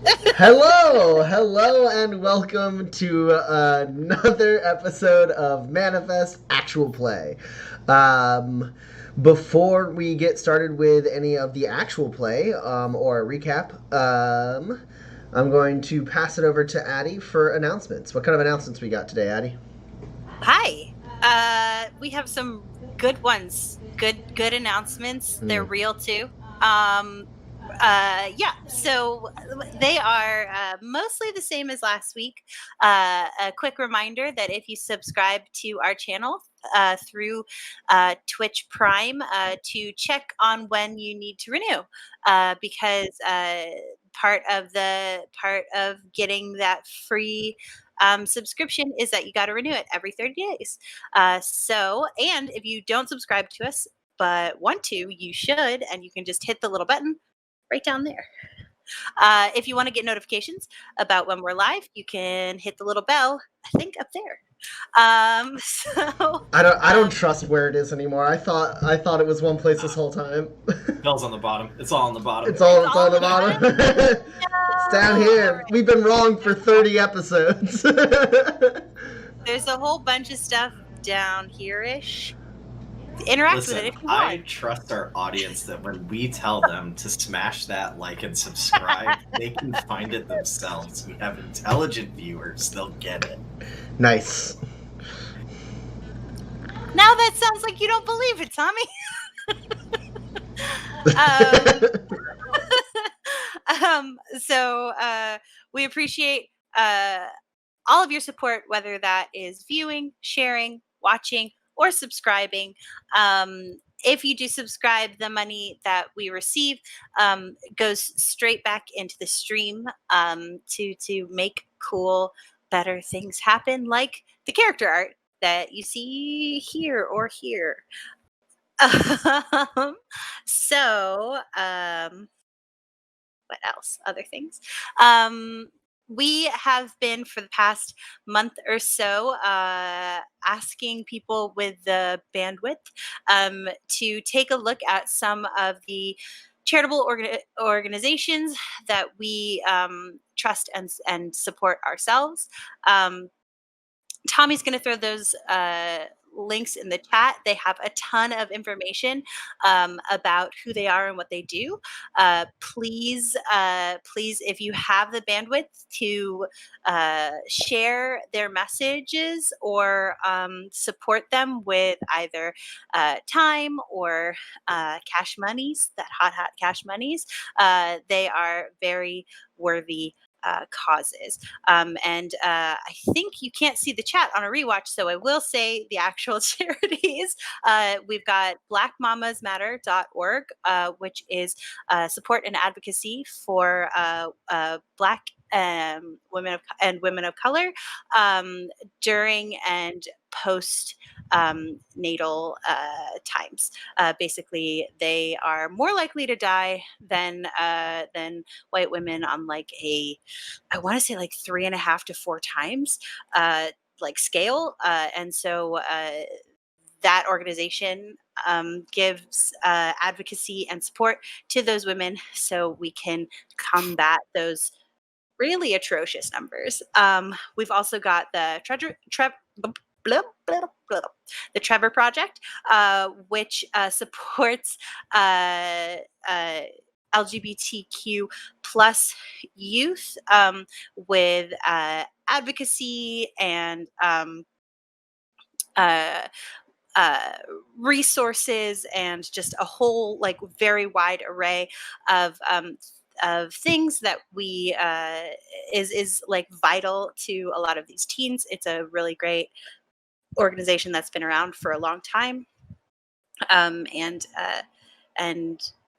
Hello, and welcome to another episode of Manifest Actual Play. Before we get started with any of the actual play or a recap, I'm going to pass it over to Addie for announcements. What kind of announcements we got today, Addie? Hi. We have some good ones. Good announcements. They're Hmm. real too. Yeah, so they are mostly the same as last week. A quick reminder that if you subscribe to our channel through Twitch Prime, to check on when you need to renew, because part of getting that free subscription is that you got to renew it every 30 days. And if you don't subscribe to us but want to, you should, and you can just hit the little button right down there. If you want to get notifications about when we're live, you can hit the little bell, I think up there. So, I don't um, trust where it is anymore. I thought it was one place this whole time. Bell's on the bottom. It's all on the bottom. It's it's all it's all on on the the bottom. bottom. It's down No, all here. right. We've been wrong for 30 episodes. There's a whole bunch of stuff down here-ish. Interact with it Listen, if you I want. trust our audience that when we tell them to smash that like and subscribe, they can find it themselves. We have intelligent viewers, they'll get it. Nice. Now that sounds like you don't believe it, Tommy. So we appreciate all of your support, whether that is viewing, sharing, watching, or subscribing. If you do subscribe, the money that we receive goes straight back into the stream to make cool, better things happen, like the character art that you see here or here. Um, so, what else? Other things. Um, we have been for the past month or so asking people with the bandwidth to take a look at some of the charitable organizations that we trust and support ourselves. Um, Tommy's going to throw those links in the chat. They have a ton of information about who they are and what they do. Please, if you have the bandwidth to share their messages or support them with either time or cash monies, that hot cash monies, they are very worthy causes. And I think you can't see the chat on a rewatch, so I will say the actual charities. We've got blackmamasmatter.org, which is support and advocacy for Black women of color during and post natal times. Basically, they are more likely to die than white women on like I want to say like 3.5 to 4 times like scale. And so that organization gives advocacy and support to those women so we can combat those really atrocious numbers. We've also got the blah, blah, blah, the Trevor Project, which supports uh, LGBTQ plus youth with advocacy and uh, uh, resources and just a whole like very wide array of things that we is like vital to a lot of these teens. It's a really great organization that's been around for a long time, and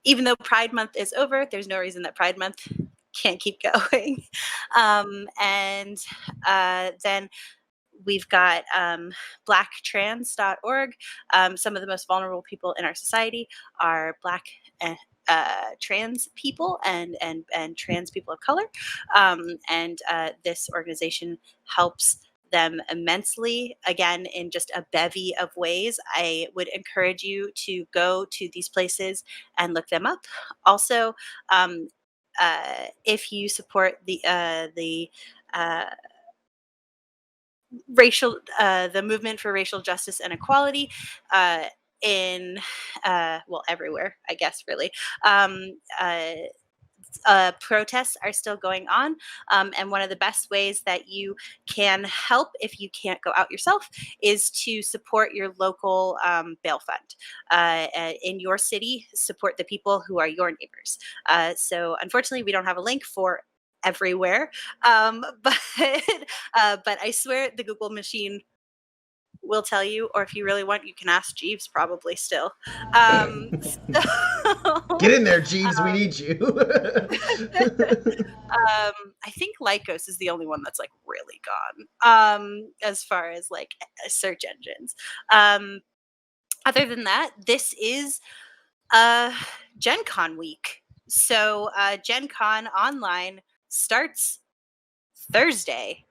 even though Pride Month is over, there's no reason that Pride Month can't keep going. And then we've got blacktrans.org. Some of the most vulnerable people in our society are Black and trans people and trans people of color. And this organization helps them immensely, again, in just a bevy of ways. I would encourage you to go to these places and look them up. Also, if you support the racial the movement for racial justice and equality in well, everywhere, I guess, really. um, uh, Protests are still going on. And one of the best ways that you can help if you can't go out yourself is to support your local bail fund. In your city, support the people who are your neighbors. So unfortunately, we don't have a link for everywhere, but but I swear the Google machine will tell you, or if you really want, you can ask Jeeves probably still. So, Get in there, Jeeves. We need you. I think Lycos is the only one that's like really gone as far as like search engines. Other than that, this is Gen Con week. So Gen Con online starts Thursday.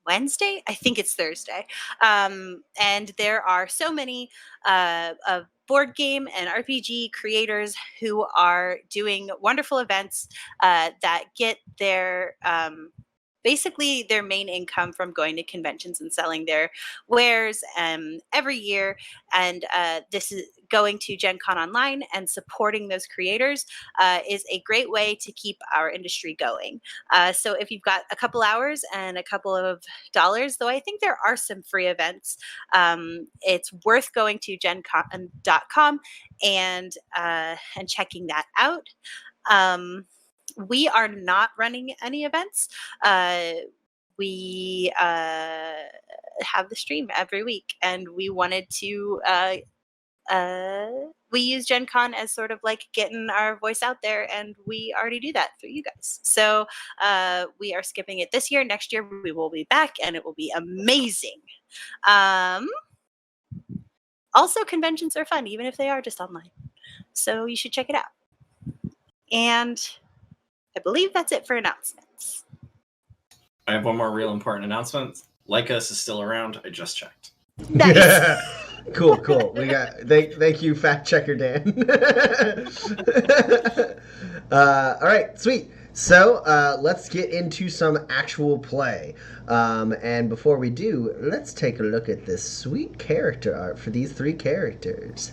Wednesday? I think it's Thursday. And there are so many of board game and RPG creators who are doing wonderful events that get their basically their main income from going to conventions and selling their wares every year. And this is going to Gen Con Online and supporting those creators is a great way to keep our industry going. So if you've got a couple hours and a couple of dollars, though I think there are some free events, it's worth going to gencon.com and checking that out. We are not running any events. We have the stream every week, and we wanted to. We use Gen Con as sort of like getting our voice out there, and we already do that through you guys. So we are skipping it this year. Next year we will be back, and it will be amazing. Also, conventions are fun, even if they are just online. So you should check it out. And I believe that's it for announcements. I have one more real important announcement. Lycos is still around. I just checked. Nice. Yeah. Cool. We got. Thank you, fact checker Dan. All right, sweet. So let's get into some actual play. And before we do, let's take a look at this sweet character art for these three characters.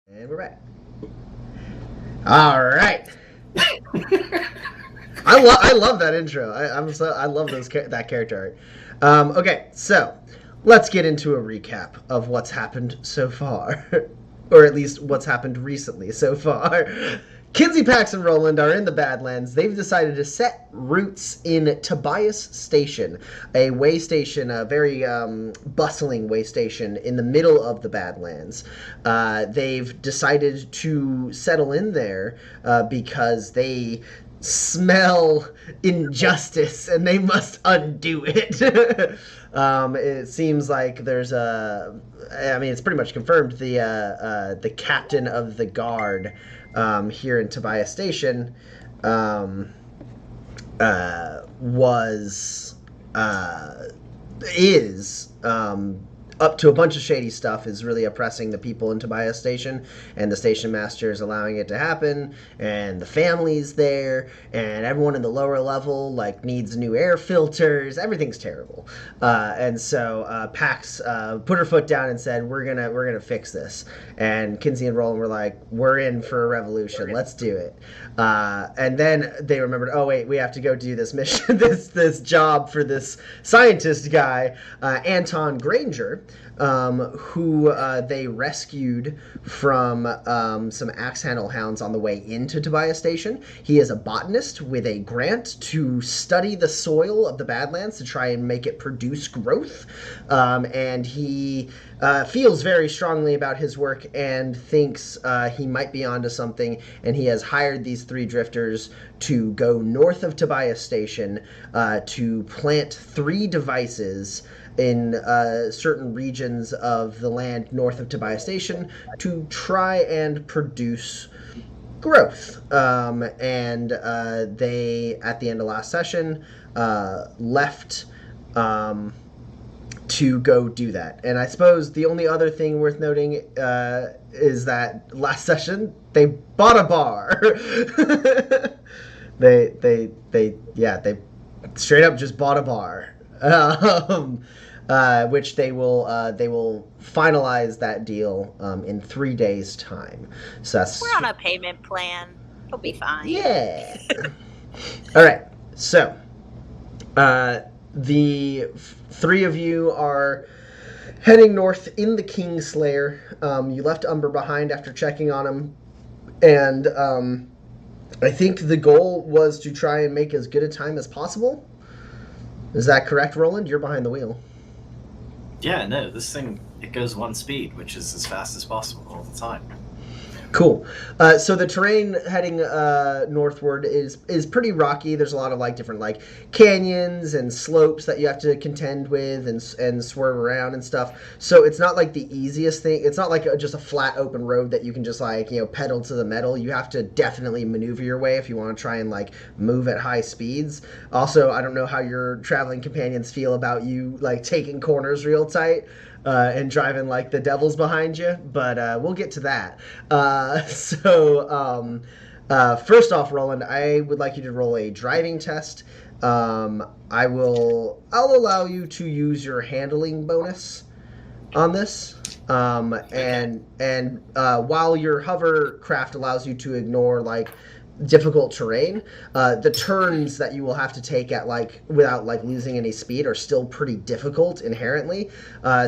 And we're back. All right. I love that intro. I love that character art. Okay, so let's get into a recap of what's happened so far, or at least what's happened recently so far. Kinsey, Pax, and Roland are in the Badlands. They've decided to set roots in Tobias Station, a way station, a very bustling way station in the middle of the Badlands. They've decided to settle in there because they smell injustice and they must undo it. It seems like there's it's pretty much confirmed the captain of the guard here in Tobias Station was is up to a bunch of shady stuff, is really oppressing the people in Tobias Station, and the station master is allowing it to happen, and the family's there, and everyone in the lower level like needs new air filters. Everything's terrible, and so Pax put her foot down and said, "We're gonna fix this." And Kinsey and Roland were like, "We're in for a revolution. Let's do it." And then they remembered, oh wait, we have to go do this mission, this job for this scientist guy, Anton Granger, who they rescued from some axe handle hounds on the way into Tobias Station. He is a botanist with a grant to study the soil of the Badlands to try and make it produce growth, and he feels very strongly about his work and thinks he might be onto something, and he has hired these 3 drifters to go north of Tobias Station to plant 3 devices in certain regions of the land north of Tobias Station to try and produce growth. And they, at the end of last session, left to go do that. And I suppose the only other thing worth noting is that last session they bought a bar. they straight up just bought a bar, which they will finalize that deal in 3 days' time. So that's, we're on a payment plan. It'll be fine. Yeah. All right. So the 3 of you are heading north in the Kingslayer. You left Umber behind after checking on him, and I think the goal was to try and make as good a time as possible. Is that correct, Roland? You're behind the wheel. Yeah, no, this thing, it goes 1 speed, which is as fast as possible all the time. Cool. So the terrain heading northward is pretty rocky. There's a lot of different canyons and slopes that you have to contend with and swerve around and stuff. So it's not the easiest thing. It's not just a flat open road that you can just pedal to the metal. You have to definitely maneuver your way if you want to try and move at high speeds. Also, I don't know how your traveling companions feel about you taking corners real tight. And driving like the devil's behind you, but we'll get to that. First off, Roland, I would like you to roll a driving test. I'll allow you to use your handling bonus on this. And while your hovercraft allows you to ignore difficult terrain, the turns that you will have to take at without losing any speed are still pretty difficult inherently.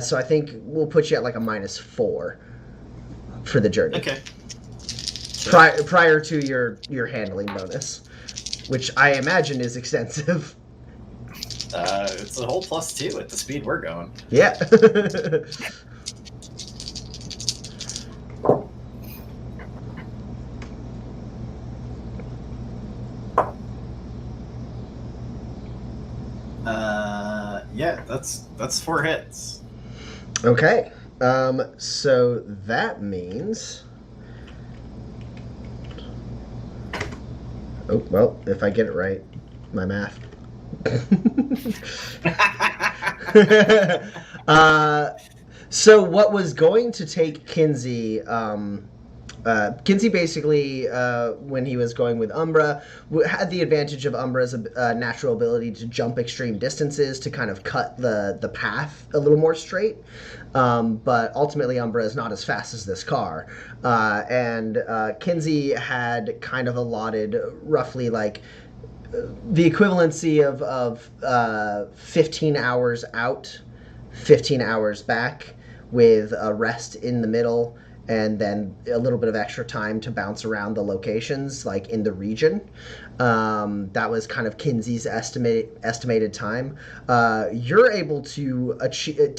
So I think we'll put you at a -4 for the journey. Okay. Prior to your handling bonus, which I imagine is extensive. It's a whole +2 at the speed we're going. Yeah. Yeah, that's 4 hits. Okay. So that means... Oh, well, if I get it right, my math. So what was going to take Kinsey... Kinsey basically, when he was going with Umbra, had the advantage of Umbra's natural ability to jump extreme distances to kind of cut the path a little more straight. But ultimately, Umbra is not as fast as this car. And Kinsey had kind of allotted roughly the equivalency of 15 hours out, 15 hours back, with a rest in the middle, and then a little bit of extra time to bounce around the locations, in the region. That was kind of Kinsey's estimated time. You're able to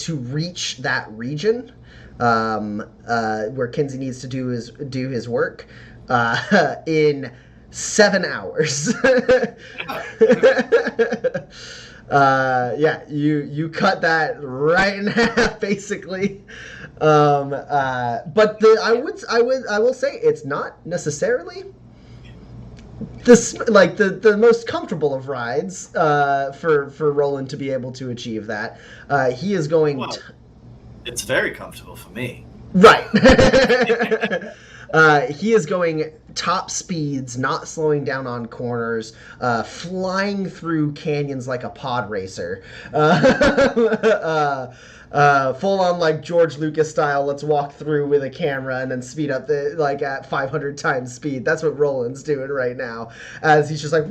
reach that region where Kinsey needs to do his work in 7 hours. Yeah, you cut that right in half, basically. But I will say it's not necessarily the most comfortable of rides for Roland to be able to achieve that. He is going. Well, it's very comfortable for me. Right. He is going top speeds, not slowing down on corners, flying through canyons like a pod racer. Full on like George Lucas style, let's walk through with a camera and then speed up at 500 times speed. That's what Roland's doing right now, as he's just like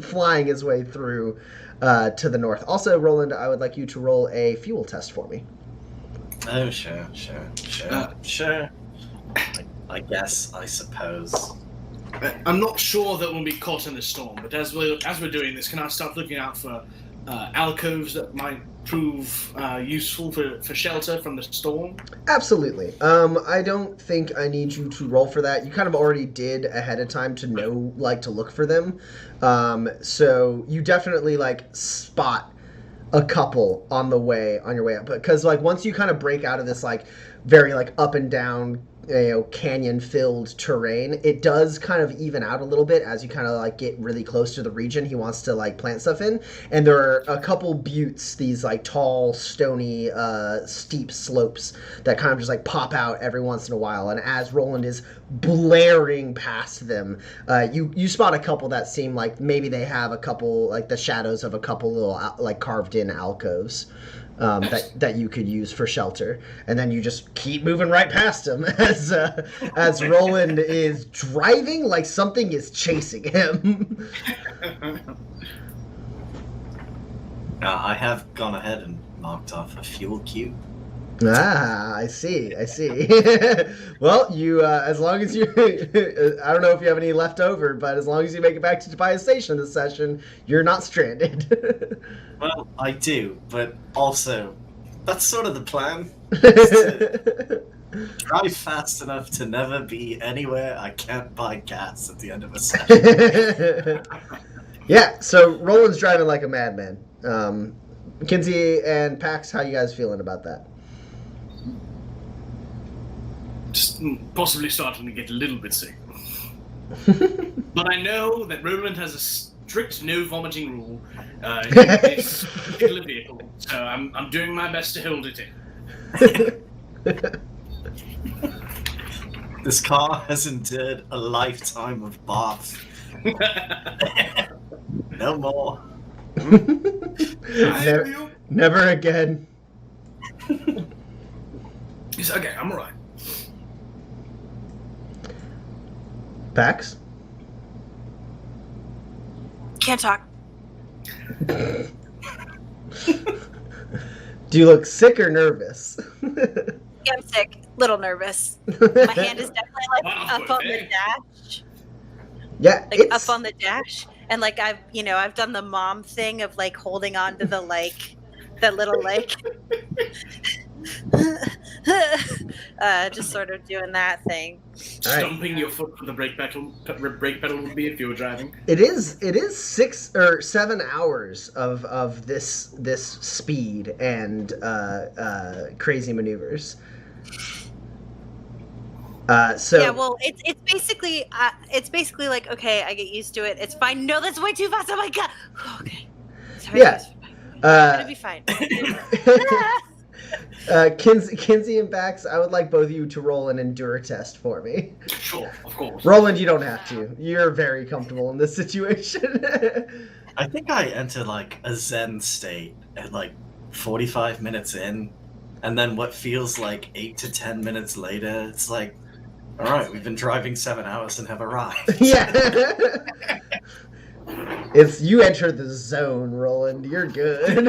flying his way through to the north. Also, Roland, I would like you to roll a fuel test for me. Oh, sure. I guess, I suppose. I'm not sure that we'll be caught in the storm, but as we're doing this, can I start looking out for alcoves that might prove useful for shelter from the storm? Absolutely. I don't think I need you to roll for that. You kind of already did ahead of time to know, to look for them. So you definitely, spot a couple on your way up. Because, once you kind of break out of this, very, up and down, canyon-filled terrain, it does kind of even out a little bit as you kind of, get really close to the region he wants to, plant stuff in. And there are a couple buttes, these, tall, stony, steep slopes that kind of just, pop out every once in a while. And as Roland is blaring past them, you spot a couple that seem like maybe they have a couple, the shadows of a couple little, carved-in alcoves. That you could use for shelter, and then you just keep moving right past him as Roland is driving like something is chasing him. I have gone ahead and marked off a fuel cube. Ah, I see. Well, you, as long as you, I don't know if you have any left over, but as long as you make it back to Tobias Station this session, you're not stranded. Well, I do, but also, that's sort of the plan. Drive fast enough to never be anywhere I can't buy gas at the end of a session. Yeah, so Roland's driving like a madman. Kinsey and Pax, how you guys feeling about that? Just possibly starting to get a little bit sick. But I know that Roland has a strict no vomiting rule in this particular vehicle, so I'm doing my best to hold it in. This car has endured a lifetime of baths. No more. Never again. It's okay, I'm alright. Pax? Can't talk. Do you look sick or nervous? Yeah, I'm sick. Little nervous. My hand is definitely up on the dash. Yeah, Up on the dash. And I've done the mom thing of holding on to the little just sort of doing that thing. Stomping your foot with the brake pedal would be if you were driving. It is 6 or 7 hours of this speed and crazy maneuvers. Yeah, well, it's basically okay, I get used to it. It's fine. No, that's way too fast. Oh my god. Okay. Sorry. Yeah. It'll be fine. Kinsey and Pax, I would like both of you to roll an endure test for me. Sure, of course. Roland, you don't have to. You're very comfortable in this situation. I think I enter a Zen state at 45 minutes in, and then what feels like 8 to 10 minutes later, it's all right, we've been driving 7 hours and have arrived. Yeah. It's you enter the zone, Roland. You're good.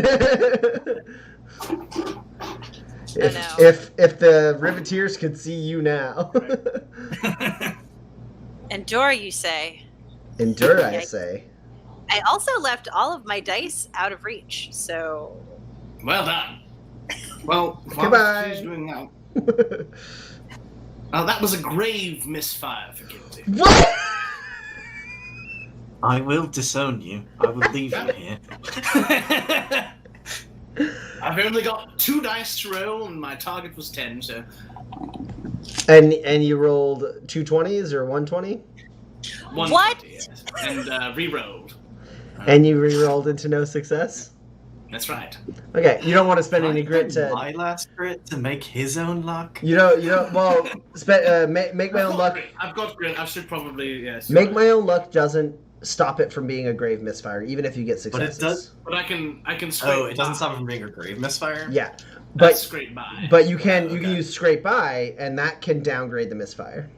If the Riveteers could see you now. Endure, you say? Endure, I say. I also left all of my dice out of reach, so... Well done. Well, goodbye. She's doing that. That was a grave misfire for Kinsey. What? I will disown you. I will leave you here. I've only got 2 dice to roll, and my target was 10. So. And you rolled 2 20s or 120? 120, yes. And re-rolled. And you re-rolled into no success? That's right. Okay, you don't want to spend Can I any grit spend to... my last grit to make his own luck? You don't, well, make my own luck. I've got grit. I should probably, yes. Make my own luck doesn't stop it from being a grave misfire, even if you get successes. But it does. But I can scrape. Oh, it doesn't by. stop it from being a grave misfire? Yeah. That's scrape by. But you can Okay. use scrape by, and that can downgrade the misfire.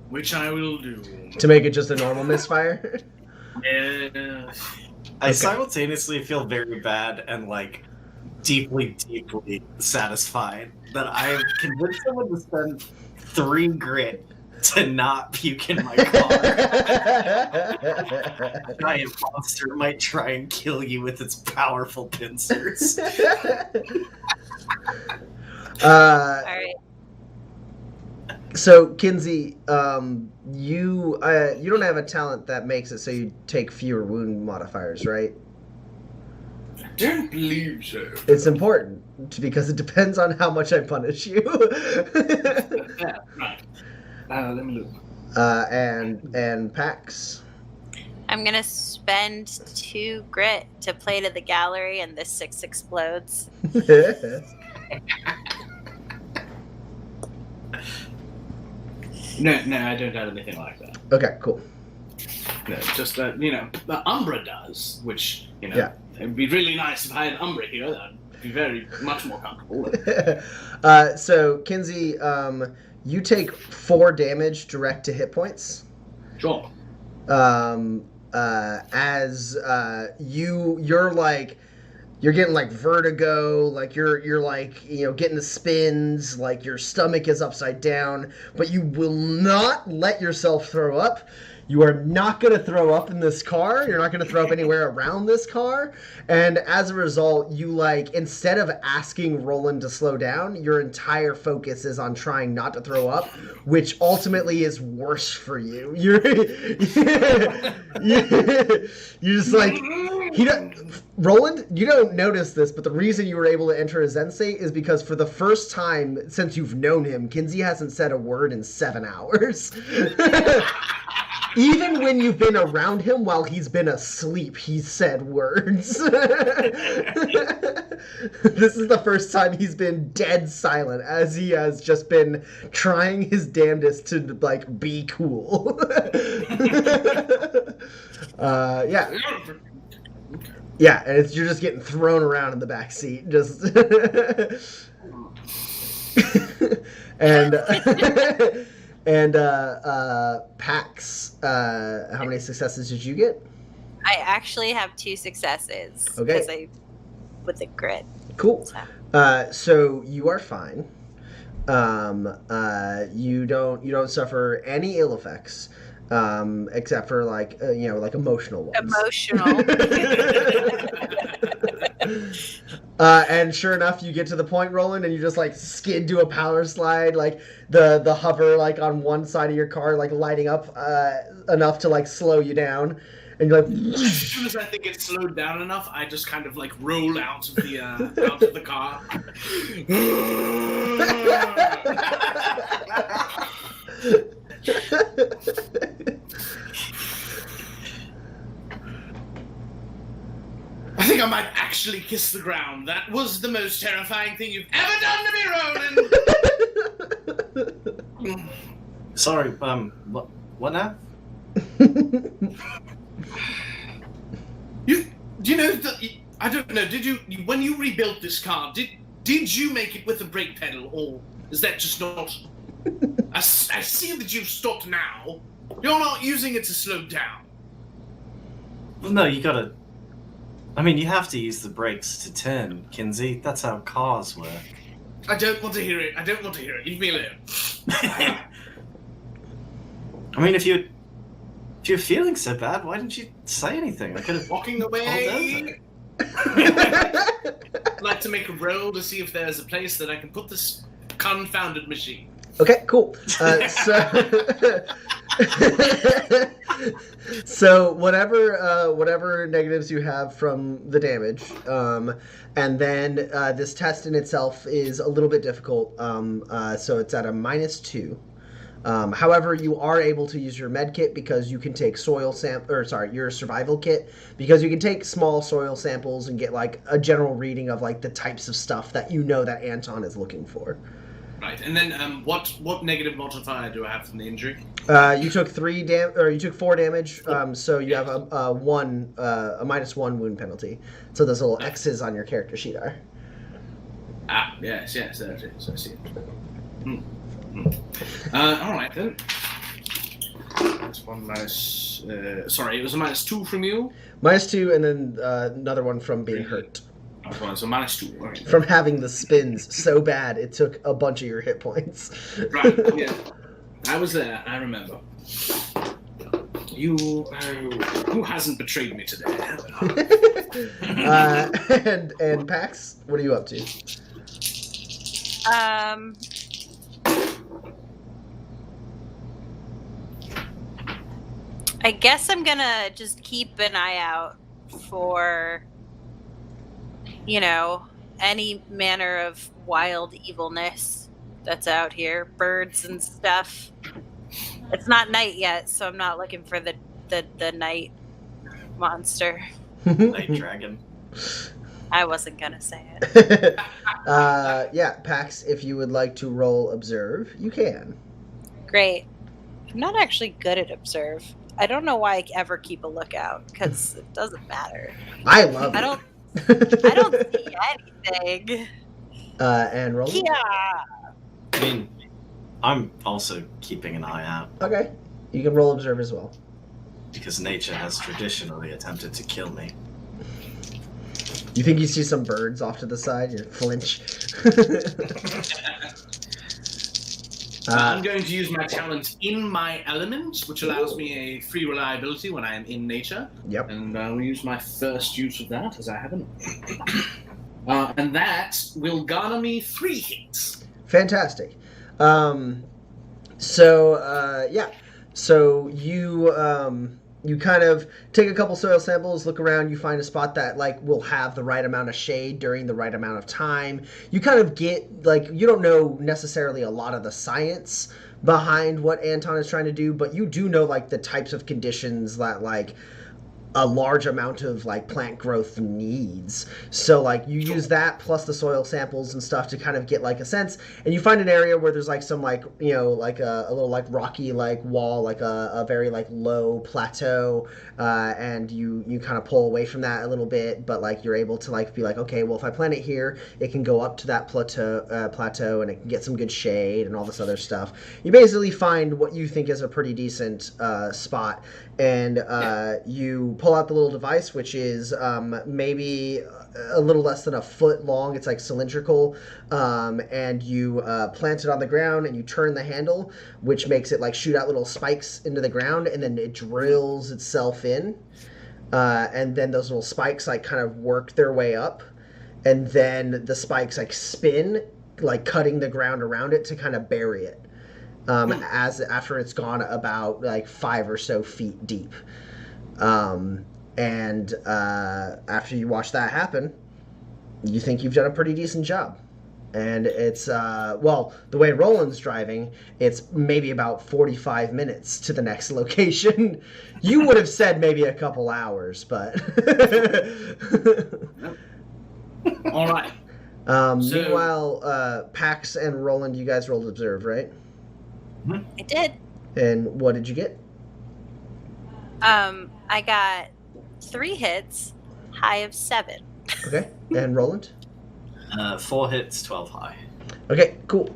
Which I will do. To make it just a normal misfire? I simultaneously feel very bad and, like, deeply satisfied that I have convinced someone to spend 3 grit to not puke in my car. A giant monster might try and kill you with its powerful pincers. All right. So, Kinsey, you don't have a talent that makes it so you take fewer wound modifiers, right? I don't believe so. It's important because it depends on how much I punish you. Yeah, right. Let me look. And Pax. I'm gonna spend 2 grit to play to the gallery, and this 6 explodes. No, I don't have anything like that. Okay, cool. No, just the Umbra does, which Yeah. it'd be really nice if I had Umbra here. That'd be very much more comfortable. So, Kinsey, you take 4 damage direct to hit points. Sure. As you're getting like vertigo, like you're like, getting the spins, like your stomach is upside down, but you will not let yourself throw up. You are not going to throw up in this car. You're not going to throw up anywhere around this car. And as a result, you instead of asking Roland to slow down, your entire focus is on trying not to throw up, which ultimately is worse for you. You're just like, Roland, you don't notice this, but the reason you were able to enter a Zen state is because for the first time since you've known him, Kinsey hasn't said a word in 7 hours. Even when you've been around him while he's been asleep, he's said words. This is the first time he's been dead silent, as he has just been trying his damnedest to, be cool. Yeah. Yeah, and you're just getting thrown around in the back seat. Just... And Pax, how many successes did you get? I actually have 2 successes. Okay. 'Cause with the grit. Cool. So. So you are fine. You don't suffer any ill effects, except for like emotional ones. Emotional. And sure enough, you get to the point, Roland, and you just skid to a power slide, the hover on one side of your car lighting up enough to slow you down, and you're As soon as I think it's slowed down enough, I just kind of roll out of the car. I think I might actually kiss the ground. That was the most terrifying thing you've ever done to me, Roland! Sorry, what now? I don't know, did you, when you rebuilt this car, did you make it with a brake pedal, or is that just not... I see that you've stopped now. You're not using it to slow down. Well, no, you gotta... you have to use the brakes to turn, Kinsey. That's how cars work. I don't want to hear it. Leave me alone. If you're feeling so bad, why didn't you say anything? I could have Walking away. I'd like to make a roll to see if there's a place that I can put this confounded machine. Okay, cool. So whatever negatives you have from the damage, and then this test in itself is a little bit difficult. So it's at a -2. However, you are able to use your med kit because you can take your survival kit, because you can take small soil samples and get like a general reading of like the types of stuff that you know that Anton is looking for. Right, and then what negative modifier do I have from the injury? You took 4 damage, so you have a -1 wound penalty. So those little X's on your character sheet are. Ah, yes, there it is. I see it. All right then. That's one minus. Sorry, it was a -2 from you. -2, and then another one from being hurt. Oh, so -2. Okay. From having the spins so bad, it took a bunch of your hit points. Right. Yeah, I was there. I remember. Who hasn't betrayed me today? And Pax, what are you up to? I guess I'm gonna just keep an eye out for, any manner of wild evilness that's out here, birds and stuff. It's not night yet, so I'm not looking for the night monster. Night dragon. I wasn't gonna say it. Yeah, Pax, if you would like to roll observe, you can. Great. I'm not actually good at observe. I don't know why I ever keep a lookout, because it doesn't matter. I love it. I don't see anything. And roll. Yeah. I mean, I'm also keeping an eye out Okay. You can roll observe as well. because nature has traditionally attempted to kill me. You think you see some birds off to the side? You flinch. I'm going to use my talent in my element, which allows me a free reliability when I am in nature. Yep. And I will use my first use of that, as I haven't. And that will garner me 3 hits. Fantastic. So you kind of take a couple soil samples, look around, you find a spot that like will have the right amount of shade during the right amount of time. You kind of get like, you don't know necessarily a lot of the science behind what Anton is trying to do, but you do know like the types of conditions that like a large amount of like plant growth needs. So like you use that plus the soil samples and stuff to kind of get like a sense, and you find an area where there's like some like like a little like rocky like wall, like a very like low plateau, and you kind of pull away from that a little bit, but like you're able to like be like, okay, well if I plant it here, it can go up to that plateau and it can get some good shade and all this other stuff. You basically find what you think is a pretty decent spot, and you pull out the little device, which is maybe a little less than a foot long. It's like cylindrical, and you plant it on the ground and you turn the handle, which makes it like shoot out little spikes into the ground, and then it drills itself in, and then those little spikes like kind of work their way up, and then the spikes like spin, like cutting the ground around it to kind of bury it. After it's gone about like 5 or so feet deep. And after you watch that happen, you think you've done a pretty decent job. And it's, the way Roland's driving, it's maybe about 45 minutes to the next location. You would have said maybe a couple hours, but... All right. Meanwhile, Pax and Roland, you guys rolled observe, right? I did. And what did you get? I got 3 hits, high of 7. Okay. And Roland? 4 hits, 12 high. Okay, cool.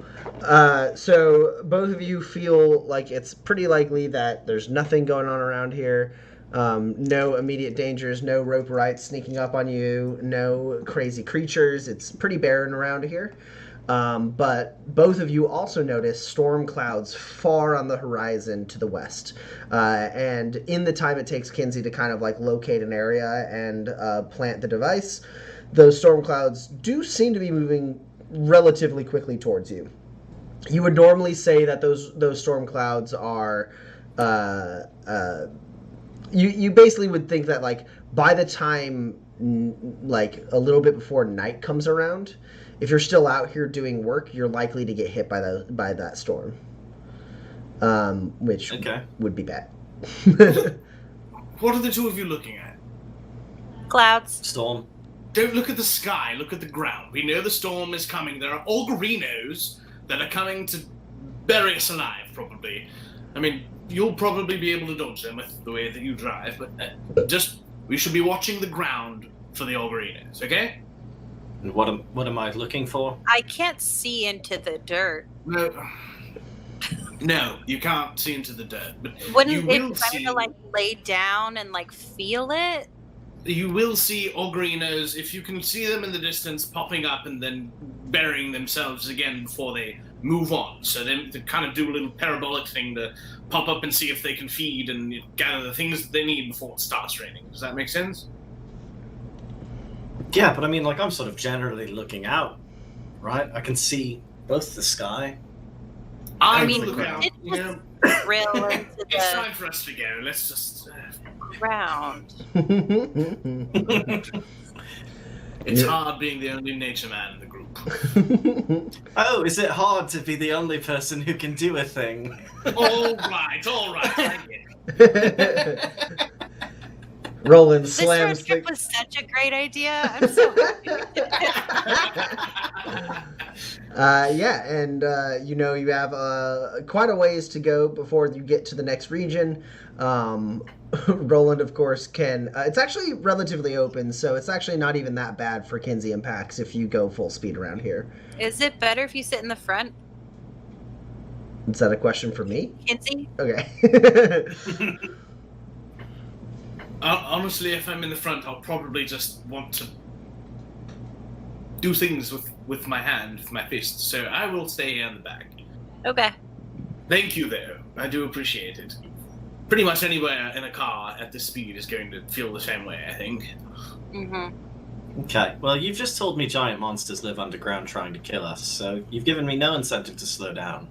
So both of you feel like it's pretty likely that there's nothing going on around here. No immediate dangers, no rope rights sneaking up on you, no crazy creatures. It's pretty barren around here. But both of you also notice storm clouds far on the horizon to the west. And in the time it takes Kinsey to kind of like locate an area and plant the device, those storm clouds do seem to be moving relatively quickly towards you. You would normally say that those storm clouds are you basically would think that like by the time like a little bit before night comes around, if you're still out here doing work, you're likely to get hit by that storm, which would be bad. What are the two of you looking at? Clouds. Storm. Don't look at the sky, look at the ground. We know the storm is coming. There are Ogrinos that are coming to bury us alive, probably. I mean, you'll probably be able to dodge them with the way that you drive, but we should be watching the ground for the Ogrinos, okay? And what am I looking for? I can't see into the dirt. No, you can't see into the dirt. But wouldn't you it will better see, to like lay down and like feel it? You will see Ogrinos, if you can see them in the distance, popping up and then burying themselves again before they move on. So they kind of do a little parabolic thing to pop up and see if they can feed and gather the things that they need before it starts raining. Does that make sense? Yeah, but I mean, like, I'm sort of generally looking out, right? I can see both the sky. I mean, look out. it's You know, Drill into it's the time for us to go. Let's just. ground. It's hard being the only nature man in the group. Oh, is it hard to be the only person who can do a thing? all right. I get it. Roland This slams road trip was such a great idea. I'm so happy. yeah, and you have quite a ways to go before you get to the next region. Roland, of course, can. It's actually relatively open, so it's actually not even that bad for Kinsey and Pax if you go full speed around here. Is it better if you sit in the front, Is that a question for me? Kinsey? Okay. Honestly, if I'm in the front, I'll probably just want to do things with my hand, with my fists. So I will stay here in the back. Okay. Thank you, though. I do appreciate it. Pretty much anywhere in a car at this speed is going to feel the same way, I think. Mm-hmm. Okay, well, you've just told me giant monsters live underground trying to kill us, so you've given me no incentive to slow down.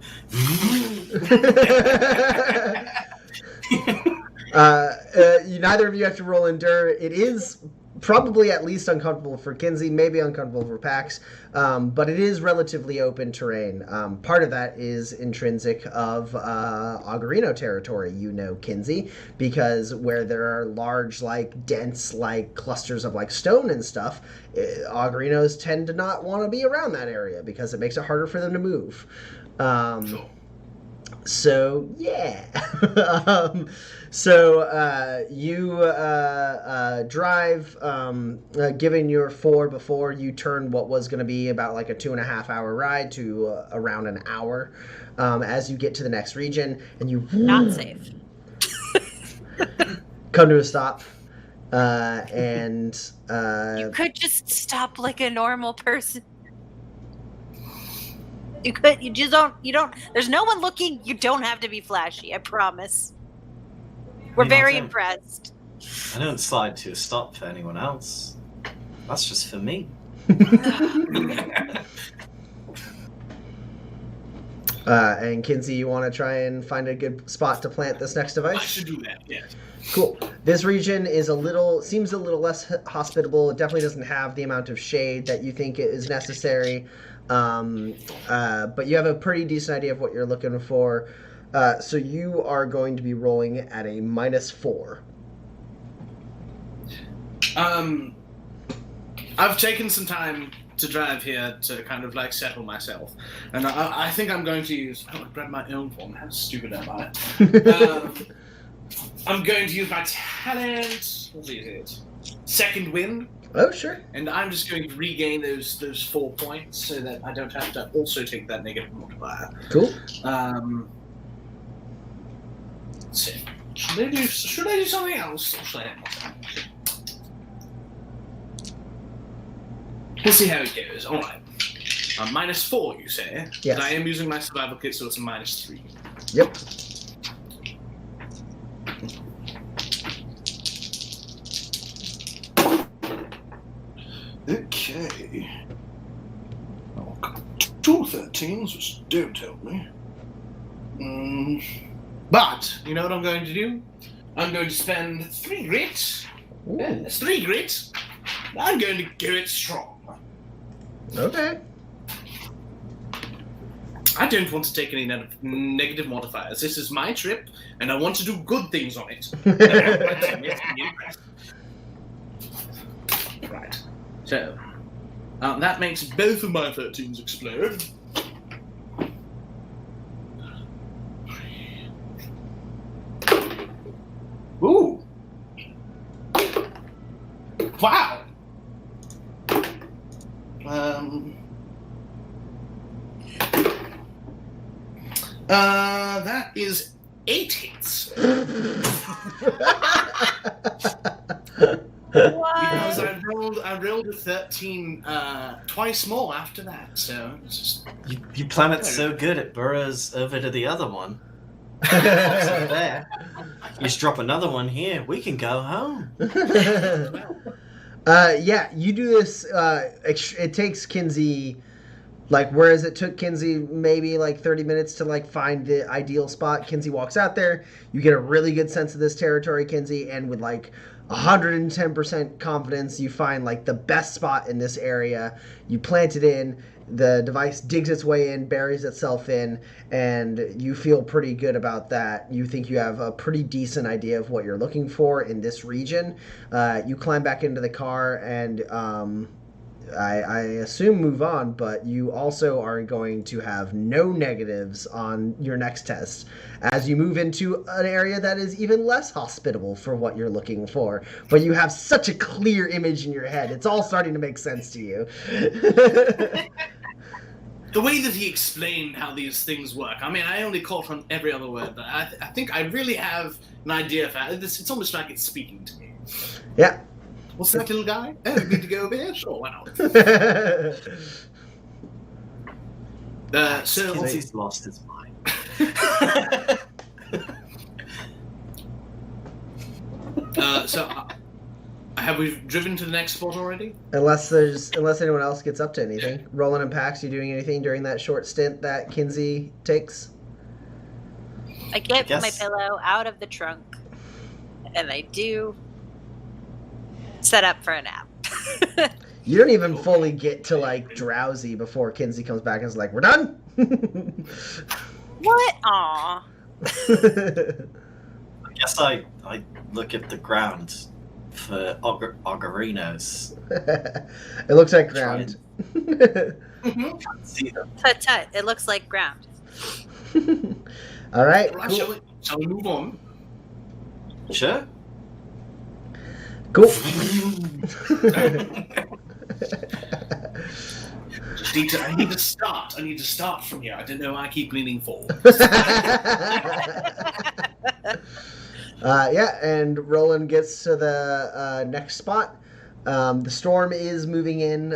Neither of you have to roll endure. It is probably at least uncomfortable for Kinsey, maybe uncomfortable for Pax, but it is relatively open terrain. Part of that is intrinsic of Ogorino territory, Kinsey, because where there are large, dense, clusters of stone and stuff, Ogorinos tend to not want to be around that area because it makes it harder for them to move. So yeah. You drive, giving your 4 before you turn what was going to be about a 2.5 hour ride to around an hour, as you get to the next region, and you Not safe. come to a stop, and You could just stop like a normal person. You could. You don't. There's no one looking. You don't have to be flashy. I promise. We're very impressed. I don't slide to a stop for anyone else. That's just for me. And Kinsey, you want to try and find a good spot to plant this next device? I should do that, yeah. Cool. This region is seems a little less hospitable. It definitely doesn't have the amount of shade that you think is necessary. But you have a pretty decent idea of what you're looking for. So you are going to be rolling at a -4. I've taken some time to drive here to kind of settle myself, and I think I'm going to use. Oh, I grabbed my own form. How stupid am I? I'm going to use my talent. What is it? Second wind. Oh, sure. And I'm just going to regain those 4 points so that I don't have to also take that negative multiplier. Cool. Let's see. Should I do something else? Or should I We'll see how it goes. All right. -4, you say? Yes. But I am using my survival kit, so it's a -3. Yep. Okay. Oh, 2 13s, which don't help me. But, you know what I'm going to do? I'm going to spend 3 grit. Ooh. That's 3 grit. I'm going to go it strong. Okay. I don't want to take any negative modifiers. This is my trip, and I want to do good things on it. Right. So, that makes both of my 13s explode. Ooh. Wow. That is 8 hits. Because I rolled a 13 twice more after that, so it's just... You plan it so good it burrows over to the other one. There. You just drop another one here. We can go home. Yeah, you do this. It takes Kinsey, like, whereas it took Kinsey maybe like 30 minutes to like find the ideal spot. Kinsey walks out there. You get a really good sense of this territory, Kinsey, and with like 110% confidence, you find like the best spot in this area. You plant it in. The device digs its way in, buries itself in, and you feel pretty good about that. You think you have a pretty decent idea of what you're looking for in this region. You climb back into the car and I assume move on, but you also are going to have no negatives on your next test as you move into an area that is even less hospitable for what you're looking for. But you have such a clear image in your head. It's all starting to make sense to you. The way that he explained how these things work, I mean, I only caught on every other word, but I think I really have an idea of how this. It's almost like it's speaking to me. Yeah. What's that little guy? Oh, you need to go over here? Sure, why not? So Kinsey's lost his mind. Have we driven to the next spot already? Unless anyone else gets up to anything. Roland and Pax, you doing anything during that short stint that Kinsey takes? I get my pillow out of the trunk, and I do set up for a nap. You don't even fully get to like drowsy before Kinsey comes back and is like, "We're done." What? Aw. I guess I look at the ground for ogarinos. It looks like ground. See them. Tut tut. It looks like ground. All right. Right, Cool. shall we move on? Sure. Cool. I need to start. I need to start from here. I don't know why I keep leaning forward. Yeah, and Roland gets to the next spot. The storm is moving in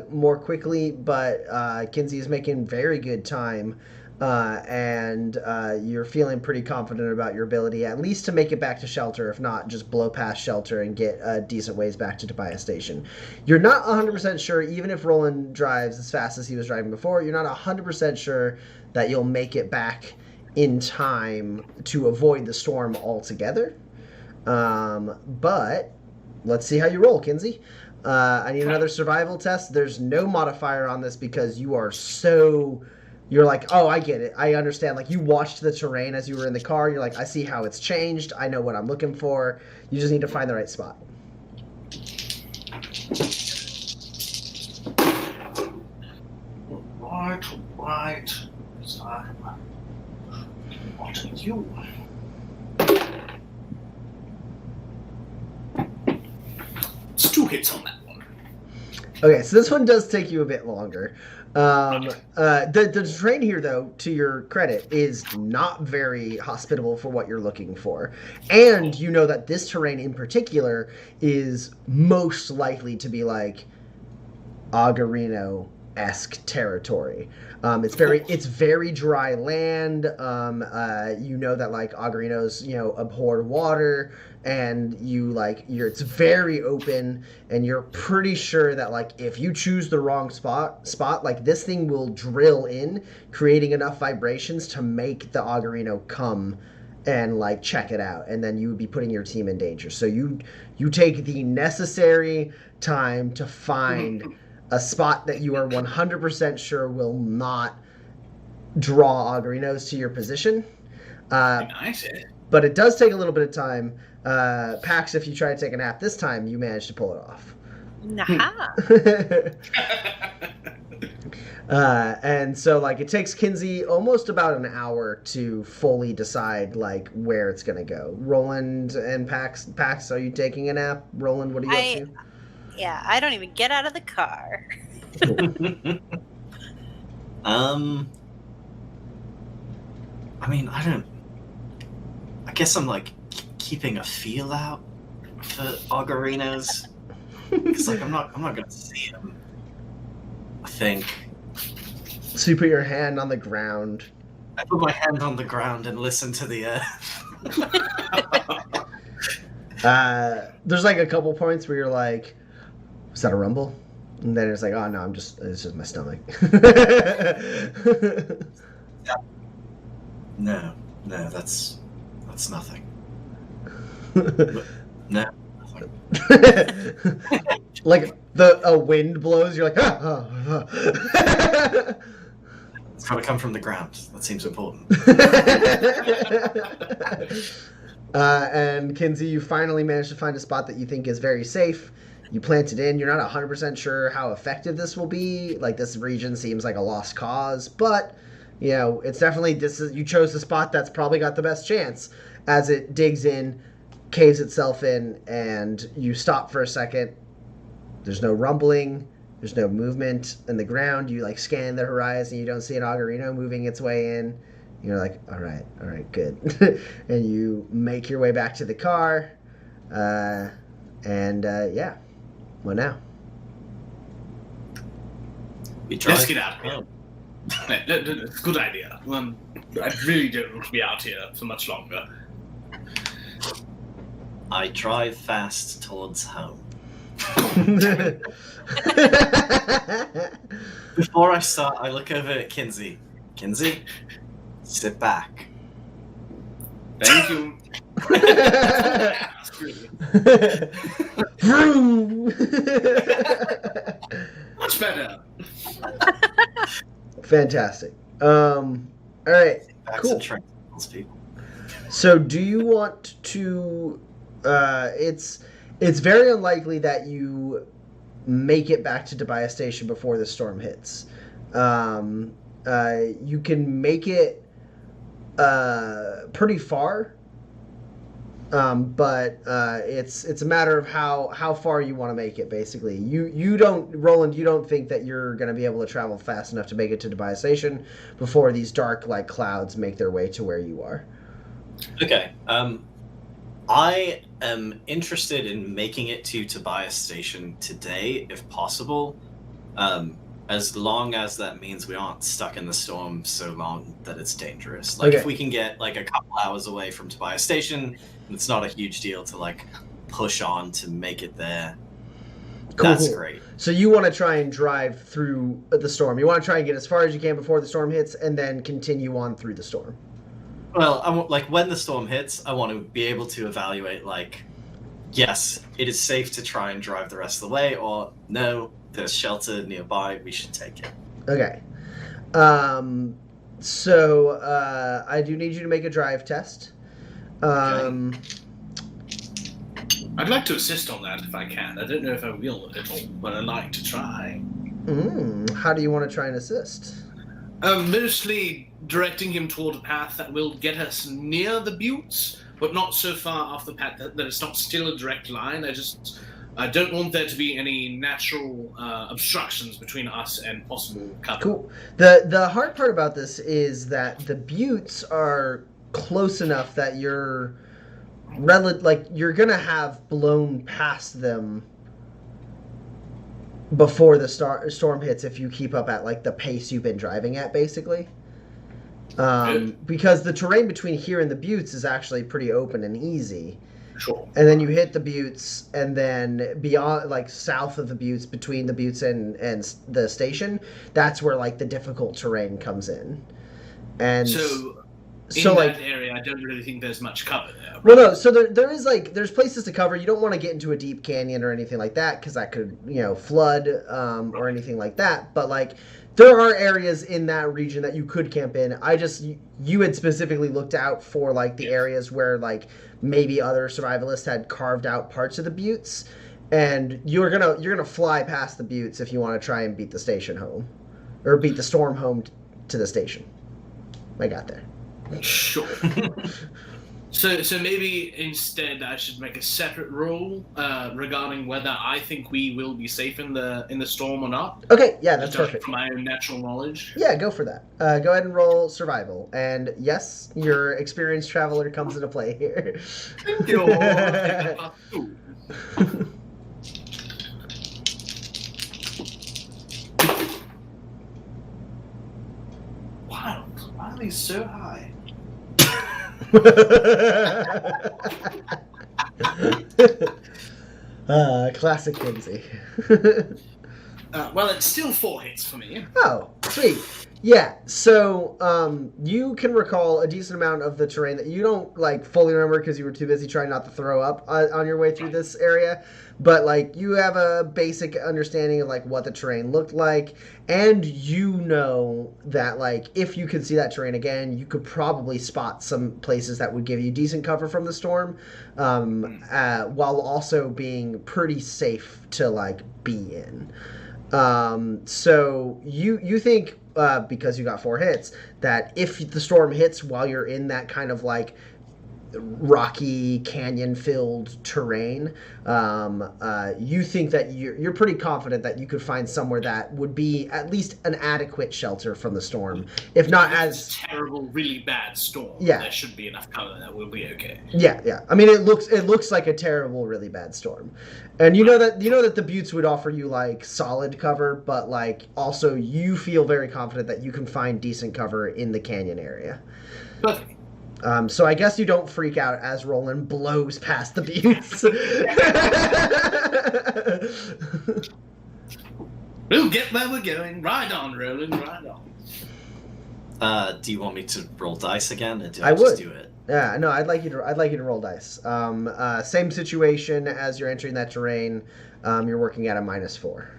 more quickly, but Kinsey is making very good time, and you're feeling pretty confident about your ability, at least to make it back to shelter, if not just blow past shelter and get a decent ways back to Tobias Station. You're not 100% sure, even if Roland drives as fast as he was driving before, you're not 100% sure that you'll make it back in time to avoid the storm altogether. But let's see how you roll, Kinsey. I need another survival test. There's no modifier on this because you are so... You're like, oh, I get it. I understand. Like, you watched the terrain as you were in the car. You're like, I see how it's changed. I know what I'm looking for. You just need to find the right spot. Right. What are you? It's 2 hits on that one. Okay, so this one does take you a bit longer. The terrain here, though, to your credit, is not very hospitable for what you're looking for. And you know that this terrain in particular is most likely to be like Agarino-esque territory. It's very dry land. You know that like Agarinos, abhor water, and it's very open, and you're pretty sure that like if you choose the wrong spot, like this thing will drill in, creating enough vibrations to make the Agarino come and like check it out, and then you would be putting your team in danger. So you take the necessary time to find a spot that you are 100% sure will not draw augurinos to your position. Nice. But it does take a little bit of time. Pax, if you try to take a nap this time, you manage to pull it off. Nah. And so like it takes Kinsey almost about an hour to fully decide like where it's gonna go. Roland and Pax, are you taking a nap? Roland, what are you up to? Yeah, I don't even get out of the car. I mean, I guess I'm like keeping a feel out for augurinos. Because like I'm not gonna see them. I think. So you put your hand on the ground. I put my hand on the ground and listen to the earth. There's like a couple points where you're like, "Was that a rumble?" And then it's like, "Oh no, it's just my stomach." No, that's nothing. No. Like a wind blows, you're like, It's gotta come from the ground. That seems important. And Kinsey, you finally managed to find a spot that you think is very safe. You plant it in. You're not 100% sure how effective this will be. Like, this region seems like a lost cause, but you know, it's definitely you chose the spot that's probably got the best chance. As it digs in, caves itself in, and you stop for a second. There's no rumbling, there's no movement in the ground. You like scan the horizon, you don't see an augurino moving its way in. You're like, all right, good. And you make your way back to the car, yeah, what now? Let's get out of here. It's a good idea. I really don't want to be out here for much longer. I drive fast towards home. Before I start, I look over at Kinsey. Kinsey, sit back. Thank you. Much better. Fantastic. All right. Pax Cool. and train those people. So, do you want to? It's very unlikely that you make it back to Tobias Station before the storm hits. You can make it pretty far, but it's a matter of how far you want to make it. Basically, Roland, you don't think that you're going to be able to travel fast enough to make it to Tobias Station before these dark like clouds make their way to where you are. Okay. I am interested in making it to Tobias Station today, if possible, as long as that means we aren't stuck in the storm so long that it's dangerous. Like, Okay. if we can get, like, a couple hours away from Tobias Station, it's not a huge deal to, like, push on to make it there. Cool. That's great. So you want to try and drive through the storm. You want to try and get as far as you can before the storm hits, and then continue on through the storm. Well, when the storm hits, I want to be able to evaluate, like, yes, it is safe to try and drive the rest of the way, or no, there's shelter nearby, we should take it. Okay. So I do need you to make a drive test. I'd like to assist on that if I can. I don't know if I will at all, but I'd like to try. How do you want to try and assist? Mostly directing him toward a path that will get us near the buttes, but not so far off the path that it's not still a direct line. I don't want there to be any natural obstructions between us and possible cover. Cool. The hard part about this is that the buttes are close enough that you're gonna have blown past them before the storm hits if you keep up at like the pace you've been driving at, basically. Because the terrain between here and the buttes is actually pretty open and easy. Sure. And then you hit the buttes, and then beyond, like south of the buttes, between the buttes and the station, that's where like the difficult terrain comes in. And So, So in like, that area, I don't really think there's much cover there. well, no. So there is like there's places to cover. You don't want to get into a deep canyon or anything like that because that could flood or anything like that. But like there are areas in that region that you could camp in. You had specifically looked out for like the areas where like maybe other survivalists had carved out parts of the buttes, and you're gonna fly past the buttes if you want to try and beat the station home, or beat the storm home to the station. I got there. Sure. So maybe instead I should make a separate rule regarding whether I think we will be safe in the storm or not. Okay, yeah, that's Just perfect. from my own natural knowledge. Yeah, go for that. Go ahead and roll survival. And yes, your experienced traveler comes into play here. Thank you. I'll take that too. Wow, why are they so high? Classic Kinsey. Well, it's still 4 hits for me. Oh, sweet. Yeah, so you can recall a decent amount of the terrain that you don't like fully remember because you were too busy trying not to throw up on your way through this area. But like you have a basic understanding of like what the terrain looked like, and you know that like if you could see that terrain again, you could probably spot some places that would give you decent cover from the storm, while also being pretty safe to like be in. So you think because you got 4 hits that if the storm hits while you're in that kind of like rocky canyon filled terrain, you think that you're pretty confident that you could find somewhere that would be at least an adequate shelter from the storm, if not as terrible, really bad storm. Yeah, there should be enough cover that will be okay. Yeah. I mean, it looks like a terrible, really bad storm, and you know that the buttes would offer you like solid cover, but like also you feel very confident that you can find decent cover in the canyon area. Perfect. So I guess you don't freak out as Roland blows past the buttes. We'll get where we're going. Ride on, Roland. Ride on. Do you want me to roll dice again, or do I I would. just do it? Yeah, no, I'd like you to roll dice. Same situation as you're entering that terrain. You're working at a -4.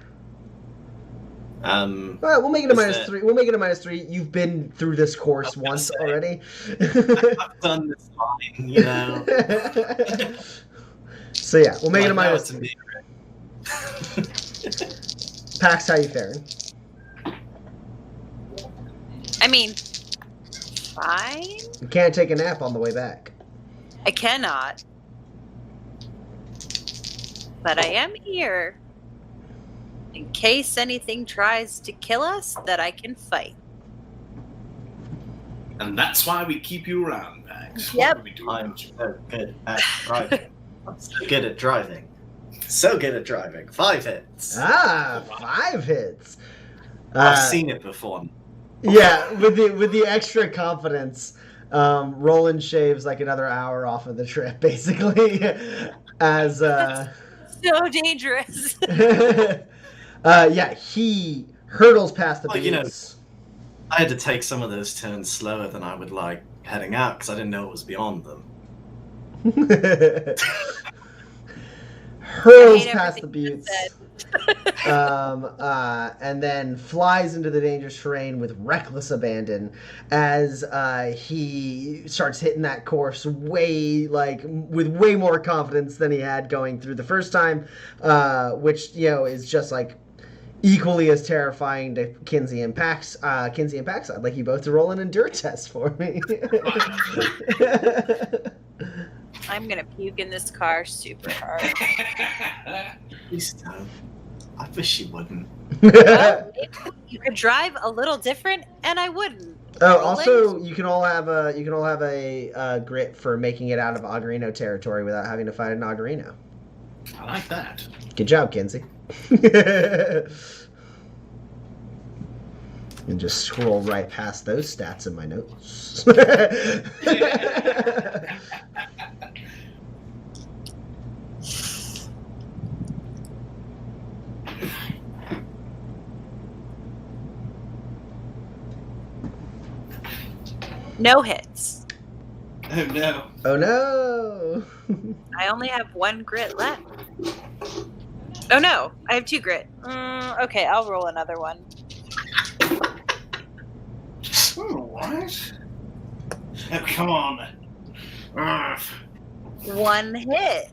All right, we'll make it a -3. We'll make it a -3. You've been through this course once already. I've done this line, you know. So yeah, we'll make it a Now it's -3. Pax, how you faring? I mean, fine. You can't take a nap on the way back. I cannot. But I am here. In case anything tries to kill us, that I can fight. And that's why we keep you around, Pax. Yep. What are we doing? I'm so good at driving. I'm so good at driving. So good at driving. 5 hits. 5 hits. I've seen it before. Yeah, with the extra confidence, Roland shaves like another hour off of the trip, basically. As So dangerous. yeah, he hurdles past the Well, buttes. I had to take some of those turns slower than I would like heading out because I didn't know it was beyond them. Hurls hate past the everything you buttes. And then flies into the dangerous terrain with reckless abandon as he starts hitting that course with way more confidence than he had going through the first time, which is just like equally as terrifying to Kinsey and Pax. Kinsey and Pax, I'd like you both to roll an endure test for me. I'm gonna puke in this car super hard. Please don't. I wish you wouldn't. Well, maybe you could drive a little different, and I wouldn't. Oh, also, you can all have a grit for making it out of Augarino territory without having to fight an Augarino. I like that. Good job, Kinsey. And just scroll right past those stats in my notes. No hits. Oh no. Oh no! I only have 1 grit left. Oh no, I have 2 grit. Okay, I'll roll another one. Oh, what? Oh, come on. Ugh. 1 hit.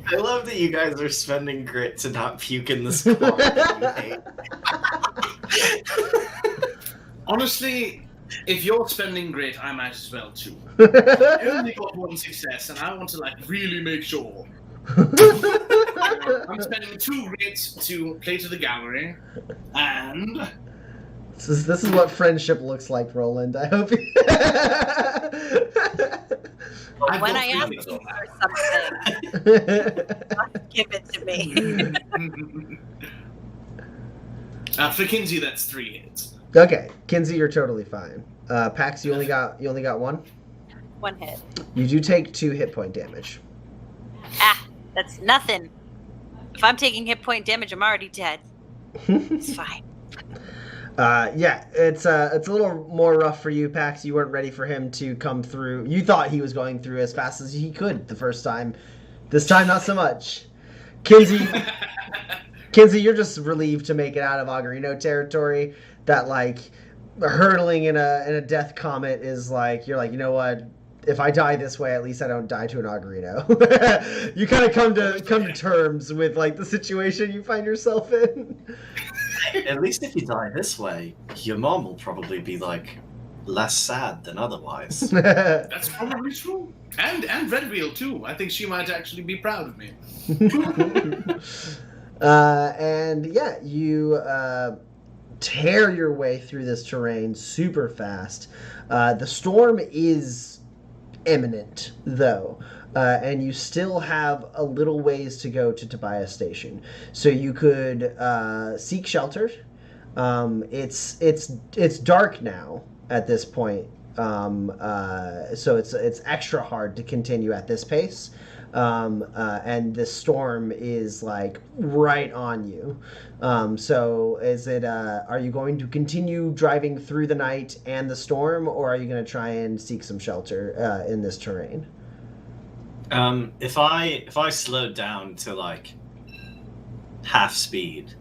I love that you guys are spending grit to not puke in the spot that you hate. Honestly, if you're spending grit, I might as well too. I only got 1 success, and I want to really make sure. I'm spending 2 grits to play to the gallery, and This is what friendship looks like, Roland. I hope you... When I ask you for something, give it to me. For Kinsey, that's 3 hits. Okay, Kinsey, you're totally fine. Pax, you only got 1? 1 hit. You do take 2 hit point damage. That's nothing. If I'm taking hit point damage, I'm already dead. It's fine. Yeah, it's a little more rough for you, Pax. You weren't ready for him to come through. You thought he was going through as fast as he could the first time. This time, not so much. Kinsey, you're just relieved to make it out of Agarino territory. That hurtling in a death comet is you're like, you know what? If I die this way, at least I don't die to an Agarino. You kind of come to terms with the situation you find yourself in. At least if you die this way, your mom will probably be less sad than otherwise. That's probably true. And Red Wheel too. I think she might actually be proud of me. And yeah, you tear your way through this terrain super fast. The storm is imminent, though, and you still have a little ways to go to Tobias Station. So you could seek shelter. It's dark now at this point, so it's extra hard to continue at this pace. And the storm is right on you. So is it, are you going to continue driving through the night and the storm, or are you going to try and seek some shelter, in this terrain? If I slowed down to half speed,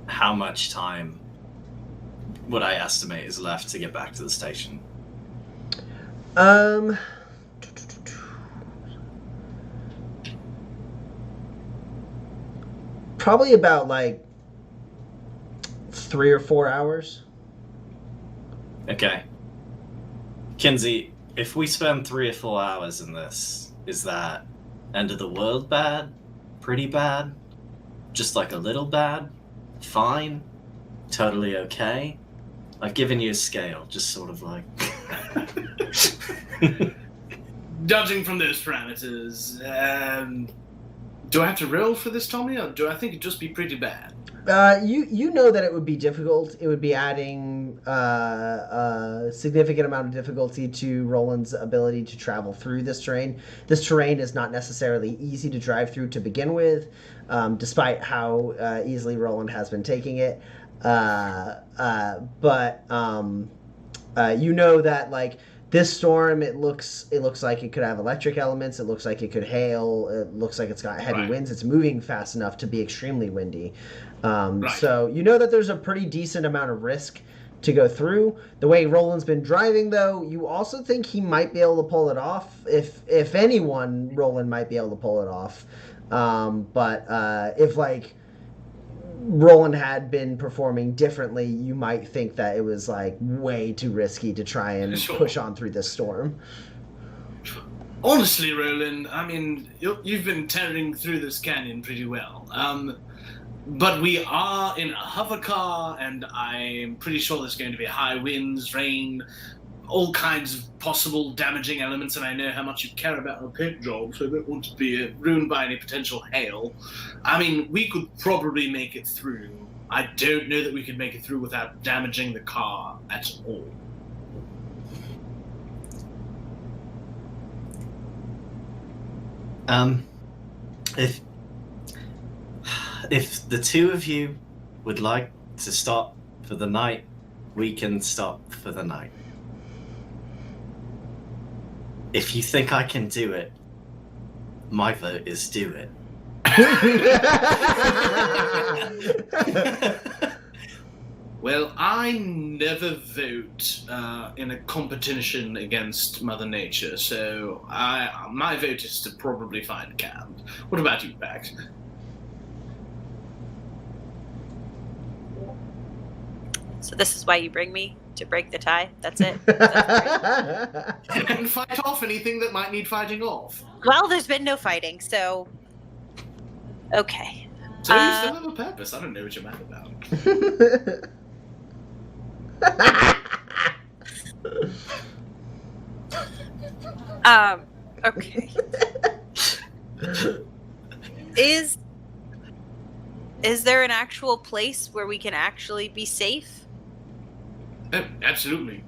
how much time would I estimate is left to get back to the station? Probably about 3 or 4 hours. Okay. Kinsey, if we spend 3 or 4 hours in this, is that end of the world bad? Pretty bad? Just a little bad? Fine? Totally okay? I've given you a scale, just sort of Judging from those parameters, do I have to roll for this, Tommy, or do I think it'd just be pretty bad? You know that it would be difficult. It would be adding a significant amount of difficulty to Roland's ability to travel through this terrain. This terrain is not necessarily easy to drive through to begin with, despite how easily Roland has been taking it. But you know that this storm, it looks like it could have electric elements. It looks like it could hail. It looks like it's got heavy winds. It's moving fast enough to be extremely windy. So you know that there's a pretty decent amount of risk to go through. The way Roland's been driving, though, you also think he might be able to pull it off. If anyone, Roland might be able to pull it off. But if Roland had been performing differently, you might think that it was way too risky to try and push on through this storm. Honestly, Roland, I mean, you've been tearing through this canyon pretty well. But we are in a hover car, and I'm pretty sure there's going to be high winds, rain, all kinds of possible damaging elements, and I know how much you care about our paint job, so I don't want to be ruined by any potential hail. I mean, we could probably make it through. I don't know that we could make it through without damaging the car at all. If the two of you would like to stop for the night, we can stop for the night. If you think I can do it, my vote is do it. Well, I never vote in a competition against Mother Nature, so my vote is to probably find Cam. What about you, Pax? So this is why you bring me to break the tie? That's it? And fight off anything that might need fighting off. Well, there's been no fighting, so... Okay. So you still have a purpose. I don't know what you're mad about. Okay. Is there an actual place where we can actually be safe? Oh, absolutely.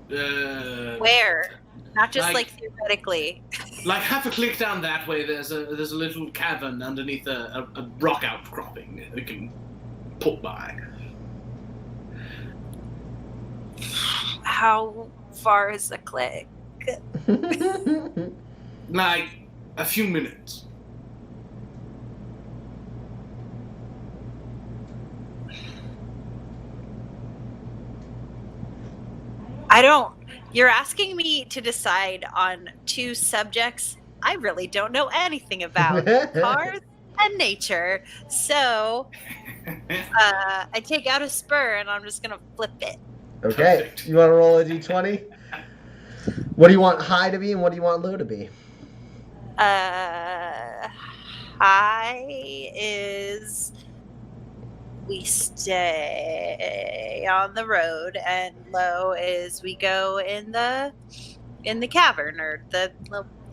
Where? Not just like theoretically. Like half a click down that way, there's a little cavern underneath a rock outcropping that we can pop by. How far is the click? Like a few minutes. You're asking me to decide on two subjects I really don't know anything about. Cars and nature. So I take out a spur and I'm just gonna flip it. Okay, Perfect. you want to roll a d20? What do you want high to be and what do you want low to be? High is we stay on the road, and low is we go in the cavern or the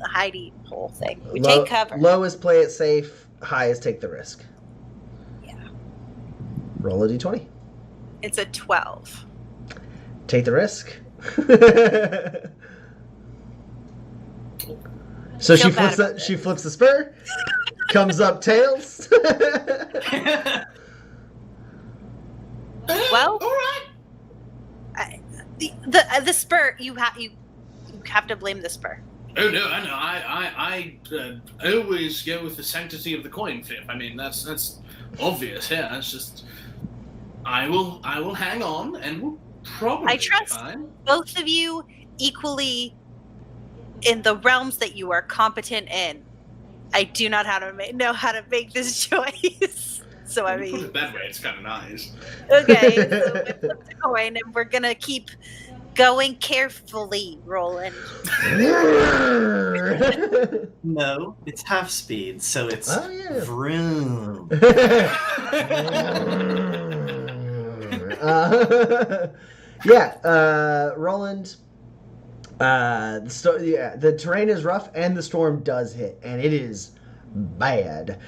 hidey hole thing. We take cover. Low is play it safe. High is take the risk. Yeah. Roll a d20. It's a 12. Take the risk. So she flips the spur, comes up tails. Well, all right. The spur you have to blame the spur. Oh no, I know. I always go with the sanctity of the coin flip. I mean, that's obvious. Yeah, it's just I will hang on, and we'll probably I trust be fine. Both of you equally in the realms that you are competent in. I do not know how to make this choice. So I When you put mean, it that way, it's kind of nice. okay. So we flip the coin, and we're gonna keep going carefully, Roland. No, it's half speed, so it's Oh, yeah. vroom. Roland. The terrain is rough and the storm does hit, and it is bad.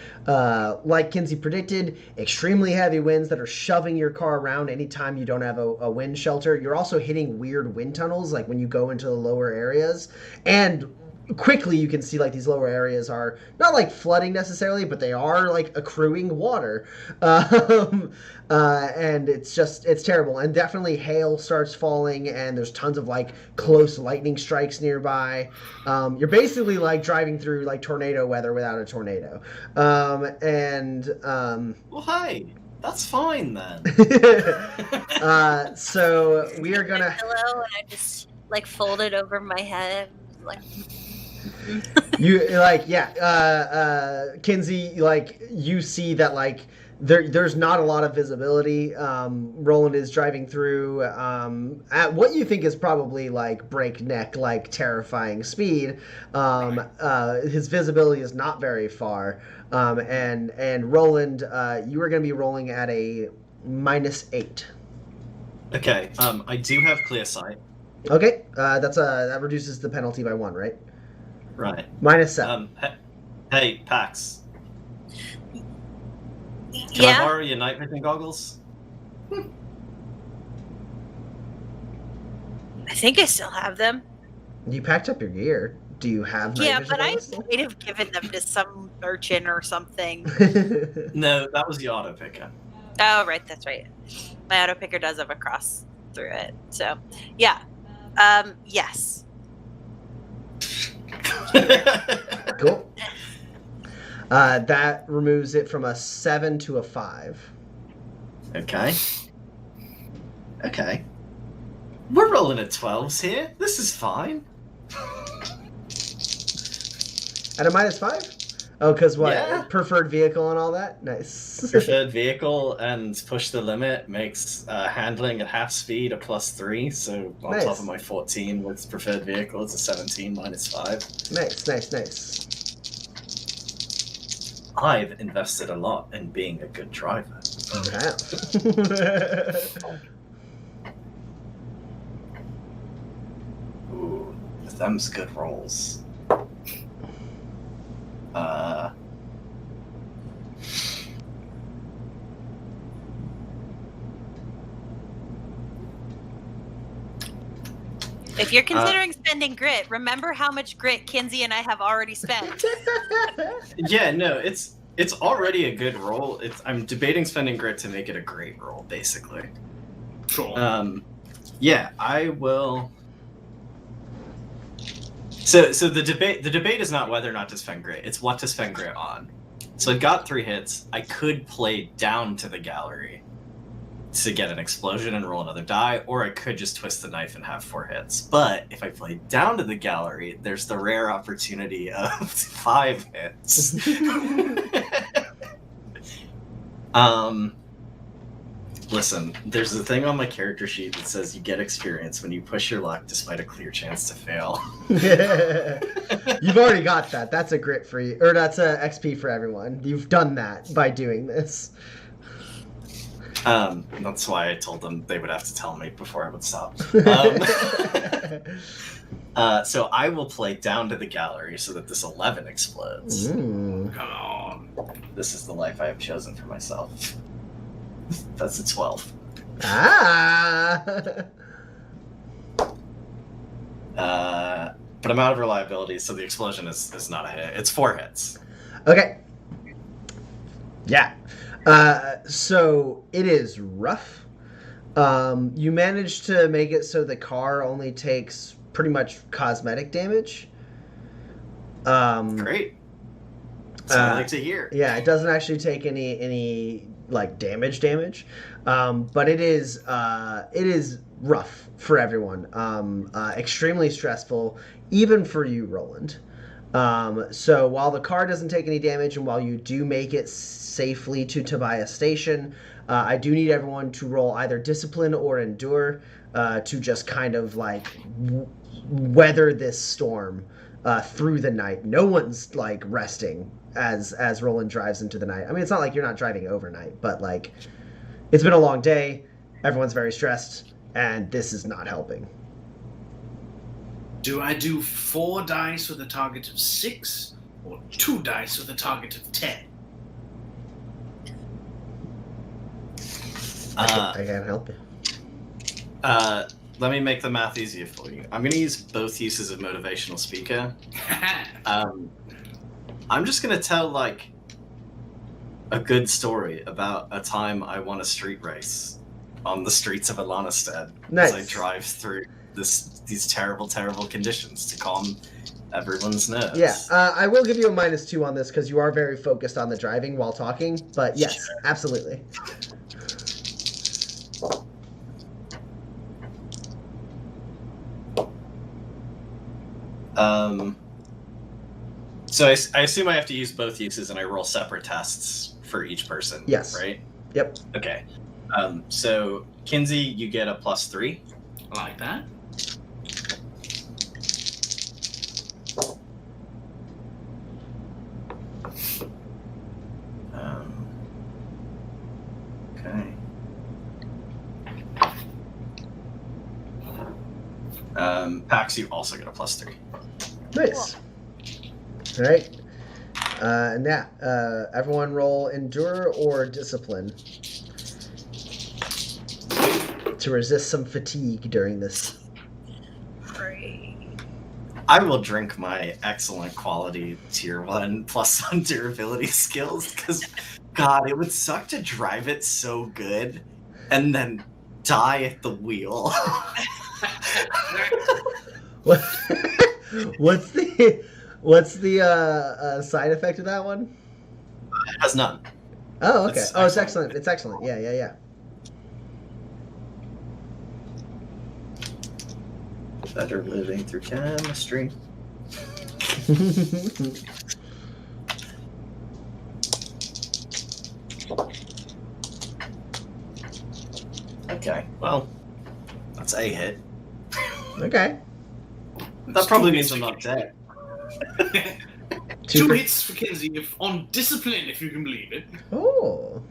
Like Kinsey predicted, extremely heavy winds that are shoving your car around anytime you don't have a wind shelter. You're also hitting weird wind tunnels, like when you go into the lower areas, and quickly you can see like these lower areas are not like flooding necessarily, but they are like accruing water. And it's terrible. And definitely hail starts falling, and there's tons of like close lightning strikes nearby. You're basically like driving through like tornado weather without a tornado. Well, hey, that's fine then. So we are gonna Pillow, and I just like fold it over my head, like. Kinsey, like you see that like there's not a lot of visibility. Roland is driving through at what you think is probably like breakneck, like terrifying speed. His visibility is not very far. And Roland, you are going to be rolling at a -8. Okay, I do have clear sight. Okay, that reduces the penalty by 1, right? Right. -7. Hey, Pax. Can I Yeah. borrow your night vision goggles? I think I still have them. You packed up your gear. Do you have night Yeah, vision but I goggles still? might have given them to some urchin or something. No, that was the auto picker. Oh, right, that's right. My auto picker does have a cross through it. So, yeah. Yes. Cool. That removes it from a 7 to a 5. Okay. Okay. We're rolling at 12s here. This is fine. At a -5? Oh, because what? Yeah. Preferred vehicle and all that? Nice. Preferred vehicle and push the limit makes handling at half speed a +3. So on Nice. top of my 14 with preferred vehicle, it's a 17 -5. Nice. I've invested a lot in being a good driver. Wow. Ooh, them's good rolls. If you're considering spending grit, remember how much grit Kinsey and I have already spent. Yeah, no, it's already a good roll. I'm debating spending grit to make it a great roll, basically. Sure. Yeah, I will. So the debate is not whether or not to spend grit. It's what to spend grit on. So I got 3 hits. I could play down to the gallery to get an explosion and roll another die, or I could just twist the knife and have 4 hits. But if I play down to the gallery, there's the rare opportunity of 5 hits. Listen, there's a thing on my character sheet that says you get experience when you push your luck despite a clear chance to fail. You've already got that. That's a grit for you, or that's a XP for everyone. You've done that by doing this. That's why I told them they would have to tell me before I would stop. So I will play down to the gallery so that this 11 explodes. Ooh. Come on. This is the life I have chosen for myself. That's a 12. Ah. But I'm out of reliability, so the explosion is not a hit. It's 4 hits. Okay. Yeah. So it is rough. You managed to make it so the car only takes pretty much cosmetic damage. Great. That's what I like to hear. Yeah, it doesn't actually take any like damage, but it is rough for everyone. Extremely stressful, even for you, Roland. So while the car doesn't take any damage, and while you do make it safely to Tobias Station, I do need everyone to roll either discipline or endure to just kind of like weather this storm through the night. No one's like resting as Roland drives into the night. I mean, it's not like you're not driving overnight, but like it's been a long day. Everyone's very stressed, and this is not helping. Do I do 4 dice with a target of 6 or 2 dice with a target of 10? I can't help you. Let me make the math easier for you. I'm going to use both uses of motivational speaker. I'm just going to tell like a good story about a time I won a street race on the streets of Alanistad Nice. as I drive through these terrible conditions to calm everyone's nerves. Yeah, I will give you a -2 on this because you are very focused on the driving while talking. But yes, Sure. absolutely. So I assume I have to use both uses, and I roll separate tests for each person. Yes. Right. Yep. Okay. So Kinsey, you get a +3. I like that. Okay. Pax, you also get a +3. Nice. All right. And yeah, everyone roll endure or discipline to resist some fatigue during this. I will drink my excellent quality tier 1 plus on durability skills because, God, it would suck to drive it so good and then die at the wheel. What's the What's the side effect of that one? It has none. Oh, okay. It's Oh, it's excellent. excellent. It's excellent. Yeah, yeah, Better living through chemistry. yeah. Okay, well, that's a hit. Okay. That probably means I'm not dead. Two hits for Kinsey on discipline, if you can believe it. Oh.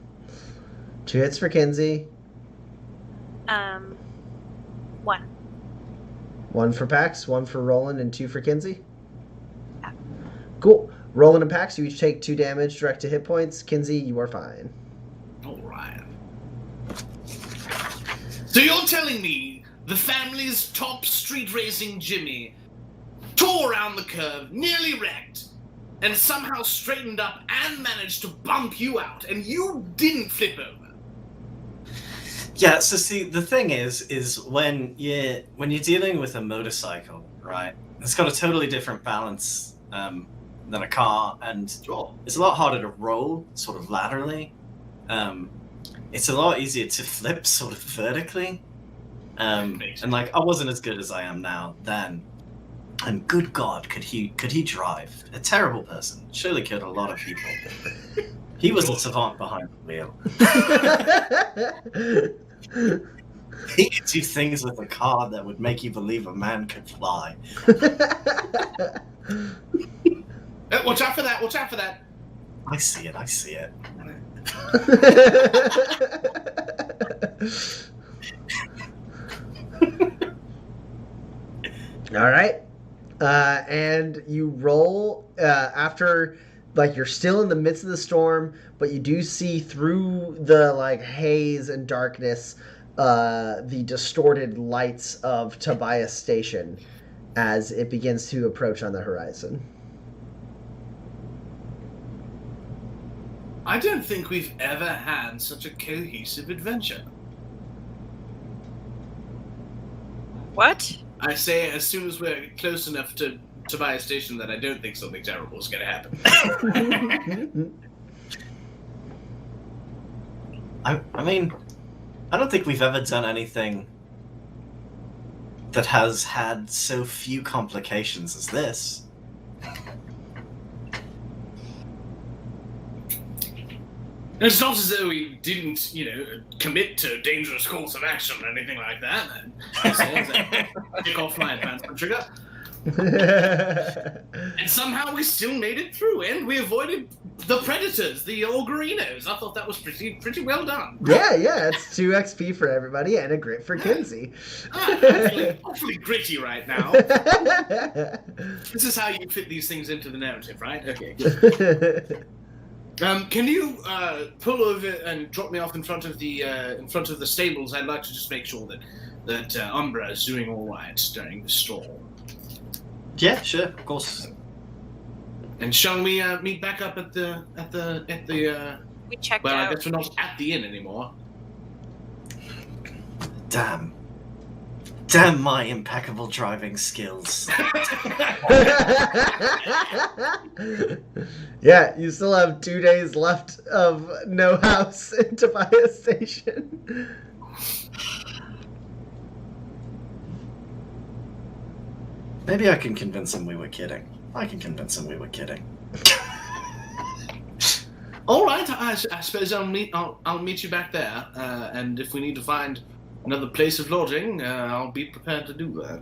2 hits for Kinsey. 1. 1 for Pax, 1 for Roland, and 2 for Kinsey. Cool. Roland and Pax, you each take 2 damage direct to hit points. Kinsey, you are fine. All right. So you're telling me the family's top street racing Jimmy tore around the curve, nearly wrecked, and somehow straightened up and managed to bump you out, and you didn't flip over? Yeah, so see, the thing is when you're dealing with a motorcycle, right? It's got a totally different balance than a car, and it's a lot harder to roll sort of laterally. It's a lot easier to flip sort of vertically. And like, I wasn't as good as I am now then. And good God, could he drive? A terrible person. Surely killed a lot of people. He was a savant behind the wheel. He could do things with a car that would make you believe a man could fly. Watch out for that, watch out for that. I see it. All right. And you roll after, like, you're still in the midst of the storm, but you do see through the, like, haze and darkness the distorted lights of Tobias Station as it begins to approach on the horizon. I don't think we've ever had such a cohesive adventure. What? I say as soon as we're close enough to Tobias Station that I don't think something terrible is going to happen. I mean, I don't think we've ever done anything that has had so few complications as this. It's not as though we didn't, commit to a dangerous course of action or anything like that. I say, pick off my advancement trigger. And somehow we still made it through, and we avoided the predators, the Olgarinos. I thought that was pretty well done. Yeah, it's 2 XP for everybody and a grit for Kinsey. Awfully gritty right now. This is how you fit these things into the narrative, right? Okay, good. Can you pull over and drop me off in front of the stables? I'd like to just make sure that Umbra is doing all right during the storm. Yeah, sure, of course. And shall we meet back up at the We checked well, out. I guess we're not at the inn anymore. Damn my impeccable driving skills. Yeah, you still have 2 days left of no house in Tobias Station. Maybe I can convince him we were kidding. All right, I suppose I'll meet you back there, and if we need to find another place of lodging, I'll be prepared to do that.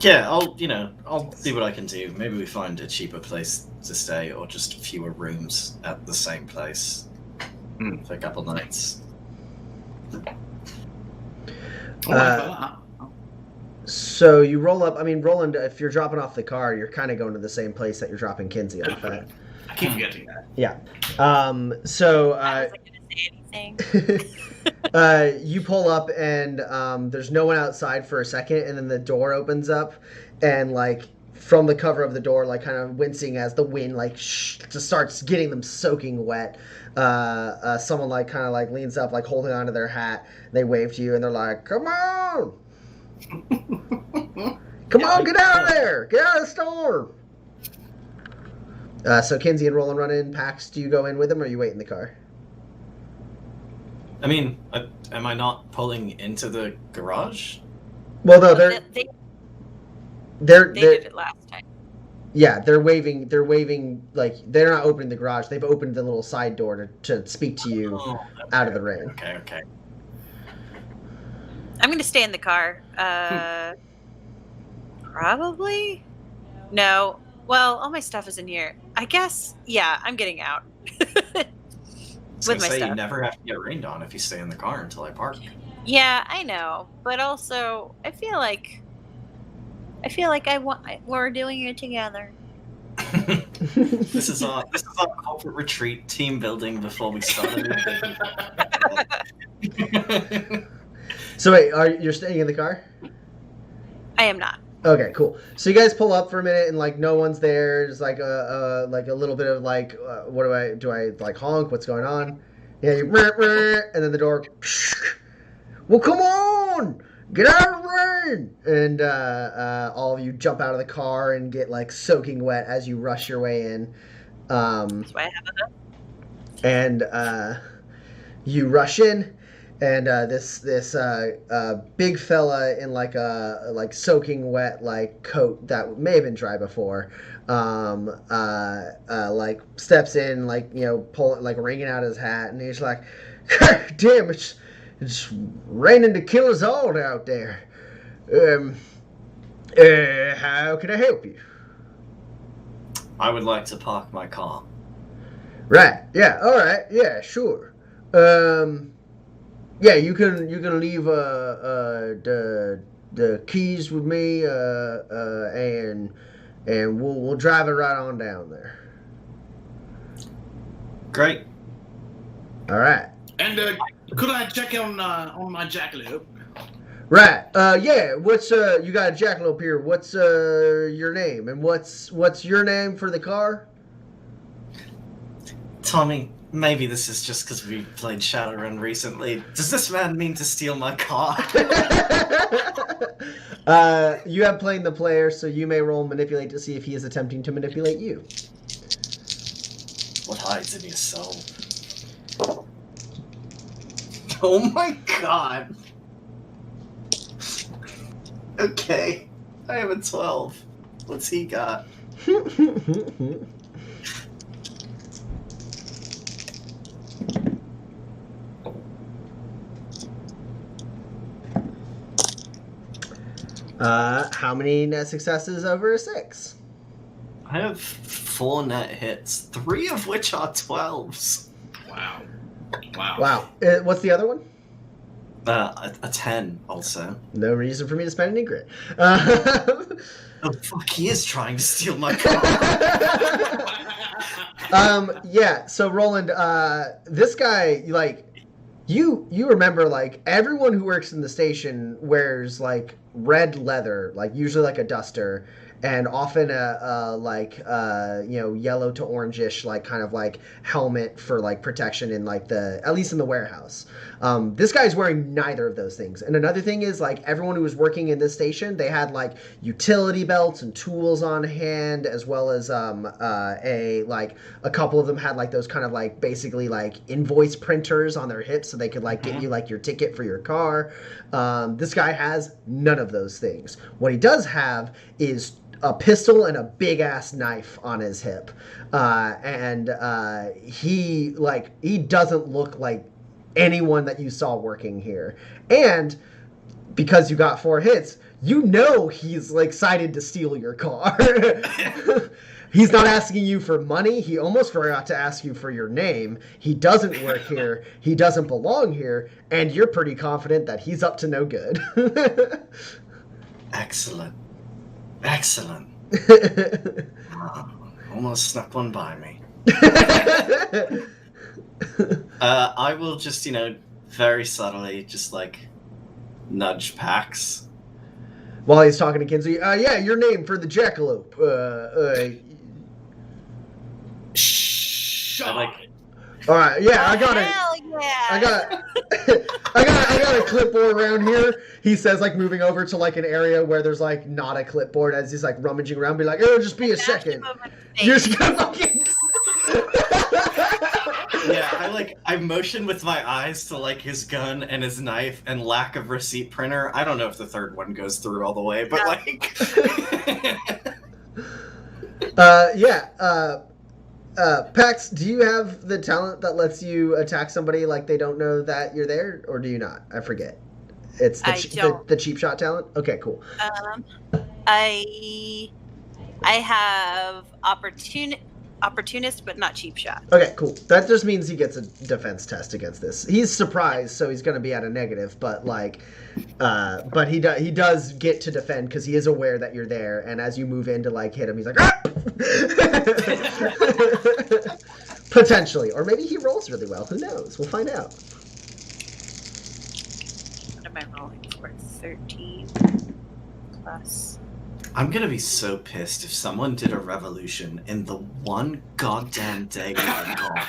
Yeah, I'll see what I can do. Maybe we find a cheaper place to stay, or just fewer rooms at the same place for a couple nights. So you roll up. I mean, Roland, if you're dropping off the car, you're kind of going to the same place that you're dropping Kinsey off at. I keep forgetting that. Yeah. I wasn't going to say anything. You pull up and there's no one outside for a second, and then the door opens up, and like from the cover of the door, like kind of wincing as the wind like just starts getting them soaking wet. Someone like kind of like leans up, like holding onto their hat. They wave to you, and they're like, "Come on, Come on, get out of there! Get out of the storm! So Kinsey and Roland run in. Pax, do you go in with them or you wait in the car? I mean, am I not pulling into the garage? Well, no, They they're did it last time. yeah, they're waving. They're waving like they're not opening the garage. They've opened the little side door to speak to you Oh, out of the rain. okay. I'm gonna stay in the car. Probably. No. Well, all my stuff is in here. I guess. Yeah, I'm getting out. So With my you stuff. never have to get rained on if you stay in the car until I park. Yeah, I know, but also I feel like we're doing it together. This is our corporate retreat, team building before we start. So wait, you're staying in the car? I am not. Okay, cool. So you guys pull up for a minute and like no one's there. There's like a little bit of like, what do I like honk? What's going on? Yeah, you and then the door. Well, come on, get out of the rain! And all of you jump out of the car and get like soaking wet as you rush your way in. That's why I have a And you rush in. And this big fella in like a soaking wet like coat that may have been dry before, like steps in like pulling like wringing out his hat, and he's like, "Damn, it's raining to kill us all out there. How can I help you?" I would like to park my car. Right. Yeah. All right. Yeah. Sure. Yeah, you can leave the keys with me, and we'll drive it right on down there. Great. All right. And could I check on my jackalope? Right. Yeah. What's you got a jackalope here? What's your name? And what's your name for the car? Tommy, maybe this is just because we played Shadowrun recently. Does this man mean to steal my car? You have playing the player, so you may roll manipulate to see if he is attempting to manipulate you. What hides in your soul? Oh my god. Okay. I have a 12. What's he got? How many net successes over a 6? I have 4 net hits, 3 of which are 12s. Wow. Wow. What's the other one? A 10 also. No reason for me to spend any grit. Oh fuck, he is trying to steal my car. Yeah, so Roland, this guy, like, you remember, like, everyone who works in the station wears, like, red leather, like, usually like a duster, and often yellow to orangish, like, kind of like helmet for like protection in like at least in the warehouse. This guy's wearing neither of those things. And another thing is, like, everyone who was working in this station, they had like utility belts and tools on hand, as well as a couple of them had like those kind of like basically like invoice printers on their hips, so they could like get you like your ticket for your car. This guy has none of those things. What he does have is a pistol and a big ass knife on his hip, and he doesn't look like anyone that you saw working here. And because you got 4 hits, you know he's like excited to steal your car. He's not asking you for money. He almost forgot to ask you for your name. He doesn't work here. He doesn't belong here. And you're pretty confident that he's up to no good. Excellent. Almost snuck one by me. I will just, very subtly, just like nudge Pax. While he's talking to Kinsey, yeah, your name for the jackalope. Shut I like it. All right, yeah, I got it. Hell yeah! I got I got a clipboard around here. He says, like, moving over to, like, an area where there's, like, not a clipboard as he's, like, rummaging around. Be like, it'll just be a second. You're just gonna fucking... Yeah, I motion with my eyes to, like, his gun and his knife and lack of receipt printer. I don't know if the third one goes through all the way, but, like... Pax, do you have the talent that lets you attack somebody like they don't know that you're there, or do you not? I forget. It's the cheap shot talent? Okay, cool. I have opportunist, but not cheap shot. Okay, cool. That just means he gets a defense test against this. He's surprised, so he's going to be at a negative, but like, but he does get to defend because he is aware that you're there, and as you move in to like hit him, he's like, ah! Potentially, or maybe he rolls really well. Who knows? We'll find out. What am I rolling for? 13 plus. I'm gonna be so pissed if someone did a revolution in the one goddamn day I'm gone.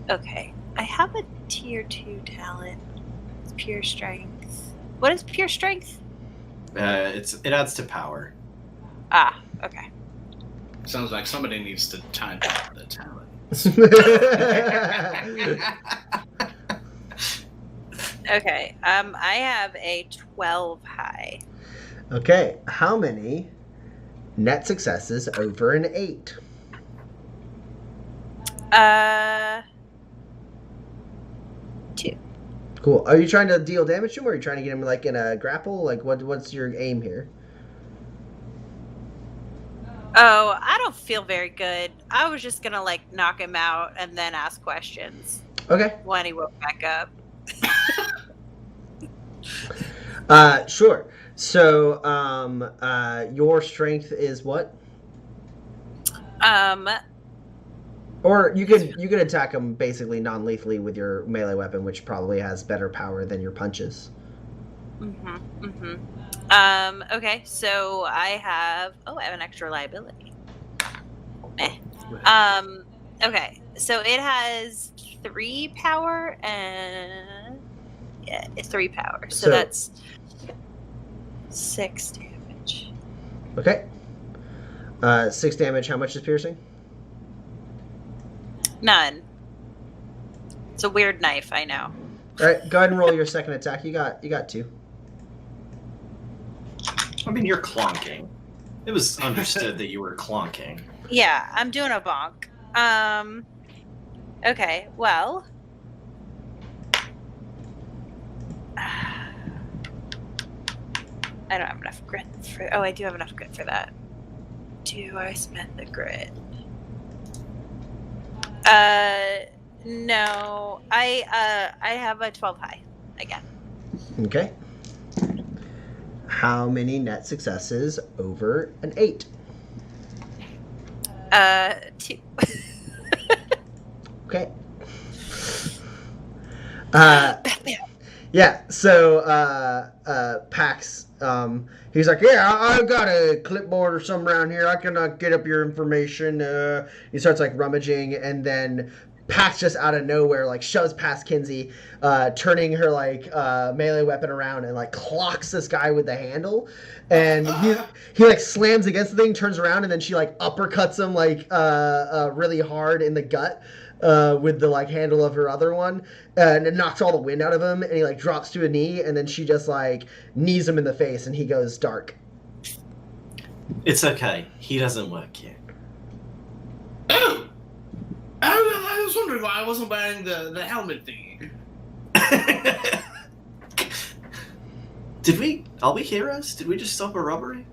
Okay, I have a tier 2 talent. It's pure strength. What is pure strength? It adds to power. Ah, okay. Sounds like somebody needs to time out the talent. Okay, I have a 12 high. Okay, how many net successes over an 8? 2. Cool. Are you trying to deal damage to him, or are you trying to get him like in a grapple? Like, what's your aim here? Oh, I don't feel very good. I was just gonna like knock him out and then ask questions. Okay. When he woke back up. Sure. So, your strength is what? Or you could attack him basically non-lethally with your melee weapon, which probably has better power than your punches. Okay, so I have an extra reliability. Okay, so it has 3 power and it's 3 power, so that's 6 damage. Okay. 6 damage. How much is piercing? None. It's a weird knife, I know. All right, go ahead and roll your second attack. You got 2. I mean, you're clonking. It was understood that you were clonking. Yeah, I'm doing a bonk. Okay, well. I don't have enough grit for... Oh, I do have enough grit for that. Do I spend the grit? No. I have a 12 high again. Okay. How many net successes over an 8? 2. Okay. Yeah, so Pax, he's like, yeah, I've got a clipboard or something around here. I can get up your information. He starts like rummaging, and then Pax just out of nowhere like shoves past Kinsey, turning her like melee weapon around and like clocks this guy with the handle, and he like slams against the thing, turns around, and then she like uppercuts him like really hard in the gut. With the like handle of her other one, and it knocks all the wind out of him, and he like drops to a knee, and then she just like knees him in the face, and he goes dark. It's okay. He doesn't work yet. Oh! I was wondering why I wasn't wearing the helmet thingy. Are we heroes? Did we just stop a robbery?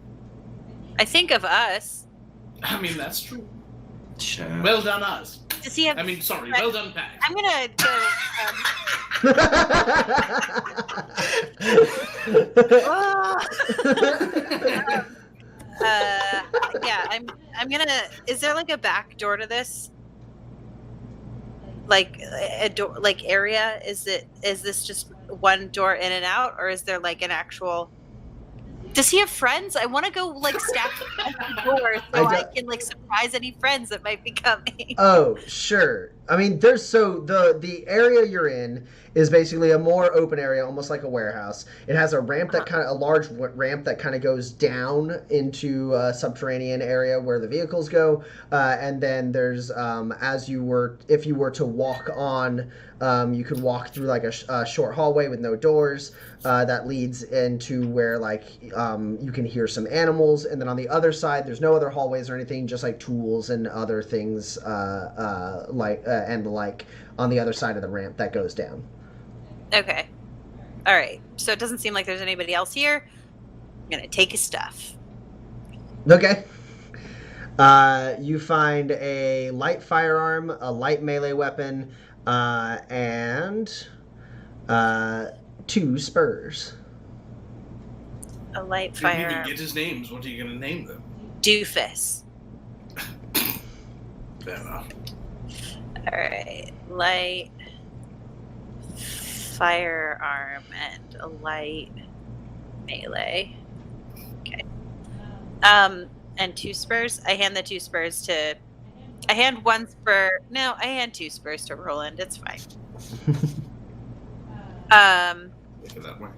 I think of us. I mean, that's true. Sure. Well done, us. Does he have... Sorry, well done, Pax. I'm gonna go... yeah, I'm gonna... Is there like a back door to this? Like a door, like area? Is this just one door in and out, or is there like an actual... Does he have friends? I want to go like stack at the door so I can like surprise any friends that might be coming. Oh, sure. I mean, the area you're in is basically a more open area, almost like a warehouse. It has a ramp a large ramp that kind of goes down into a subterranean area where the vehicles go, and then there's if you were to walk on, you could walk through like a short hallway with no doors that leads into where you can hear some animals, and then on the other side there's no other hallways or anything, just like tools and other things and the like on the other side of the ramp that goes down. Okay. All right. So it doesn't seem like there's anybody else here. I'm gonna take his stuff. Okay. You find a light firearm, a light melee weapon, and 2 spurs. A light You firearm. need to get his names. What are you going to name them? Doofus. Fair enough. All right. Light firearm and a light melee. Okay. And 2 spurs. I hand the 2 spurs to. I hand 1 spur. No, I hand 2 spurs to Roland. It's fine. Look at that way.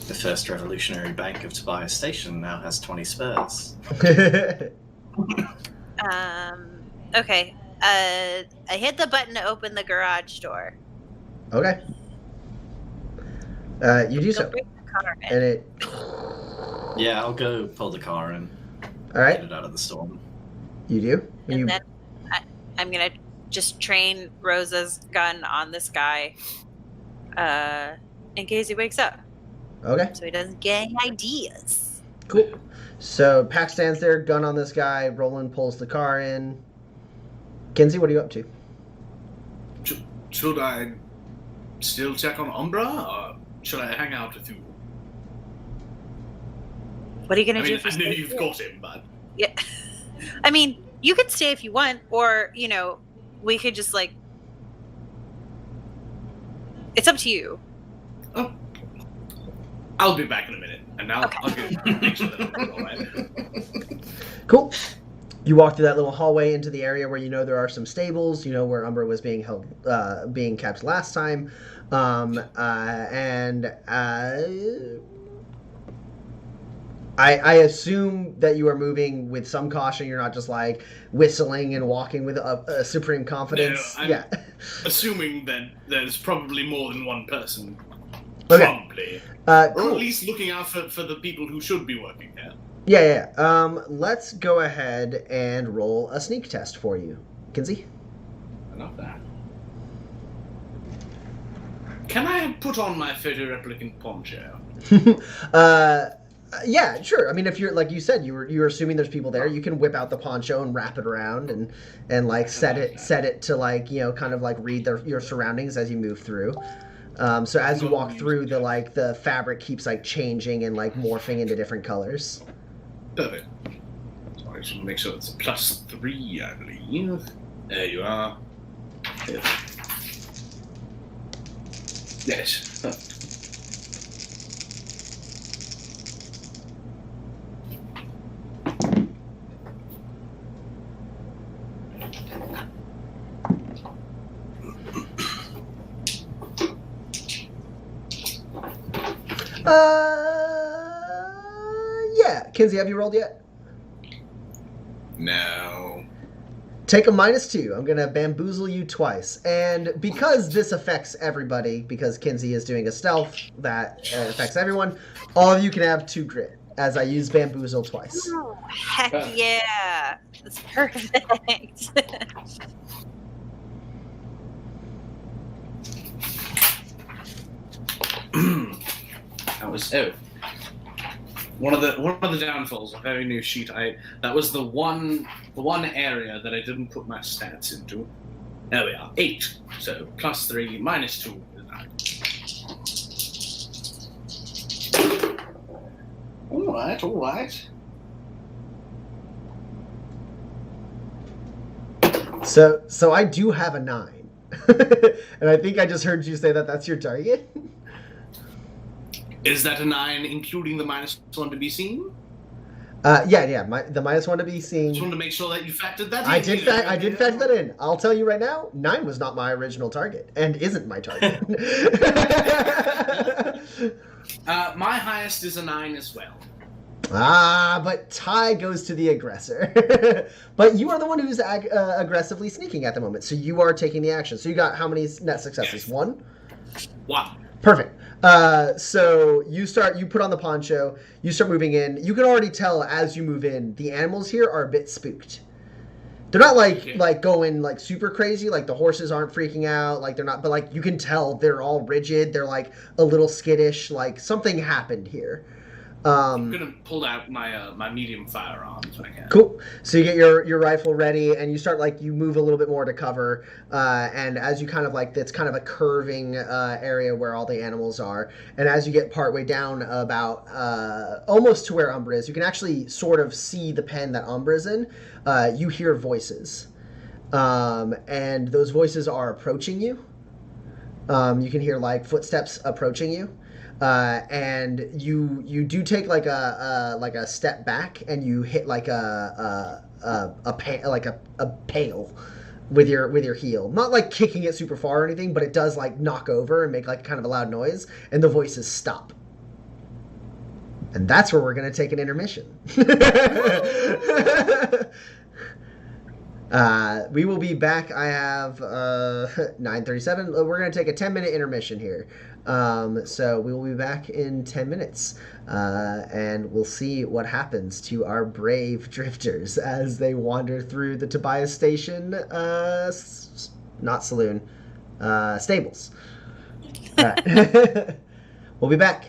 The first revolutionary bank of Tobias Station now has 20 spurs. Okay. I hit the button to open the garage door. Okay. You do so. Bring the car in. And it. Yeah, I'll go pull the car and All right. get it out of the storm. You do. And then I'm gonna just train Rosa's gun on this guy, in case he wakes up, Okay. so he doesn't get any ideas. Cool. So Pax stands there, gun on this guy. Roland pulls the car in. Kinsey, what are you up to? Should I still check on Umbra, or should I hang out with you? What are you gonna do? I know you've got him, but Yeah. I mean, you could stay if you want, or we could just it's up to you. oh, I'll be back in a minute, and now Okay. I'll go make sure that I'm all right. Cool. You walk through that little hallway into the area where there are some stables. Where Umbra was being kept last time, I assume that you are moving with some caution. You're not just whistling and walking with a supreme confidence. No, I'm yeah. assuming that there's probably more than one person. Okay. Probably. Or Cool. at least looking out for the people who should be working there. Yeah. Let's go ahead and roll a sneak test for you, Kinsey. I love that. Can I put on my photo-replicant poncho? Yeah, sure. I mean, if you're like you said, you're assuming there's people there, you can whip out the poncho and wrap it around and set it to kind of read your surroundings as you move through. So as you walk through, the fabric keeps changing and morphing into different colors. Perfect. So I just make sure it's a +3, I believe. There you are. Yes. Perfect. Yeah. Kinsey, have you rolled yet? No. Take a -2. I'm going to bamboozle you twice. And because this affects everybody, because Kinsey is doing a stealth that affects everyone, all of you can have 2 grit as I use bamboozle twice. Oh, heck yeah. That's perfect. That was one of the downfalls of having a new sheet. That was the one area that I didn't put my stats into. There we are, 8. So +3 -2 is 9. All right. So I do have a 9. And I think I just heard you say that that's your target. Is that a 9, including the -1 to be seen? Yeah. The -1 to be seen. Just wanted to make sure that you factored that in. I did factor that in. I'll tell you right now, 9 was not my original target and isn't my target. My highest is a 9 as well. But tie goes to the aggressor. But you are the one who's aggressively sneaking at the moment, so you are taking the action. So you got how many net successes? Yes. 1? 1. Perfect. So you put on the poncho, you start moving in. You can already tell as you move in, the animals here are a bit spooked. They're not like going like super crazy, like the horses aren't freaking out, like they're not, but like you can tell they're all rigid, they're like a little skittish, like something happened here. I'm gonna pull out my medium firearms when I can. Cool. So you get your rifle ready, and you start you move a little bit more to cover. And as you kind of it's kind of a curving area where all the animals are. And as you get partway down, about almost to where Umbra is, you can actually sort of see the pen that Umbra is in. You hear voices, and those voices are approaching you. You can hear footsteps approaching you. And you do take a step back, and you hit a pail with your heel, not kicking it super far or anything, but it does knock over and make kind of a loud noise, and the voices stop. And that's where we're gonna take an intermission. We will be back. I have 9:37. We're going to take a 10-minute intermission here. So we will be back in 10 minutes. And we'll see what happens to our brave drifters as they wander through the Tobias Station, not saloon, stables. All right. We'll be back.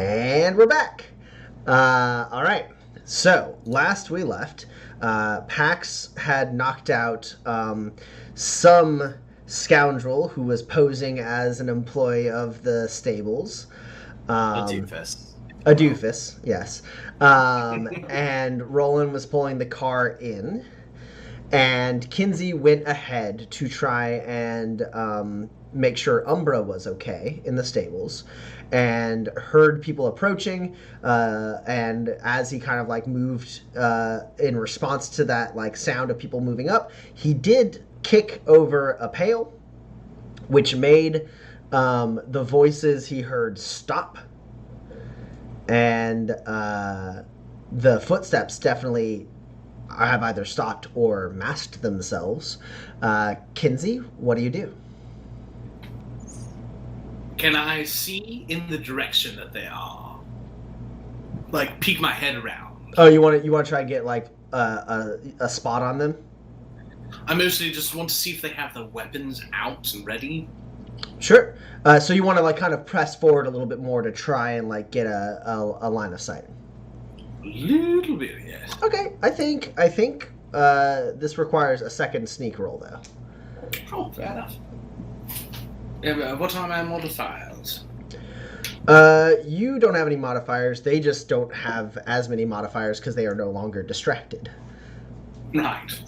And we're back. All right. So, last we left, Pax had knocked out some scoundrel who was posing as an employee of the stables. A doofus. A doofus, yes. And Roland was pulling the car in. And Kinsey went ahead to try and make sure Umbra was okay in the stables, and heard people approaching, and as he kind of like moved in response to that like sound of people moving up, he did kick over a pail, which made the voices he heard stop, and the footsteps definitely have either stopped or masked themselves. Kinsey, what do you do? Can I see in the direction that they are? Like, peek my head around. Oh, you want to try and get like a spot on them? I mostly just want to see if they have the weapons out and ready. Sure. So you want to like kind of press forward a little bit more to try and like get a line of sight. A little bit, yes. Okay, I think this requires a second sneak roll though. Oh, fair enough. Yeah, but what are my modifiers? You don't have any modifiers. They just don't have as many modifiers because they are no longer distracted. Right.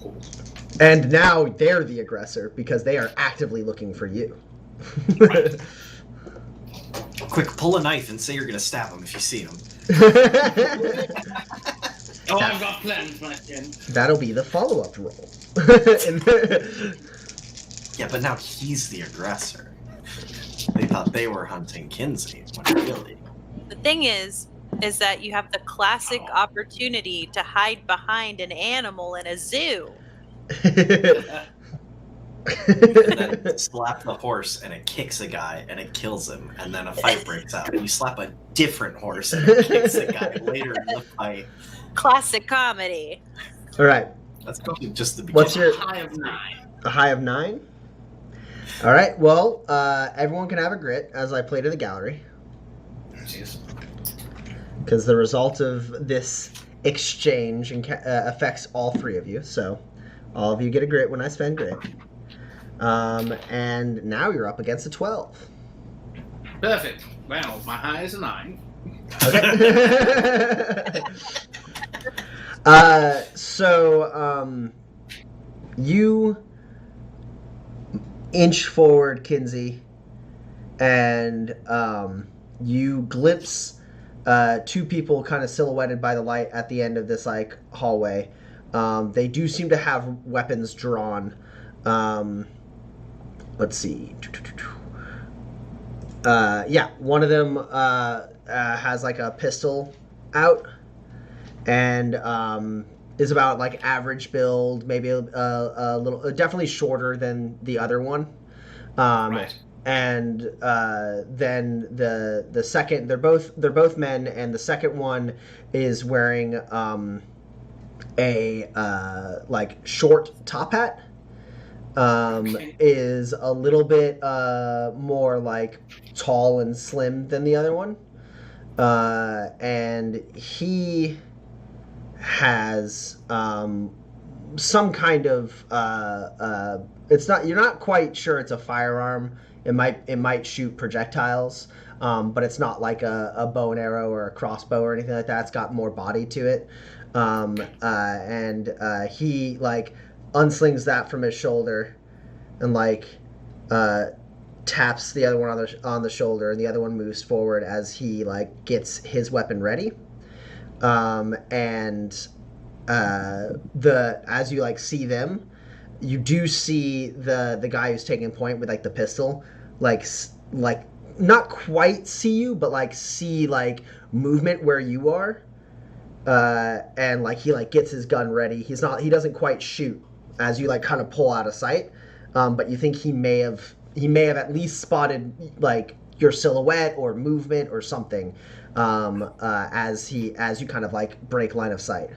And now they're the aggressor because they are actively looking for you. Right. Quick, pull a knife and say you're gonna stab him if you see him. Oh, I've got plans, my friend. That'll be the follow-up roll. Yeah, but now he's the aggressor. They thought they were hunting Kinsey, when really... The thing is that you have the classic opportunity to hide behind an animal in a zoo. And then slap the horse and it kicks a guy and it kills him, and then a fight breaks out and you slap a different horse and it kicks a guy later in the fight. Classic comedy. All right. That's probably just the beginning. What's your High of 9? a high of 9? All right. Well, everyone can have a grit as I play to the gallery, Jeez. because the result of this exchange affects all three of you. So all of you get a grit when I spend grit. And now you're up against a 12. Perfect. Well, my high is a 9. Okay. So you inch forward, Kinsey, and you glimpse two people kind of silhouetted by the light at the end of this like hallway. They do seem to have weapons drawn. Let's see. Yeah, one of them has like a pistol out, and is about like average build, maybe a little, definitely shorter than the other one. Right. And then the second, they're both men, and the second one is wearing a like short top hat. Okay. Is a little bit more like tall and slim than the other one, and he has some kind of it's not, you're not quite sure it's a firearm. It might shoot projectiles, but it's not like a bow and arrow or a crossbow or anything like that. It's got more body to it, and he like unslings that from his shoulder and like taps the other one on the shoulder, and the other one moves forward as he like gets his weapon ready. And as you like see them, you do see the guy who's taking point with like the pistol like not quite see you, but like see like movement where you are, and like he like gets his gun ready. He doesn't quite shoot as you like kind of pull out of sight, but you think he may have at least spotted like your silhouette or movement or something, as you kind of like break line of sight.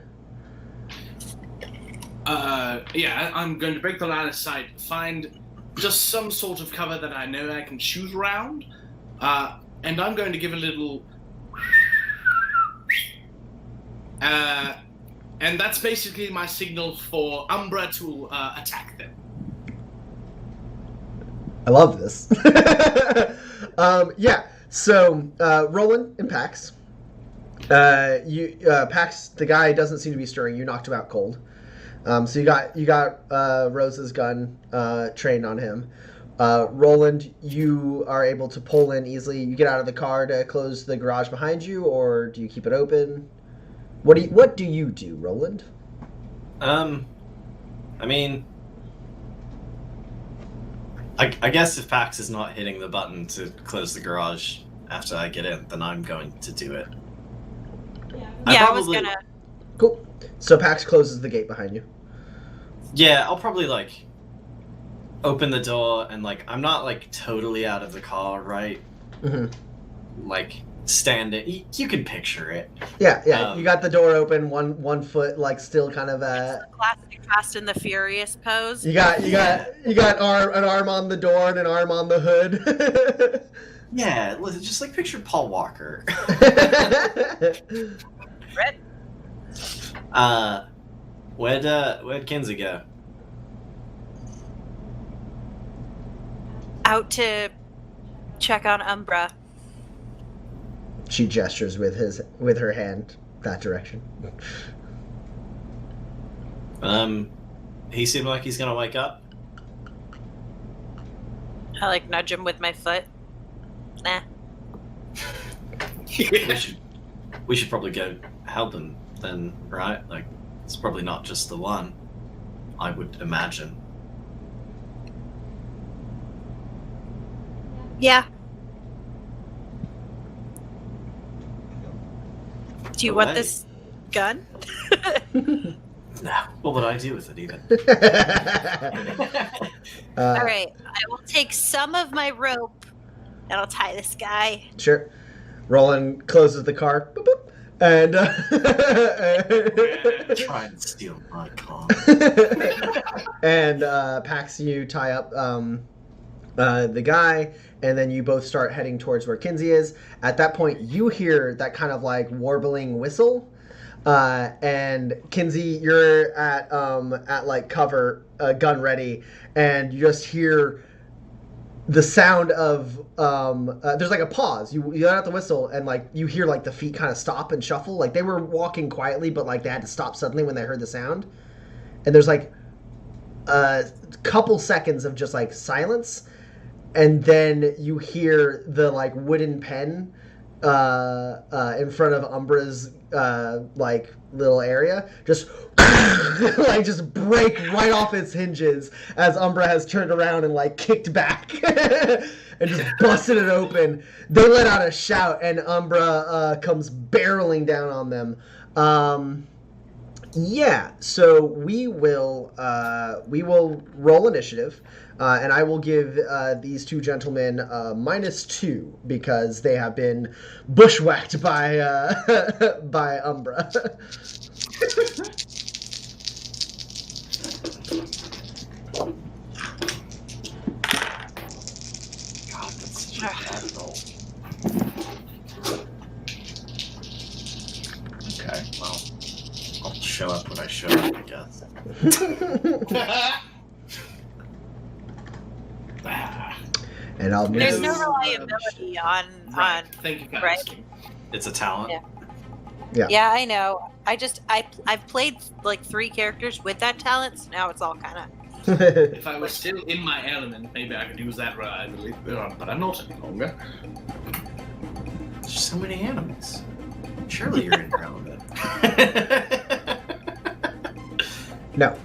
Yeah, I'm going to break the line of sight, find just some sort of cover that I know I can shoot around, and I'm going to give a little And that's basically my signal for Umbra to attack them. I love this. Yeah. So Roland and Pax. Pax, the guy doesn't seem to be stirring. You knocked him out cold. So you got Rose's gun trained on him. Roland, you are able to pull in easily. You get out of the car to close the garage behind you, or do you keep it open? What do you do, Roland? I mean, I guess if Pax is not hitting the button to close the garage after I get in, then I'm going to do it. Yeah, I was gonna. Cool. So Pax closes the gate behind you. Yeah, I'll probably like open the door and like I'm not like totally out of the car, right? Mm-hmm. Like standing, you can picture it. Yeah. You got the door open, one foot like still kind of Classic Fast and the Furious pose. You got an arm on the door and an arm on the hood. Yeah, just like picture Paul Walker. Red. Where'd Kinsey go? Out to check on Umbra. She gestures with her hand that direction. He seemed like he's gonna wake up. I like nudge him with my foot. Nah. We should probably go help him then, right? Like, it's probably not just the one, I would imagine. Yeah. Do you want Away. this gun? No. What would I do with it even? All right. I will take some of my rope and I'll tie this guy. Sure. Roland closes the car. Boop, boop, and Try and steal my car. and Pax, you tie up the guy, and then you both start heading towards where Kinsey is. At that point, you hear that kind of like warbling whistle. And Kinsey, you're at like cover, gun ready, and you just hear the sound of there's like a pause. You let out the whistle, and like you hear like the feet kind of stop and shuffle. Like they were walking quietly, but like they had to stop suddenly when they heard the sound. And there's like a couple seconds of just like silence, and then you hear the like wooden pen in front of Umbra's like little area just like just break right off its hinges as Umbra has turned around and like kicked back and just busted it open. They let out a shout and Umbra comes barreling down on them. Yeah, so we will roll initiative, and I will give these two gentlemen -2 because they have been bushwhacked by by Umbra. God, that's such a bad roll. Okay, well, I'll show up when I show up, I guess. And I'll There's move. no reliability on Thank you, guys. right? It's a talent. Yeah. Yeah, I know. I've played like 3 characters with that talent, so now it's all kind of. If I was still in my element, maybe I could use that reliability, but I'm not any longer. There's so many animals. Surely you're in your element. No.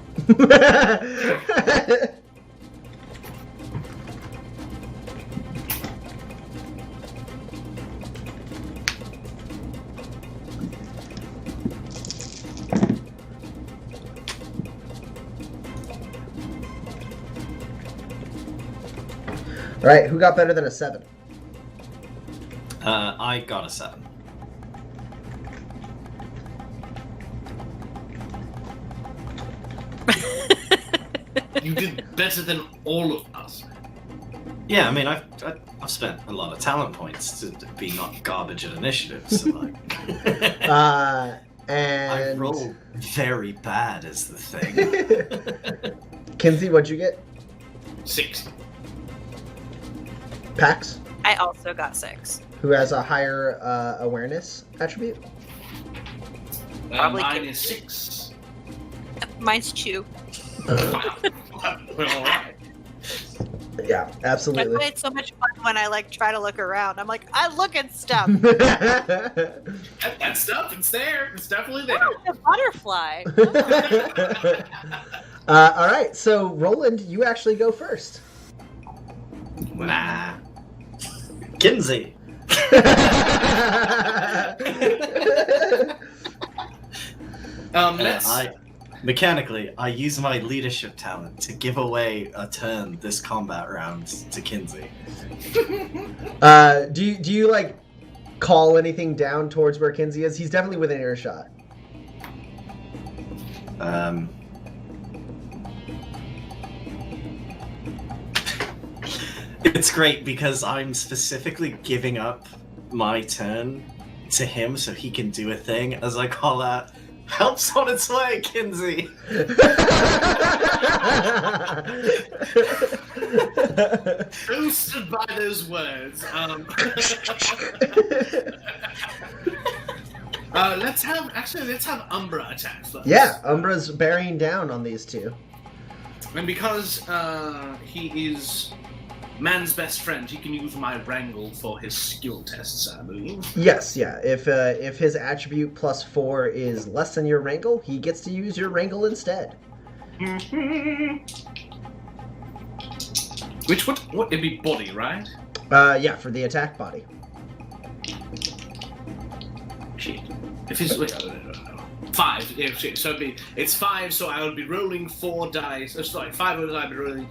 All right, who got better than a 7? I got a 7. You did better than all of us. Yeah, I mean, I've spent a lot of talent points to be not garbage at initiative. So like, And I roll very bad is the thing. Kinsey, what'd you get? 6. Pax, I also got 6. who has a higher awareness attribute. Probably Mine Kinsey. is 6. Mine's 2. Well, alright. Yeah, That's absolutely. why it's so much fun when I like try to look around. I'm like, I look at stuff. That stuff, it's there. It's definitely there. Oh, it's a butterfly. All right, so Roland, you actually go first. Nah. Kinsey. Let's. Mechanically, I use my leadership talent to give away a turn this combat round to Kinsey. Do you like call anything down towards where Kinsey is? He's definitely within earshot. It's great because I'm specifically giving up my turn to him so he can do a thing as I call out, "Help's on its way, Kinsey!" Boosted by those words. Let's have Umbra attack first. Yeah, Umbra's bearing down on these two. And because he is man's best friend, he can use my wrangle for his skill tests, I believe. Yes, yeah. If his attribute +4 is less than your wrangle, he gets to use your wrangle instead. Which what it'd be body, right? Yeah, for the attack body. Shit. If his wait, no. 5. Yeah, shit. So it's 5. So I will be rolling 4 dice. Sorry, 5 of I'll be rolling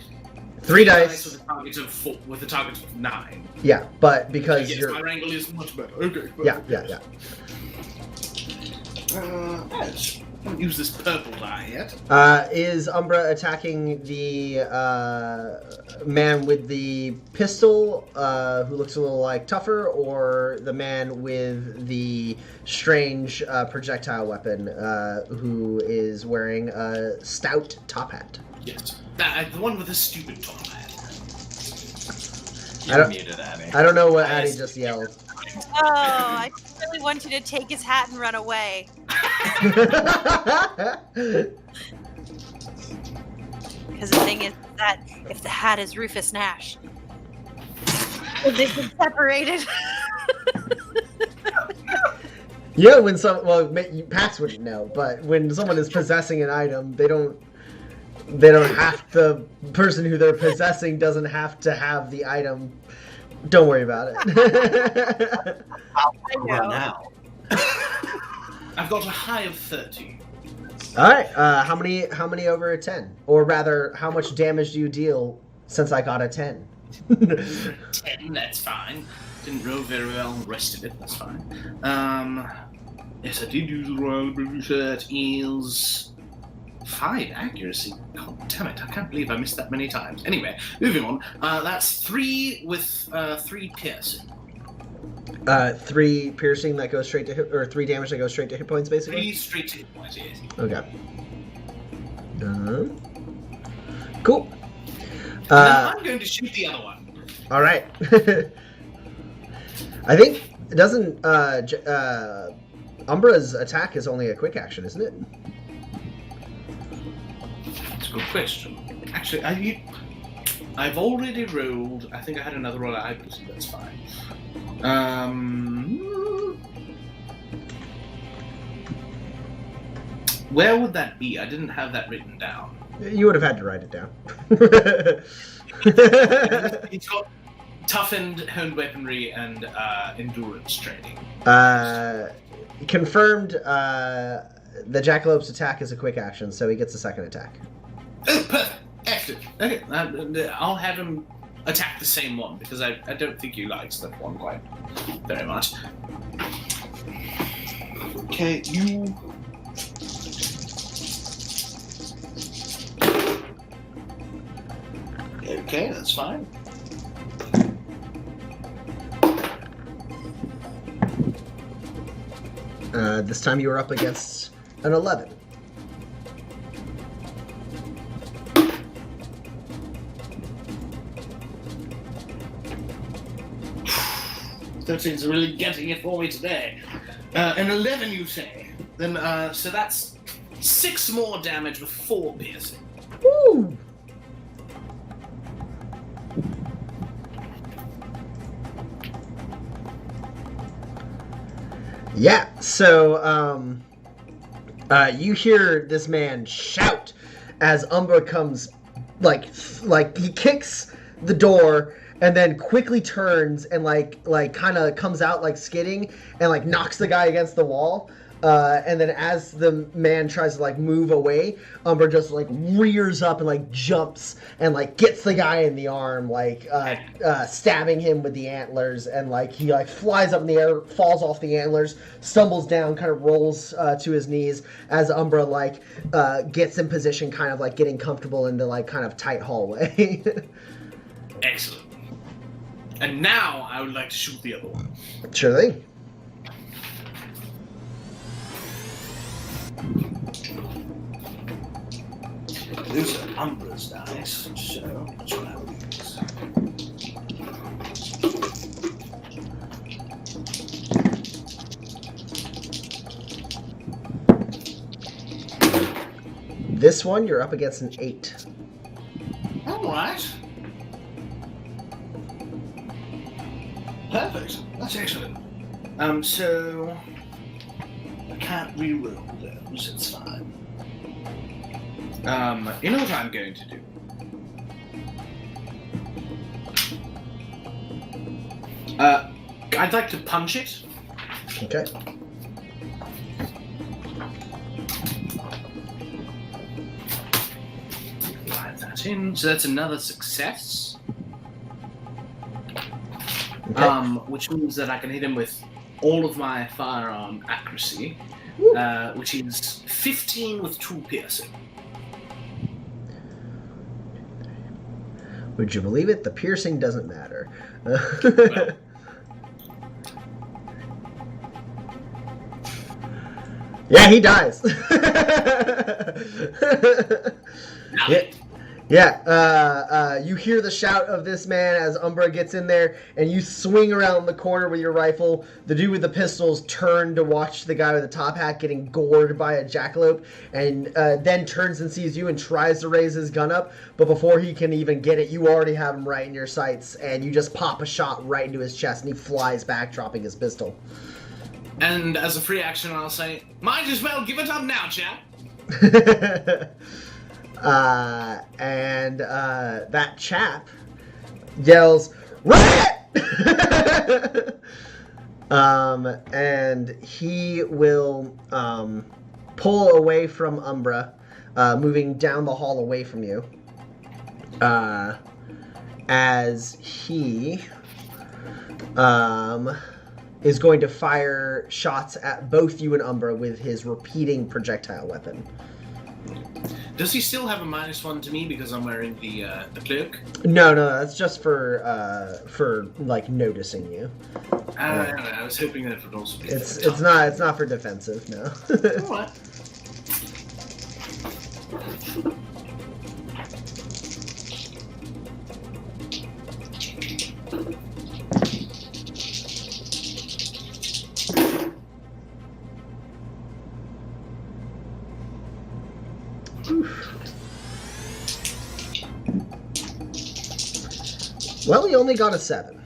3 dice. with a target of 4, with a target of 9. Yeah, but because Yes, you're my wrangle is much better. Okay. yeah. I haven't used this purple die yet. Is Umbra attacking the man with the pistol, who looks a little like tougher, or the man with the strange projectile weapon, who is wearing a stout top hat? Yes. The one with the stupid top hat. I don't- You're muted, Annie. I don't know what Addie just yelled. Oh, I really want you to take his hat and run away. Because the thing is that if the hat is Rufus Nash, they've been separated. Yeah, when Pax wouldn't know, but when someone is possessing an item, they don't have the person who they're possessing doesn't have to have the item. Don't worry about it. I Run know. now. I've got a high of 30. All right. How many over a 10? Or rather, how much damage do you deal since I got a 10? 10, that's fine. Didn't roll very well on the rest of it, that's fine. Yes, I did use the royal blue. That is 5 accuracy. God damn it, I can't believe I missed that many times. Anyway, moving on. That's 3 with 3 piercing. 3 piercing that goes straight to hit, or 3 damage that goes straight to hit points, basically? 3 straight to hit points, yes. Okay. Cool. Now I'm going to shoot the other one. All right. I think it doesn't. Umbra's attack is only a quick action, isn't it? That's a good question. Actually, I've already rolled. I think I had another roll. That's fine. Where would that be? I didn't have that written down. You would have had to write it down. It's got toughened, honed weaponry, and endurance training. Confirmed. The Jackalope's attack is a quick action, so he gets a second attack. Oh, perfect. Excellent. Okay, I'll have him attack the same one, because I don't think he likes that one quite very much. Okay, you... Okay, that's fine. This time you are up against an 11. Thirteen's really getting it for me today. An 11, you say? Then, so that's 6 more damage with 4 piercing. Woo! Yeah, so, you hear this man shout as Umbra comes, like he kicks the door and then quickly turns and like kind of comes out like skidding and like knocks the guy against the wall. And then as the man tries to like move away, Umbra just like rears up and like jumps and like gets the guy in the arm, like stabbing him with the antlers, and like he like flies up in the air, falls off the antlers, stumbles down, kind of rolls to his knees as Umbra like gets in position, kind of like getting comfortable in the like kind of tight hallway. Excellent. And now I would like to shoot the other one. Sure thing. Those are Umbra's dice, so that's what I would use. This one, you're up against an 8. Alright. Perfect. That's excellent. So I can't re-roll those, it's fine. You know what I'm going to do? I'd like to punch it. Okay. Write that in. So that's another success. Okay. Which means that I can hit him with all of my firearm accuracy, which is 15 with 2 piercing. Would you believe it? The piercing doesn't matter. Well. Yeah, he dies. Yeah. You hear the shout of this man as Umbra gets in there, and you swing around the corner with your rifle. The dude with the pistols turned to watch the guy with the top hat getting gored by a jackalope, and then turns and sees you and tries to raise his gun up, but before he can even get it, you already have him right in your sights, and you just pop a shot right into his chest, and he flies back, dropping his pistol. And as a free action, I'll say, might as well give it up now, chap. And that chap yells, "Riot!" And he will pull away from Umbra, moving down the hall away from you, as he is going to fire shots at both you and Umbra with his repeating projectile weapon. Does he still have a -1 to me because I'm wearing the cloak? No, that's just for like noticing you. I was hoping that it would also be. It's not for defensive, no. Alright. Well, he only got a 7.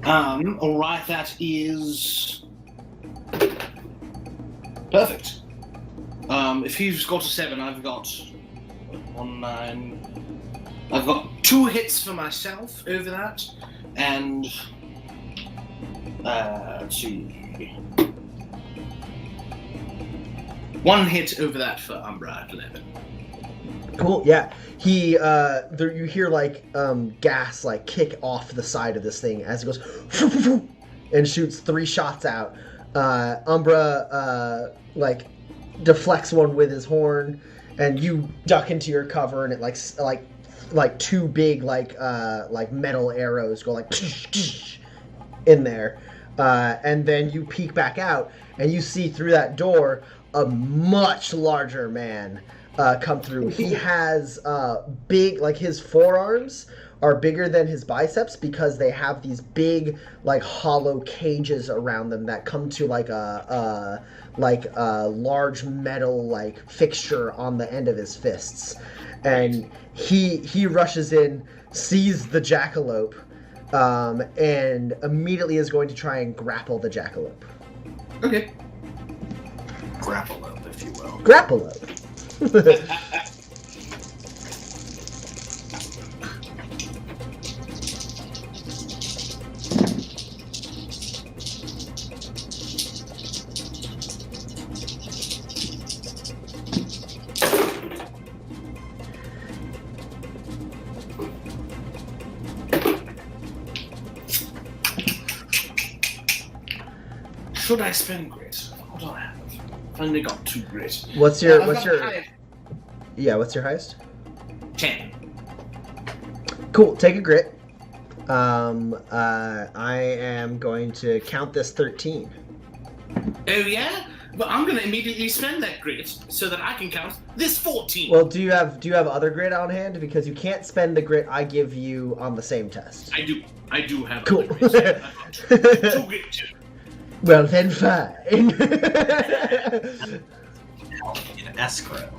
Alright, that is perfect. If he's got a 7, I've got 1, 9. I've got 2 hits for myself over that, and let's see. 1 hit over that for Umbra at 11. Cool. Yeah. He you hear like gas like kick off the side of this thing as it goes and shoots 3 shots out. Umbra like deflects one with his horn, and you duck into your cover, and it like 2 big like metal arrows go like in there. And then you peek back out, and you see through that door a much larger man come through. He has big, like his forearms are bigger than his biceps because they have these big, like hollow cages around them that come to like a large metal like fixture on the end of his fists. And he rushes in, sees the jackalope, and immediately is going to try and grapple the jackalope. Okay. Grapple-up, if you will. Grapple-up. Should I spend grit? What do I have? I've only got 2 grit. What's your highest? 10. Cool. Take a grit. I am going to count this 13. Oh yeah? But I'm gonna immediately spend that grit so that I can count this 14. Well, do you have other grit on hand? Because you can't spend the grit I give you on the same test. I do have Cool. other grit. Yeah, I've got 2 grit. Well, then fine. In escrow.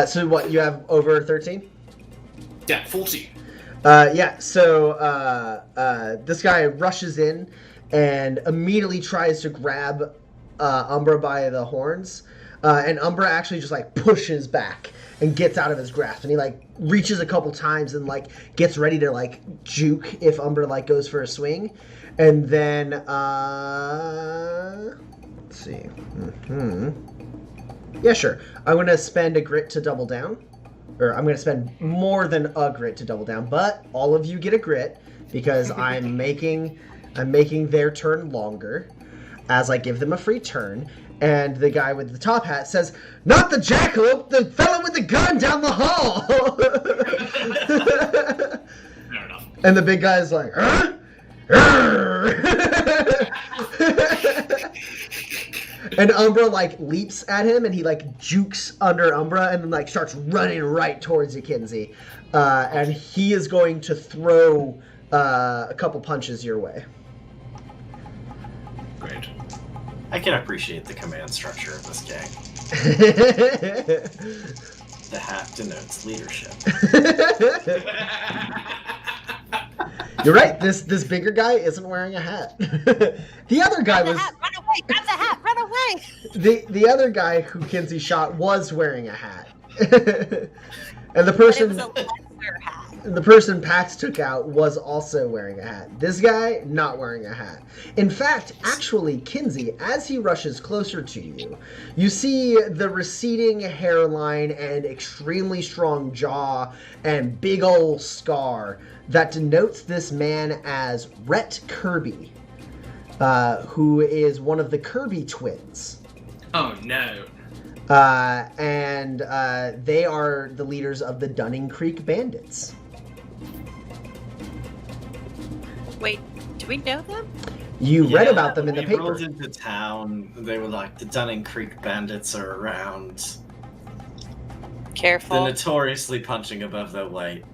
So what, you have over 13? Yeah, 14. Yeah, so this guy rushes in and immediately tries to grab Umbra by the horns. And Umbra actually just like pushes back and gets out of his grasp. And he like reaches a couple times and like gets ready to like juke if Umbra like goes for a swing. And then, let's see. Yeah, sure. I'm going to spend a grit to double down. Or I'm going to spend more than a grit to double down. But all of you get a grit because I'm making their turn longer as I give them a free turn. And the guy with the top hat says, "Not the jackalope, the fellow with the gun down the hall." Fair enough. And the big guy's like, "Huh?" And Umbra like leaps at him, and he like jukes under Umbra, and then like starts running right towards you, Kinsey. And he is going to throw a couple punches your way. Great. I can appreciate the command structure of this gang. The hat denotes leadership. You're right. This bigger guy isn't wearing a hat. The other guy was. Run away! Grab the hat! Run away! The other guy who Kinsey shot was wearing a hat. And the But it person. was a lesser hat. The person Pax took out was also wearing a hat. This guy, not wearing a hat. In fact, actually, Kinsey, as he rushes closer to you, you see the receding hairline and extremely strong jaw and big ol' scar that denotes this man as Rhett Kirby, who is one of the Kirby twins. Oh no. And they are the leaders of the Dunning Creek Bandits. Wait, do we know them? You read about them in the we paper. rolled into town. They were like, the Dunning Creek Bandits are around. Careful. They're notoriously punching above their weight.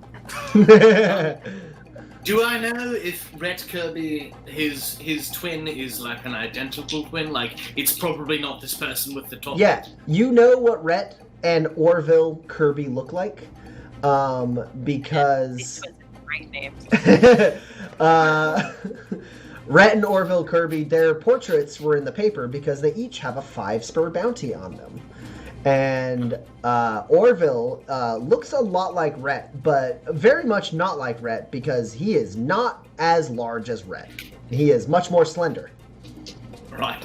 Do I know if Rhett Kirby, his twin, is like an identical twin? Like, it's probably not this person with the top. Yeah, you know what Rhett and Orville Kirby look like, because These twins are great names. Rhett and Orville Kirby, their portraits were in the paper because they each have a 5-spur bounty on them. And Orville looks a lot like Rhett, but very much not like Rhett because he is not as large as Rhett. He is much more slender. Right.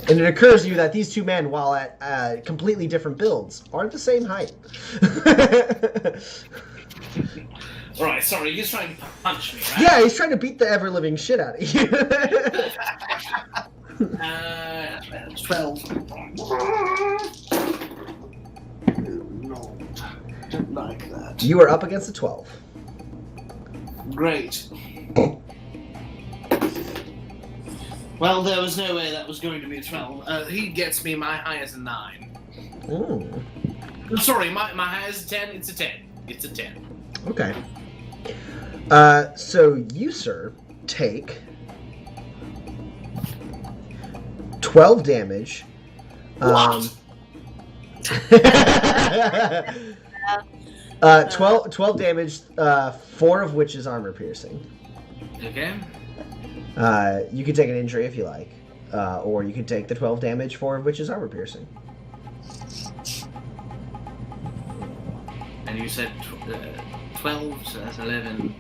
And it occurs to you that these two men, while at completely different builds, are the same height. Alright, sorry, he's trying to punch me, right? Yeah, he's trying to beat the ever-living shit out of you. 12. No, don't like that. You are up against a 12. Great. Well, there was no way that was going to be a 12. He gets me my high as a 9. Ooh. I'm sorry, my high is a 10. It's a 10. It's a 10. Okay. So you, sir, take 12 damage. 12 damage, 4 of which is armor piercing. Okay. You can take an injury if you like, or you can take the 12 damage, 4 of which is armor piercing. And you said 12, so that's 11.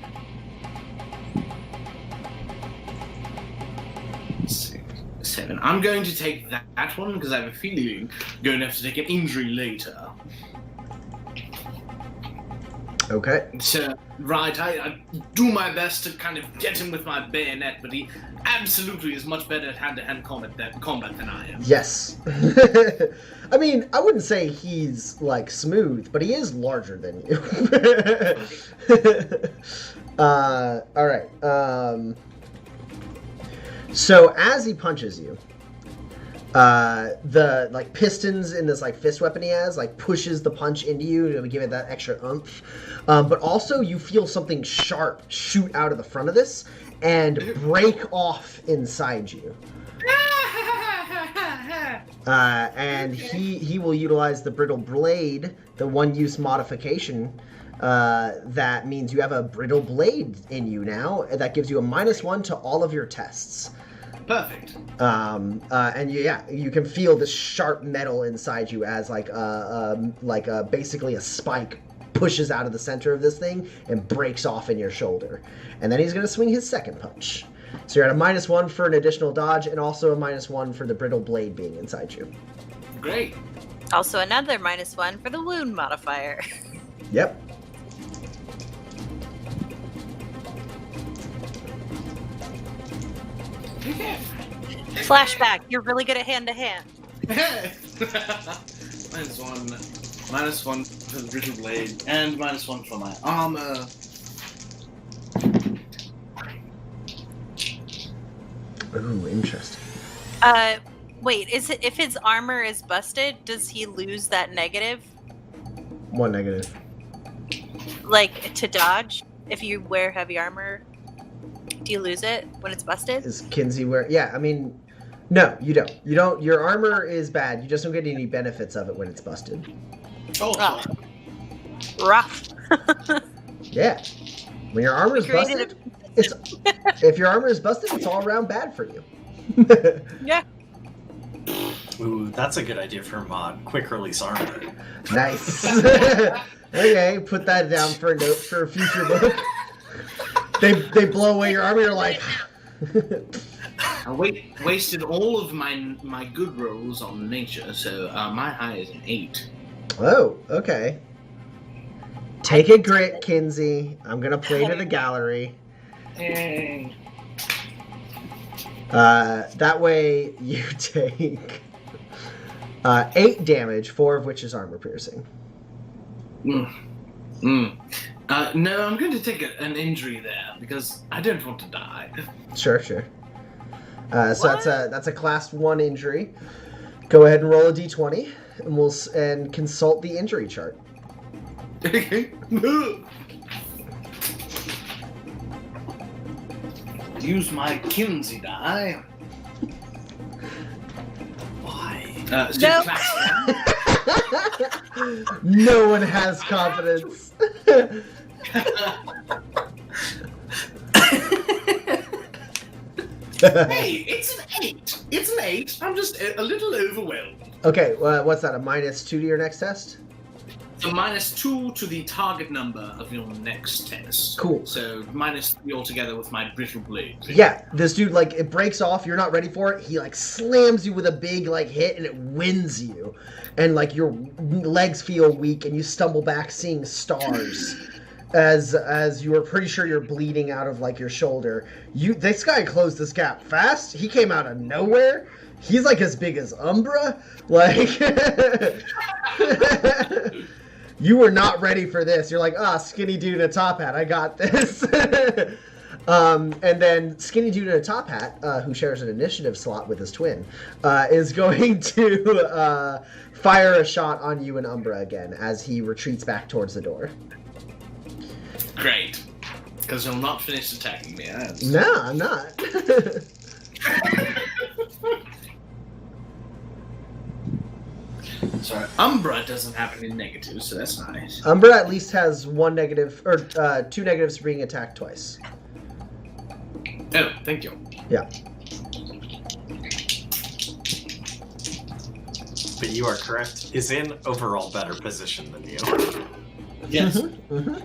6, 7. I'm going to take that one because I have a feeling I'm going to have to take an injury later. Okay. So, right, I do my best to kind of get him with my bayonet, but he absolutely is much better at hand-to-hand combat than I am. Yes. I mean, I wouldn't say he's, like, smooth, but he is larger than you. Alright. So, as he punches you, the, like, pistons in this, like, fist weapon he has, like, pushes the punch into you to give it that extra oomph. But also, you feel something sharp shoot out of the front of this and break off inside you. And he will utilize the brittle blade, the one-use modification. That means you have a brittle blade in you now. That gives you a -1 to all of your tests. Perfect. And you can feel the sharp metal inside you as basically a spike pushes out of the center of this thing and breaks off in your shoulder. And then he's going to swing his second punch. So you're at a -1 for an additional dodge and also a -1 for the brittle blade being inside you. Great. Also another -1 for the wound modifier. Yep. Okay. Flashback, you're really good at hand-to-hand. -1 for the brittle blade, and -1 for my armor. Ooh, interesting. Wait, if his armor is busted, does he lose that negative? One negative. Like, to dodge? If you wear heavy armor, do you lose it when it's busted? Is Kinsey wear? Yeah, I mean, no, you don't. You don't. Your armor is bad. You just don't get any benefits of it when it's busted. Oh. Rough. Yeah. When your armor is busted, if your armor is busted, it's all around bad for you. Yeah. Ooh, that's a good idea for a mod. Quick release armor. Nice. Okay, put that down for a note for a future book. They blow away your armor. You're like. I wasted all of my good rolls on nature, so my high is an 8. Oh, okay. Take a grit, Kinsey. I'm gonna play to the gallery. That way you take 8 damage, 4 of which is armor piercing. No, I'm going to take an injury there because I don't want to die. Sure. So that's a class 1 injury. Go ahead and roll a d20, and consult the injury chart. Okay. Use my Kinsey die. Why? No. No one has confidence. Hey, it's an 8. It's an 8. I'm just a little overwhelmed. Okay, what's that? A -2 to your next test? So -2 to the target number of your next test. Cool. So -3 altogether with my brittle blade. Yeah, this dude, like, it breaks off, you're not ready for it, he, like, slams you with a big, like, hit, and it wins you. And, like, your legs feel weak, and you stumble back seeing stars. As you are pretty sure you're bleeding out of, like, your shoulder. This guy closed this gap fast. He came out of nowhere. He's, like, as big as Umbra. Like... You were not ready for this. You're like, skinny dude in a top hat. I got this. And then Skinny Dude in a top hat, who shares an initiative slot with his twin, is going to fire a shot on you and Umbra again as he retreats back towards the door. Great. Because he'll not finish attacking me. No, I'm not. Sorry, Umbra doesn't have any negatives, so that's nice. Umbra at least has 1 negative, or 2 negatives for being attacked twice. Oh, thank you. Yeah. But you are correct. Is in overall better position than you. Yes. Mm-hmm.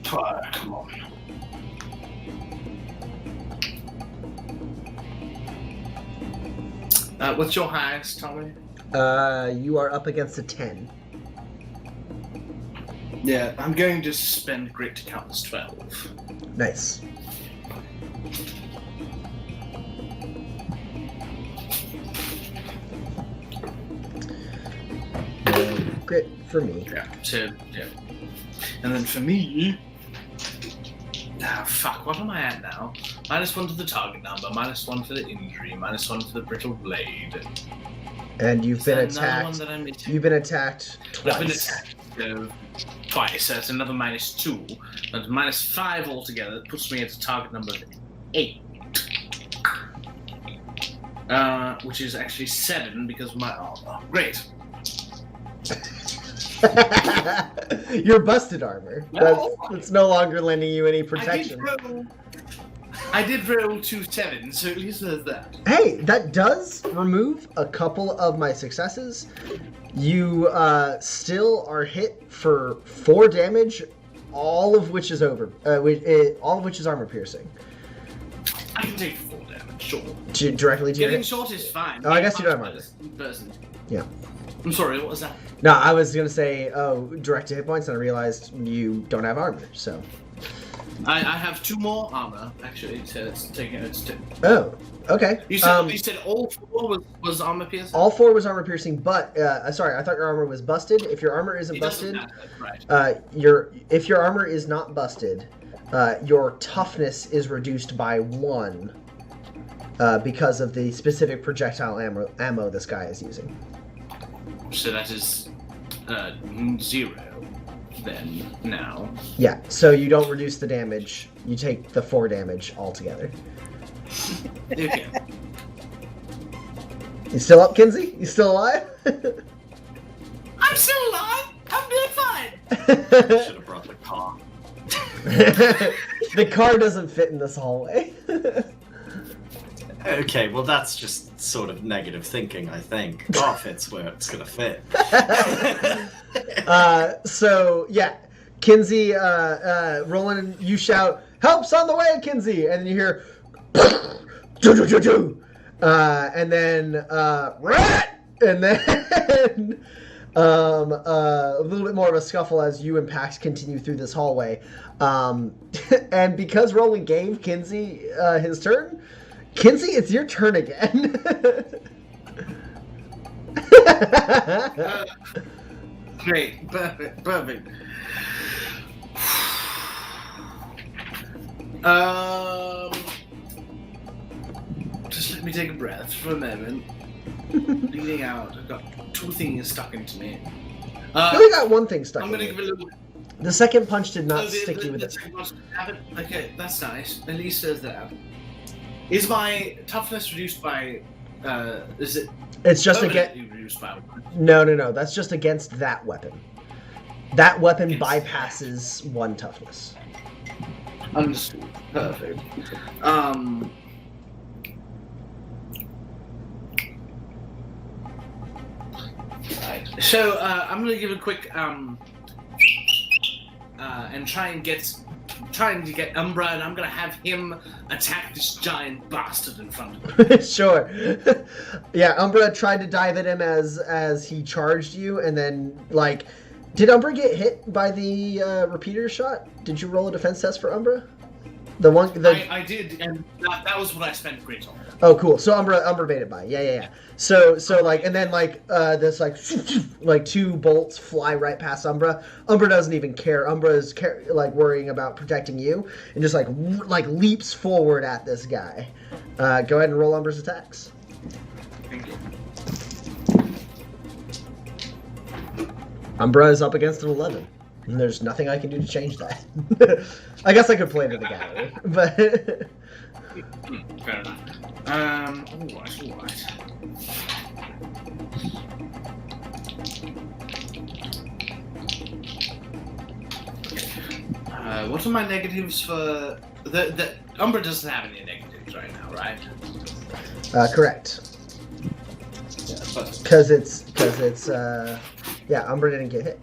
Come on. What's your highest, Tommy? You are up against a 10. Yeah, I'm going to spend grit to count as 12. Nice. Grit for me. Yeah, so, yeah. And then for me... Ah, fuck, what am I at now? -1 to the target number, -1 for the injury, -1 for the brittle blade. And you've been Is there another one attacked. that I'm missing? You've been attacked twice. I've been attacked twice, so that's another -2. That's -5 altogether. That puts me at a target number of 8. Which is actually 7 because of my armor. Great. Your busted armor. That's no longer lending you any protection. I did roll 2 7s, so at least there's that. Hey, that does remove a couple of my successes. You still are hit for 4 damage, all of which is all of which is armor piercing. I can take 4 damage, sure. Directly to your Getting hit? short is fine. Oh, I guess you don't have armor. Person. Yeah. I'm sorry, what was that? No, I was gonna say, direct to hit points, and I realized you don't have armor, so. I have 2 more armor, actually, so it's taking it's 2. Oh, okay. You said all 4 was armor piercing? All 4 was armor piercing, but sorry, I thought your armor was busted. If your armor isn't It doesn't busted, matter, right. if your armor is not busted, your toughness is reduced by 1 because of the specific projectile ammo this guy is using. So that is 0 then now. Yeah, so you don't reduce the damage. You take the 4 damage altogether. Okay. You still up, Kinsey? You still alive? I'm still alive! I'm doing fine! Should have brought the car. The car doesn't fit in this hallway. Okay, well that's just sort of negative thinking, I think. Car fits where it's gonna fit. So yeah, Kinsey, Roland, you shout, "Help's on the way, Kinsey!" And then you hear, and then rat, and then a little bit more of a scuffle as you and Pax continue through this hallway. And because Roland gave Kinsey his turn, Kinsey, it's your turn again. Great, perfect. Just let me take a breath for a moment. Bleeding out. I've got 2 things stuck into me. You only got 1 thing stuck I'm in gonna you. give a little. The second punch did not Oh, stick you with it. Okay, that's nice. At least there's that. Is my toughness reduced by? Is it? It's just against. permanently reduced by 1? No. That's just against that weapon. That weapon Against bypasses 1 toughness. Understood. Perfect. Right. So I'm gonna give a quick and trying to get Umbra, and I'm gonna have him attack this giant bastard in front of me. Sure. Yeah, Umbra tried to dive at him as he charged you, and then did Umbra get hit by the repeater shot? Did you roll a defense test for Umbra? I did, and that was what I spent grit on. Oh, cool. So Umbra made it by. Yeah. So like, and then like this like two bolts fly right past Umbra. Umbra doesn't even care. Umbra is like worrying about protecting you, and just like leaps forward at this guy. Go ahead and roll Umbra's attacks. Thank you. Umbra is up against an 11. And there's nothing I can do to change that. I guess I could play to the gallery, but fair enough. All right. What are my negatives for the Umbra doesn't have any negatives right now, right? Correct. Because it's Umbra didn't get hit.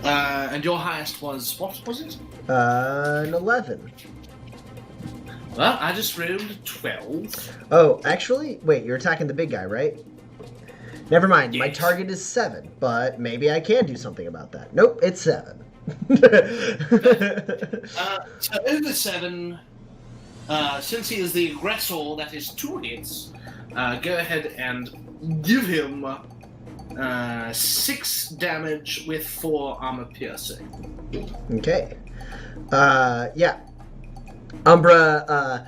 And your highest was, what was it? An 11. Well, I just rolled 12. Oh, actually, wait, you're attacking the big guy, right? Never mind, my Yes. target is 7, but maybe I can do something about that. Nope, it's 7. So over 7, since he is the aggressor, that is 2 hits, go ahead and give him 6 damage with 4 armor piercing. Okay. Yeah. Umbra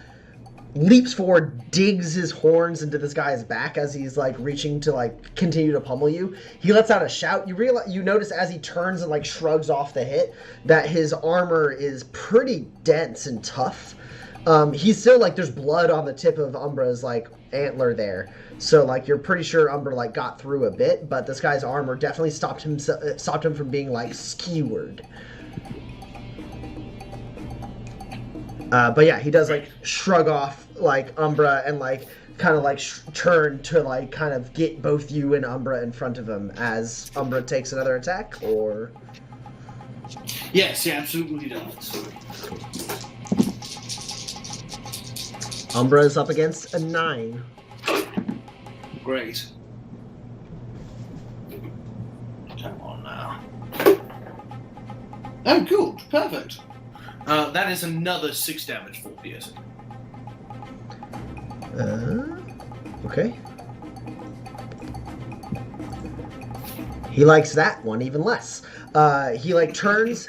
leaps forward, digs his horns into this guy's back as he's like reaching to like continue to pummel you. He lets out a shout. You notice as he turns and like shrugs off the hit that his armor is pretty dense and tough. He's still like there's blood on the tip of Umbra's like antler there. So like you're pretty sure Umbra like got through a bit, but this guy's armor definitely stopped him from being like skewered. But yeah, he does like shrug off like Umbra and like kind of like turn to like kind of get both you and Umbra in front of him as Umbra takes another attack, or Yes, he absolutely does. Umbra is up against a 9. Great. Come on now. Oh, good. Perfect. That is another 6 damage for piercing. Okay. He likes that one even less. He like turns,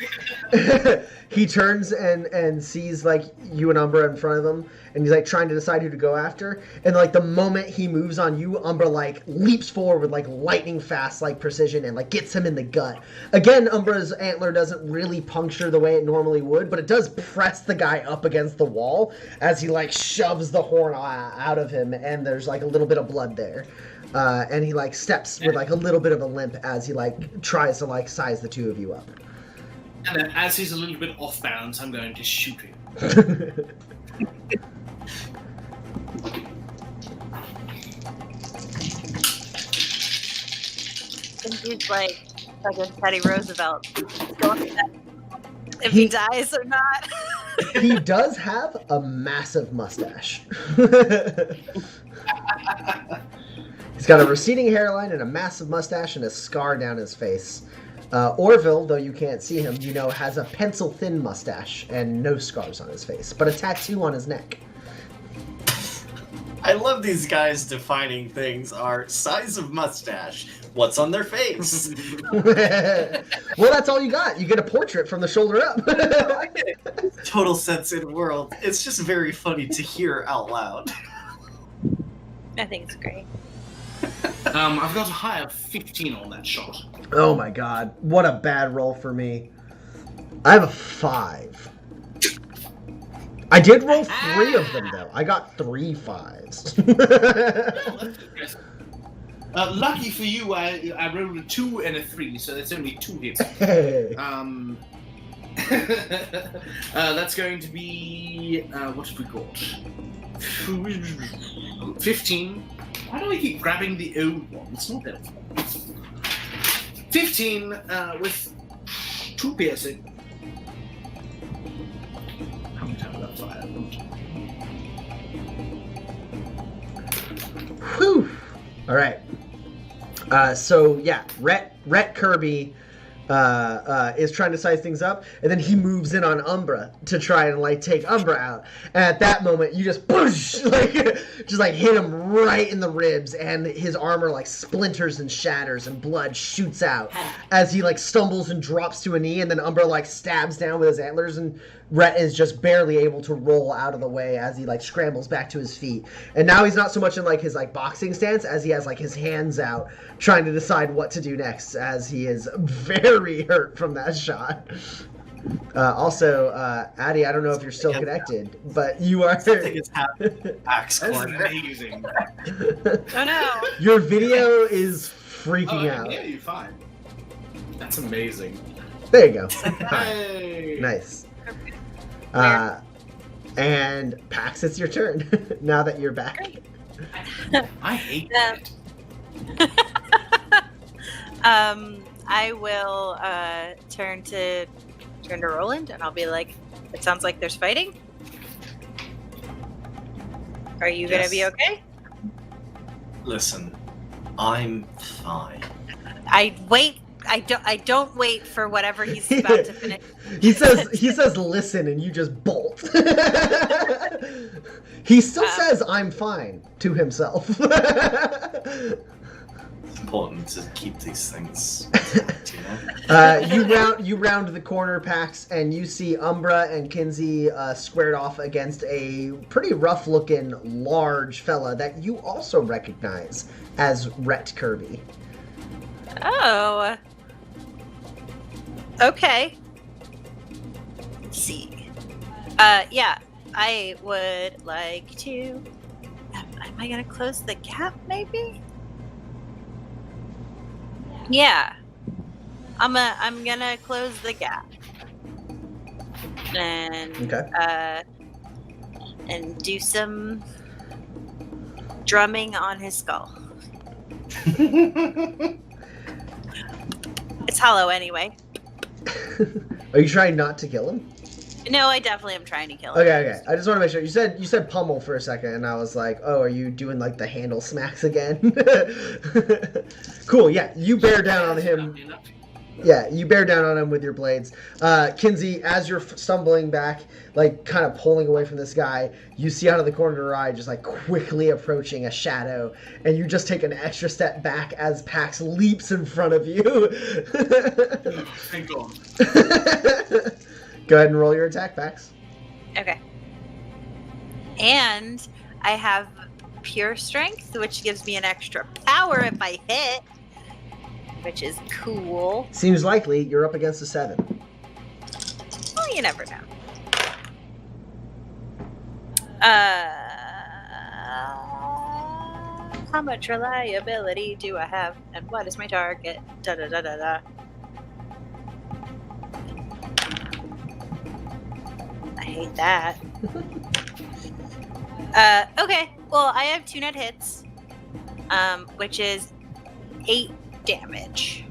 he turns and sees like you and Umbra in front of him, and he's like trying to decide who to go after. And like the moment he moves on you, Umbra like leaps forward with like lightning fast like precision and like gets him in the gut. Again, Umbra's antler doesn't really puncture the way it normally would, but it does press the guy up against the wall as he like shoves the horn out of him, and there's like a little bit of blood there. And he like steps with like a little bit of a limp as he like tries to like size the two of you up. And then as he's a little bit off balance, I'm going to shoot him. He's like fucking Teddy Roosevelt. If he dies or not. He does have a massive mustache. He's got a receding hairline and a massive mustache and a scar down his face. Orville, though you can't see him, you know, has a pencil-thin mustache and no scars on his face, but a tattoo on his neck. I love these guys defining things are size of mustache, what's on their face. Well, that's all you got. You get a portrait from the shoulder up. I get it. Total censored world. It's just very funny to hear out loud. I think it's great. I've got a high of 15 on that shot. Oh my god, what a bad roll for me. I have a 5. I did roll 3 of them, though. I got 3 5s. Lucky for you, I rolled a 2 and a 3, so that's only 2 hits. Hey. That's going to be... what have we got? 15. Why do I keep grabbing the old one? It's not helpful. 15 with 2 piercing. How many times have I fired? Whew. All right. So yeah, Rhett Kirby is trying to size things up, and then he moves in on Umbra to try and like take Umbra out. And at that moment, you just push, like just like hit him right in the ribs, and his armor like splinters and shatters, and blood shoots out as he like stumbles and drops to a knee, and then Umbra like stabs down with his antlers, and Rhett is just barely able to roll out of the way as he like scrambles back to his feet. And now he's not so much in like his like boxing stance as he has like his hands out trying to decide what to do next, as he is very hurt from that shot. Also, Addy, I don't know if you're still connected, but you are. Something is happening. Axe That's corner. amazing. Oh no! Your video is freaking out. Yeah, you're fine. That's amazing. There you go. Hey. Nice. And Pax, it's your turn now that you're back. I hate Yeah. that. I will turn to Roland, and I'll be like, "It sounds like there's fighting. Are you gonna be Yes. okay?" Listen, I'm fine. I don't wait for whatever he's about to finish. He says listen, and you just bolt. He still says I'm fine to himself. It's important to keep these things, you know? You round the corner, Pax, and you see Umbra and Kinsey squared off against a pretty rough-looking, large fella that you also recognize as Rhett Kirby. Oh. Okay. Let's see. Yeah, I would like to. Am I gonna close the gap? Maybe. Yeah. I'm gonna close the gap. And Okay. And do some drumming on his skull. It's hollow anyway. Are you trying not to kill him? No, I definitely am trying to kill him. Okay. I just want to make sure. You said pummel for a second, and I was like, oh, are you doing like the handle smacks again? Cool. Yeah, you bear down on him. Yeah, you bear down on him with your blades. Kinsey, as you're stumbling back, like kind of pulling away from this guy, you see out of the corner of your eye just like quickly approaching a shadow, and you just take an extra step back as Pax leaps in front of you. Thank God. Go ahead and roll your attack, Pax. Okay. And I have pure strength, which gives me an extra power if I hit, which is cool. Seems likely. You're up against a 7. Well, you never know. How much reliability do I have, and what is my target? Da da da da da. I hate that. Okay. Well, I have 2 net hits, which is 8 damage.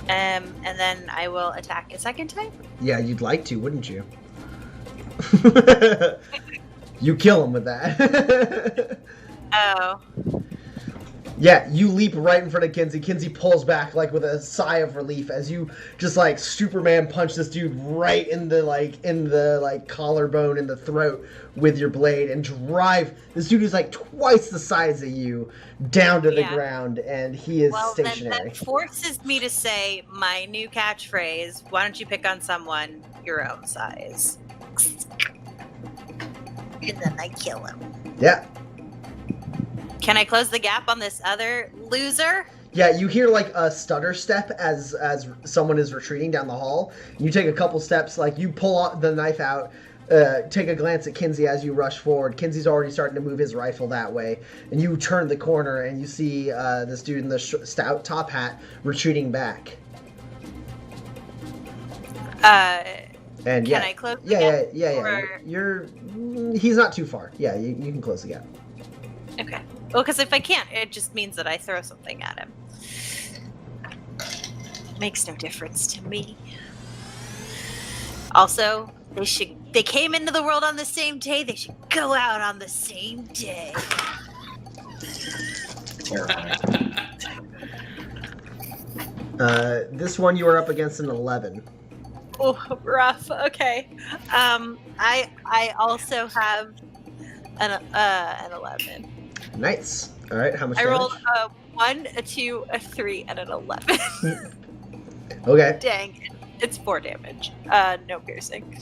And then I will attack a second time. Yeah, you'd like to, wouldn't you? You kill him with that. Oh. Yeah, you leap right in front of Kinsey. Kinsey pulls back like with a sigh of relief as you just like Superman punch this dude right in the collarbone in the throat with your blade and drive this dude who's like twice the size of you down to the ground, and he is stationary. Then that forces me to say my new catchphrase, why don't you pick on someone your own size? And then I kill him. Yeah. Can I close the gap on this other loser? Yeah, you hear like a stutter step as someone is retreating down the hall. You take a couple steps, like you pull the knife out, take a glance at Kinsey as you rush forward. Kinsey's already starting to move his rifle that way, and you turn the corner and you see this dude in the stout top hat retreating back. And can I close the gap? gap? Yeah. He's not too far. Yeah, you can close the gap. Okay. Well, because if I can't, it just means that I throw something at him. Makes no difference to me. Also, they came into the world on the same day. They should go out on the same day. Terrifying. This one you are up against an 11. Oh, rough. Okay. I also have an 11. Nice. All right, how much I damage? rolled a 1, a 2, a 3, and an 11. Okay. Dang. It's 4 damage. No piercing.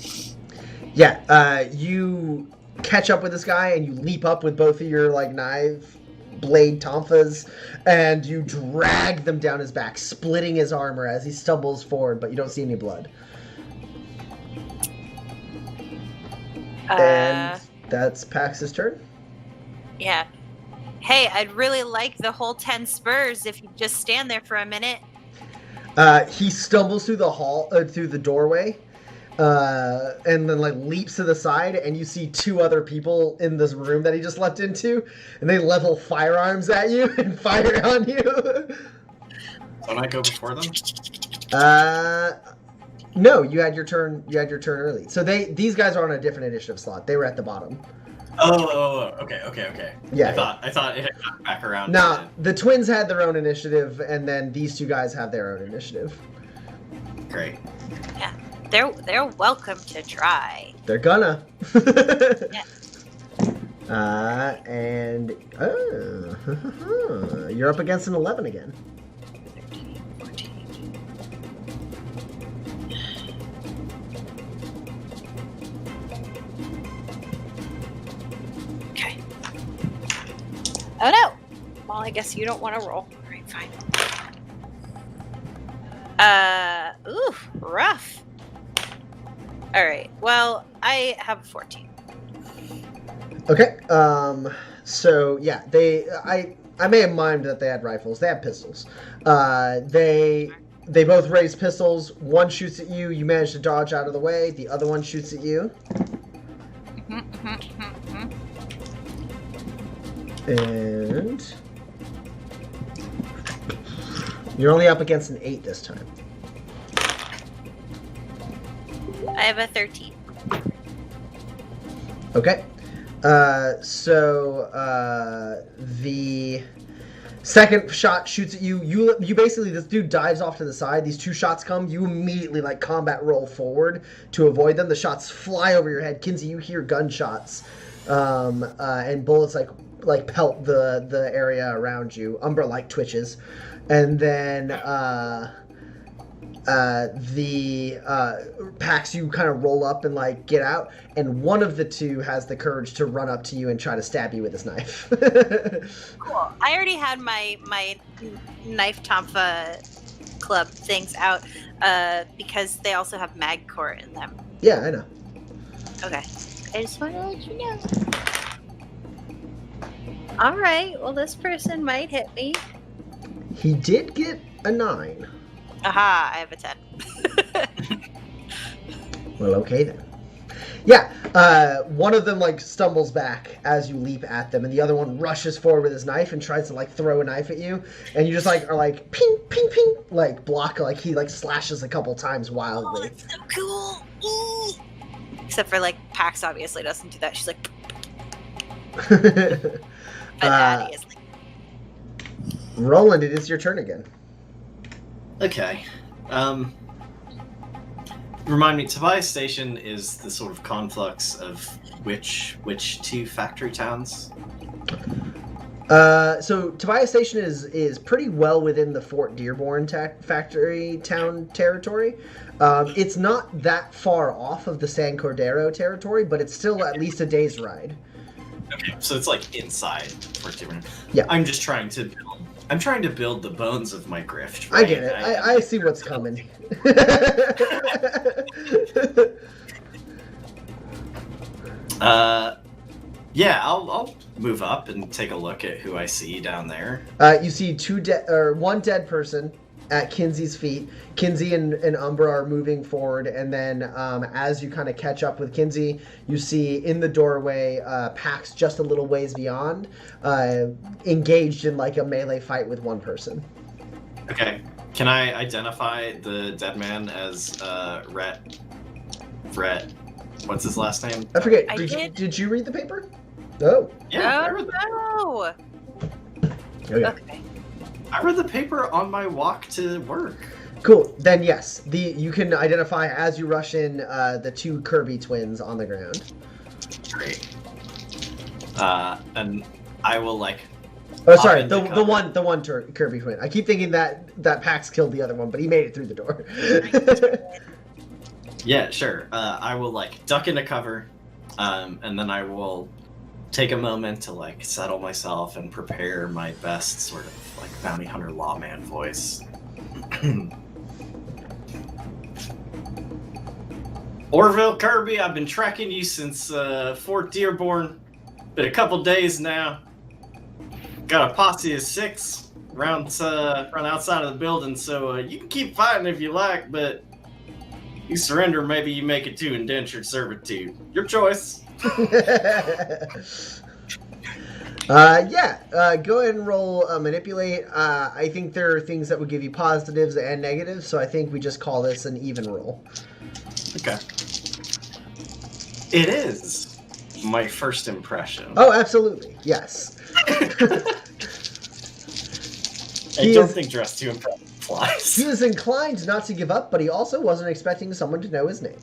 Yeah, you catch up with this guy and you leap up with both of your like knife blade tonfas and you drag them down his back, splitting his armor as he stumbles forward, but you don't see any blood. And that's Pax's turn. Yeah. Hey, I'd really like the whole 10 spurs if you just stand there for a minute. He stumbles through the hall, through the doorway, and then like leaps to the side, and you see 2 other people in this room that he just leapt into, and they level firearms at you and fire on you. Don't I go before them? No, you had your turn. You had your turn early. So these guys are on a different initiative slot. They were at the bottom. Oh, okay. Yeah. I thought it had come back around. Now, the twins had their own initiative, and then these 2 guys have their own initiative. Great. Yeah. They're welcome to try. They're gonna. Yeah. And you're up against an 11 again. 13, 14. Okay. Oh no! Well, I guess you don't want to roll. All right, fine. Ooh, rough. All right. Well, I have a 14. Okay. So yeah, I may have mimed that they had rifles. They have pistols. They both raise pistols. One shoots at you. You manage to dodge out of the way. The other one shoots at you. And you're only up against an 8 this time. I have a 13. Okay. So the second shot shoots at you. You basically, this dude dives off to the side. These 2 shots come. You immediately like combat roll forward to avoid them. The shots fly over your head. Kinsey, you hear gunshots, and bullets like pelt the area around you. Umbra like twitches, and then the Pax, you kind of roll up and like get out, and one of the 2 has the courage to run up to you and try to stab you with his knife. Cool. I already had my knife tonfa club things out because they also have mag core in them. Yeah, I know. Okay. I just want to let you know. All right. Well, this person might hit me. He did get a 9. Aha! I have a 10. Well, okay then. Yeah, one of them like stumbles back as you leap at them, and the other one rushes forward with his knife and tries to like throw a knife at you, and you just like are like ping, ping, ping, like block, like he like slashes a couple times wildly. Oh, that's so cool! Ooh. Except for like Pax obviously doesn't do that. She's like, but Addie is like, Roland, it is your turn again. Okay. Remind me, Tobias Station is the sort of conflux of which 2 factory towns? So Tobias Station is pretty well within the Fort Dearborn factory town territory. It's not that far off of the San Cordero territory, but it's still at least a day's ride. Okay, so it's like inside Fort Dearborn. Yeah. I'm trying to build the bones of my grift. I Right? get it. I see what's coming. Yeah, I'll move up and take a look at who I see down there. You see one dead person at Kinsey's feet. Kinsey and Umbra are moving forward, and then as you kind of catch up with Kinsey, you see in the doorway Pax just a little ways beyond, engaged in like a melee fight with one person. Okay. Can I identify the dead man as Rhett? What's his last name? I forget. I Did you read the paper? No. Yeah. I read oh that. no! Okay. Okay. I read the paper on my walk to work. Cool. Then yes, you can identify as you rush in the two Kirby twins on the ground. Great. And I will like. Oh, sorry, the cover. one Kirby twin. I keep thinking that Pax killed the other one, but he made it through the door. Yeah, sure. I will like duck into cover, and then I will take a moment to like settle myself and prepare my best sort of like bounty hunter lawman voice. Orville Kirby, I've been tracking you since Fort Dearborn. Been a couple days now. Got a posse of 6 around outside of the building, so you can keep fighting if you like, but you surrender, maybe you make it to indentured servitude. Your choice. Go ahead and roll manipulate. I think there are things that would give you positives and negatives, so I think we just call this an even roll. Okay. It is my first impression. Oh, absolutely. Yes. I don't think dress to impress flies. He is inclined not to give up, but he also wasn't expecting someone to know his name.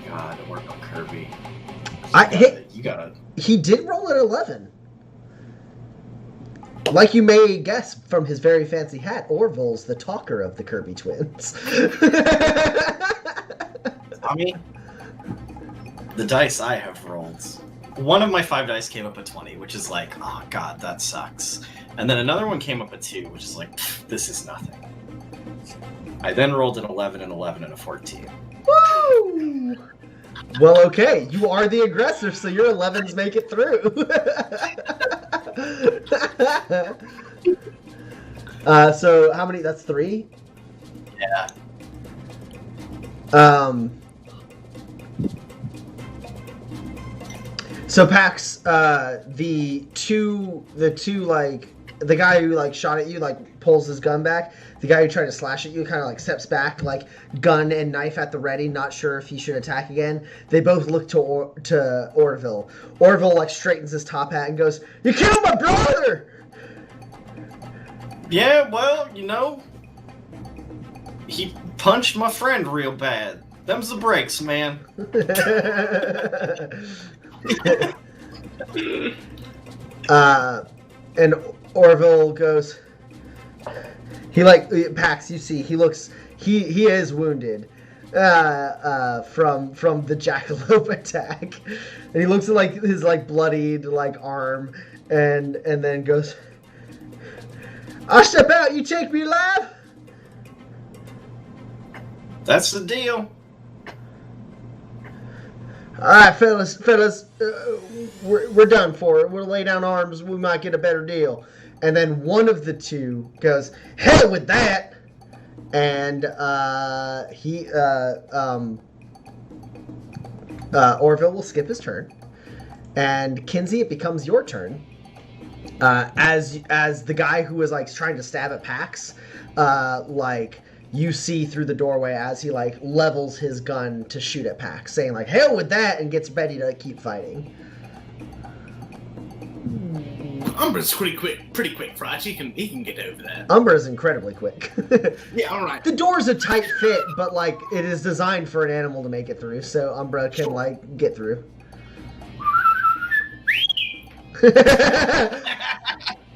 God, Orville Kirby. You got it. He did roll at 11. Like you may guess from his very fancy hat, Orville's the talker of the Kirby twins. Tommy, the dice I have rolled. One of my 5 dice came up at 20, which is like, oh god, that sucks. And then another one came up at 2, which is like, this is nothing. I then rolled an 11, an 11, and a 14. Woo! Well, okay, you are the aggressor, so your 11s make it through. So how many? That's 3? Yeah. So Pax, the two like the guy who like shot at you like pulls his gun back. The guy who tried to slash at you kind of like steps back, like gun and knife at the ready, not sure if he should attack again. They both look to Orville. Orville like straightens his top hat and goes, "You killed my brother!" Yeah, well, you know, he punched my friend real bad. Them's the breaks, man. And Orville goes, he like, Pax, you see, he looks, he is wounded from the jackalope attack. And he looks at like his like bloodied like arm and then goes, "I'll step out, you take me alive?" That's the deal. All right, fellas, we're done for. We'll lay down arms. We might get a better deal. And then one of the two goes, "Hell with that!" And Orville will skip his turn. And Kinsey, it becomes your turn. As the guy who was like trying to stab at Pax, like. You see through the doorway as he like levels his gun to shoot at Pax, saying like "hell with that" and gets ready to keep fighting. Umbra's pretty quick, Frat. He can get over there. Umbra is incredibly quick. Yeah, all right. The door's a tight fit, but like it is designed for an animal to make it through, so Umbra can like get through.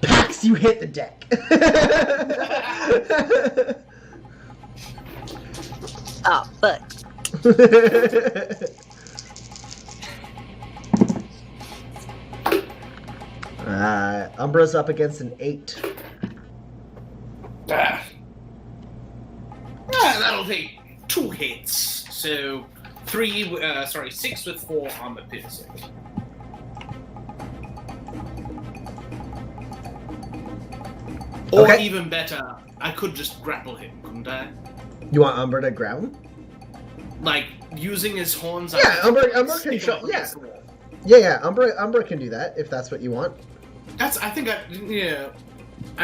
Pax, you hit the deck. Oh, but Umbra's up against an 8. That'll take 2 hits. So 6 with 4 on the piercing. Or Okay. even better, I could just grapple him, couldn't I? You want Umbra to grab him? Like using his horns. Yeah, Umbra can show. Yeah. Umbra can do that if that's what you want. I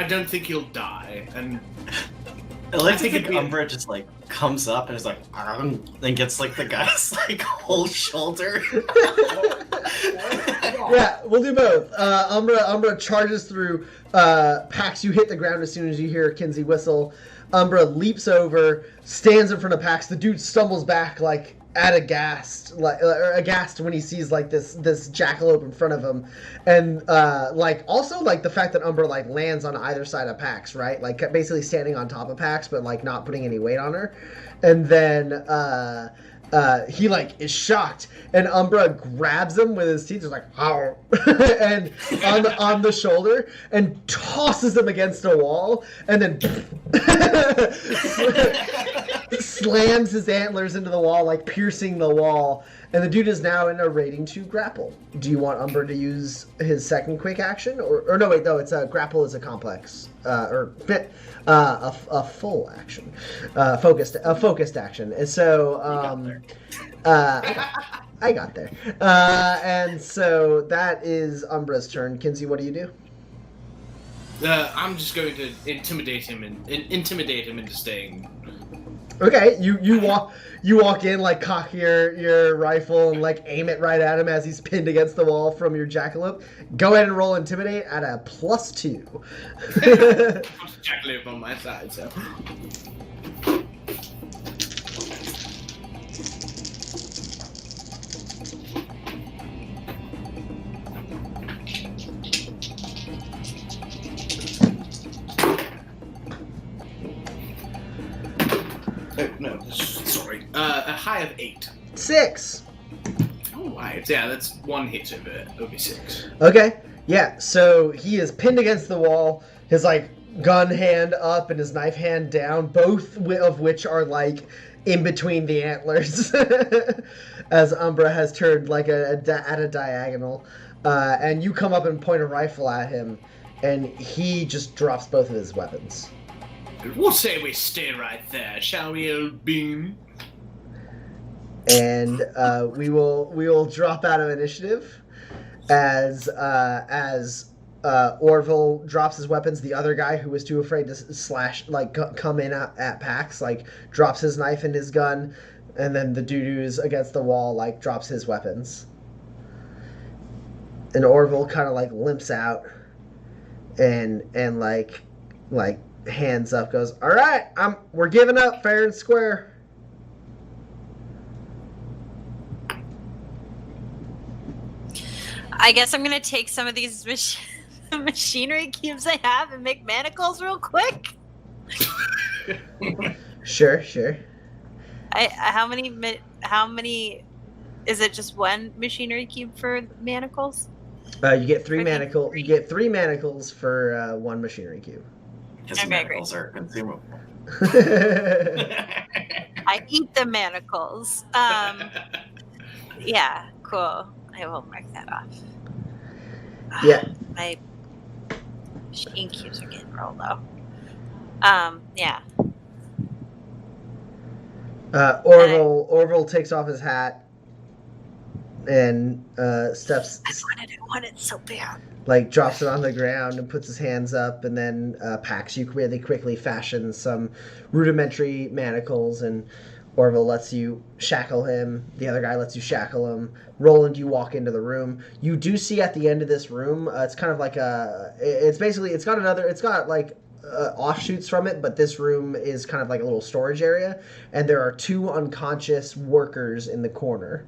don't think he'll die, and I like to think think it'd be- Umbra just like comes up and is like, and gets like the guy's like whole shoulder. Yeah, we'll do both. Umbra charges through. Pax, you hit the ground as soon as you hear Kinsey whistle. Umbra leaps over, stands in front of Pax. The dude stumbles back like aghast when he sees like this jackalope in front of him, and like also like the fact that Umbra like lands on either side of Pax, right? Like basically standing on top of Pax, but like not putting any weight on her, and then he like is shocked, and Umbra grabs him with his teeth, just like "Ow," and on the shoulder, and tosses him against a wall, and then slams his antlers into the wall, like piercing the wall. And the dude is now in a rating to grapple. Do you want Umbra to use his second quick action, or no? Wait, no. It's a grapple is a complex a full action, focused action. And so I got there. And so that is Umbra's turn. Kinsey, what do you do? I'm just going to intimidate him into staying. Okay, you walk in, like cock your rifle and like aim it right at him as he's pinned against the wall from your jackalope. Go ahead and roll intimidate at a +2. Jackalope on my side, so. No, sorry. A high of 8. 6. Oh, right. Yeah, that's one hit over 6. Okay, yeah. So he is pinned against the wall. His like gun hand up and his knife hand down, both of which are like in between the antlers, as Umbra has turned like at a diagonal. And you come up and point a rifle at him, and he just drops both of his weapons. We'll say we stay right there, shall we, old bean? And we will drop out of initiative as Orville drops his weapons. The other guy who was too afraid to come in at Pax like drops his knife and his gun, and then the dude who's against the wall like drops his weapons. And Orville kind of like limps out and like hands up, goes, "All right, we're giving up fair and square." I guess I'm gonna take some of these machinery cubes I have and make manacles real quick. Sure. How many? Is it just one machinery cube for manacles? You get 3 manacles. You get 3 manacles for 1 machinery cube. Because Okay, manacles are consumable. I eat the manacles. Yeah, cool. I will mark that off. Yeah. My machine cubes are getting real low. Yeah. Orville takes off his hat and steps. I want it so bad. Like drops it on the ground and puts his hands up, and then Pax, you really quickly fashion some rudimentary manacles, and Orville lets you shackle him. The other guy lets you shackle him. Roland, you walk into the room. You do see at the end of this room, it's kind of like it's got like offshoots from it, but this room is kind of like a little storage area, and there are 2 unconscious workers in the corner.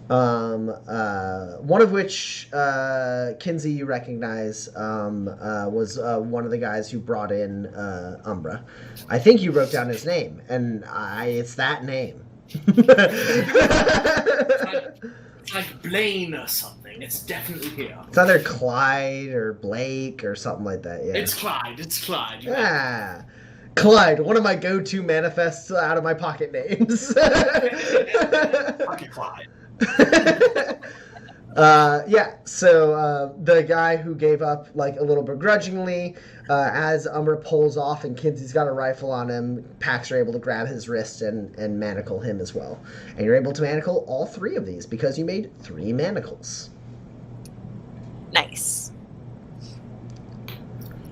One of which, Kinsey, you recognize, was one of the guys who brought in Umbra. I think you wrote down his name, and it's that name. It's like Blaine or something. It's definitely here. It's either Clyde or Blake or something like that. Yeah. It's Clyde. Yeah. Clyde, one of my go-to manifests out of my pocket names. Pocket Clyde. So the guy who gave up like a little begrudgingly, as Umbra pulls off and Kinsey's got a rifle on him, Pax are able to grab his wrist and manacle him as well. And you're able to manacle all 3 of these because you made 3 manacles. Nice.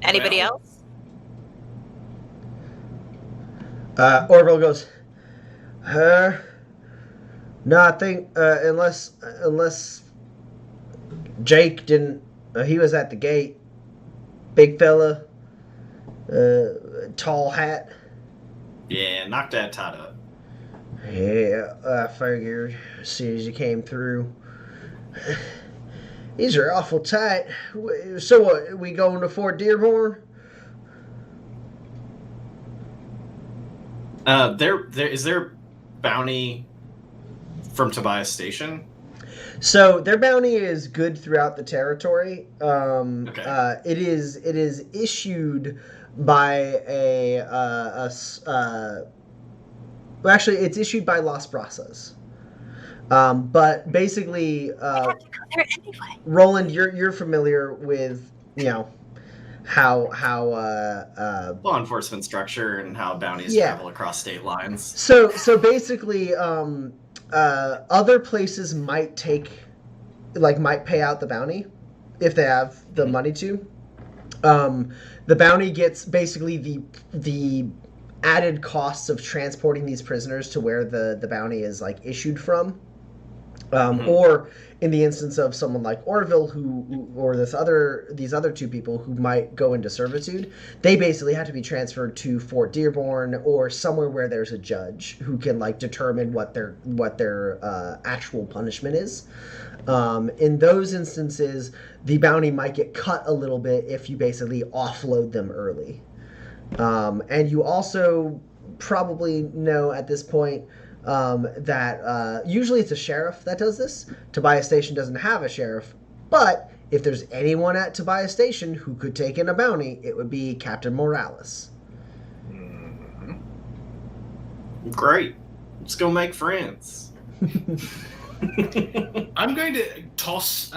Anybody else? Orville goes, no, I think unless Jake didn't, he was at the gate. Big fella, tall hat. Yeah, knock that tot up. Yeah, I figured as soon as you came through. These are awful tight. So what, we going to Fort Dearborn? There is there bounty from Tobias Station? So their bounty is good throughout the territory. Okay. It is issued by well, actually, it's issued by Las Brasas. But basically, I have to go there anyway. Roland, you're familiar with how Law enforcement structure and how bounties Yeah. travel across state lines. So basically, other places might pay out the bounty if they have the money to. The bounty gets basically the added costs of transporting these prisoners to where the bounty is like issued from. Or in the instance of someone like Orville, or these other two people who might go into servitude, they basically have to be transferred to Fort Dearborn or somewhere where there's a judge who can like determine what their actual punishment is. In those instances, the bounty might get cut a little bit if you basically offload them early. And you also probably know at this point that usually it's a sheriff that does this. Tobias Station doesn't have a sheriff, but if there's anyone at Tobias Station who could take in a bounty, it would be Captain Morales. Great. Let's go make friends. I'm going to toss,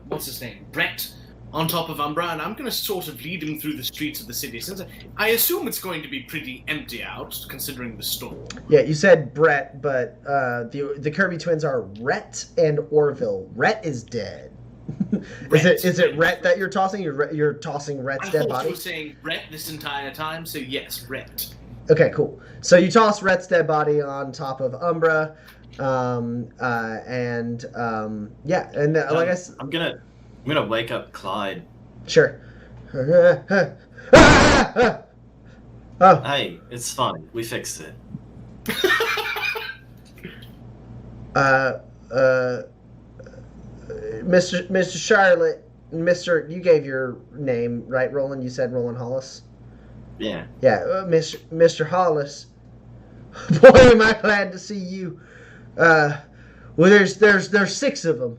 what's his name, Brett, on top of Umbra, and I'm going to sort of lead him through the streets of the city. Since I assume it's going to be pretty empty out, considering the storm. Yeah, you said Brett, but the Kirby twins are Rhett and Orville. Rhett is dead. Is it Rhett that you're tossing? You're tossing Rhett's dead I thought body? you were saying Brett this entire time, so yes, Rhett. Okay, cool. So you toss Rhett's dead body on top of Umbra, like I said, I'm gonna wake up Clyde. sure. Oh, Hey, it's fine. We fixed it. Mr. Charlotte, you gave your name, right, Roland? You said Roland Hollis? Yeah. Yeah, Mr. Hollis. Boy, am I glad to see you. Well, there's 6 of them.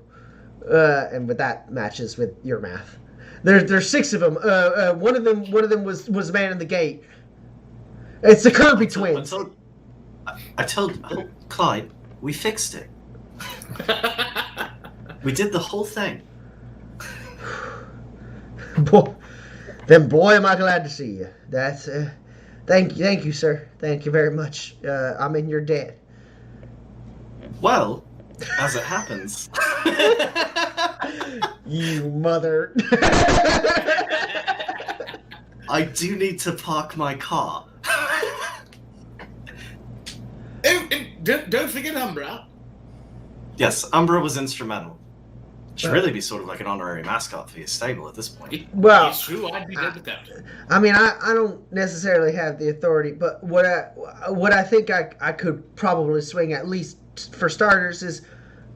And with that matches with your math. There's 6 of them. One of them was the man in the gate. It's the Kirby twins. I told Clyde, we fixed it. We did the whole thing. Boy, am I glad to see you. That's thank you, sir. Thank you very much. I'm in your debt. Well, as it happens. You mother. I do need to park my car. And don't forget Umbra. Yes, Umbra was instrumental. Should really be sort of like an honorary mascot for your stable at this point. Well, It's true, I'd be dead without it. I mean, I don't necessarily have the authority, but what I think I could probably swing, at least for starters, is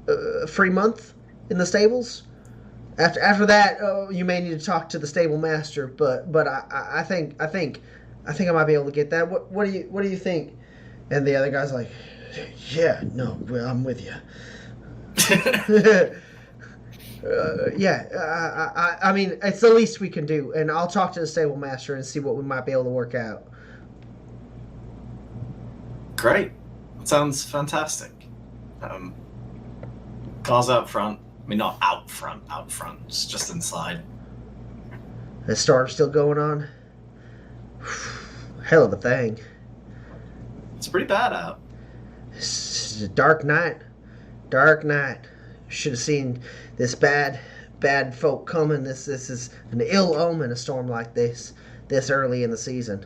a free month in the stables. After that, you may need to talk to the stable master, but I think I might be able to get that. What do you think? And the other guy's like, yeah, no, well, I'm with you. I mean, it's the least we can do, and I'll talk to the stable master and see what we might be able to work out. Great. That sounds fantastic. Car's out front. I mean, not out front, it's just inside. The storm's still going on. Hell of a thing. It's pretty bad out. It's a dark night. Dark night. Should have seen this bad folk coming. This is an ill omen, a storm like this early in the season.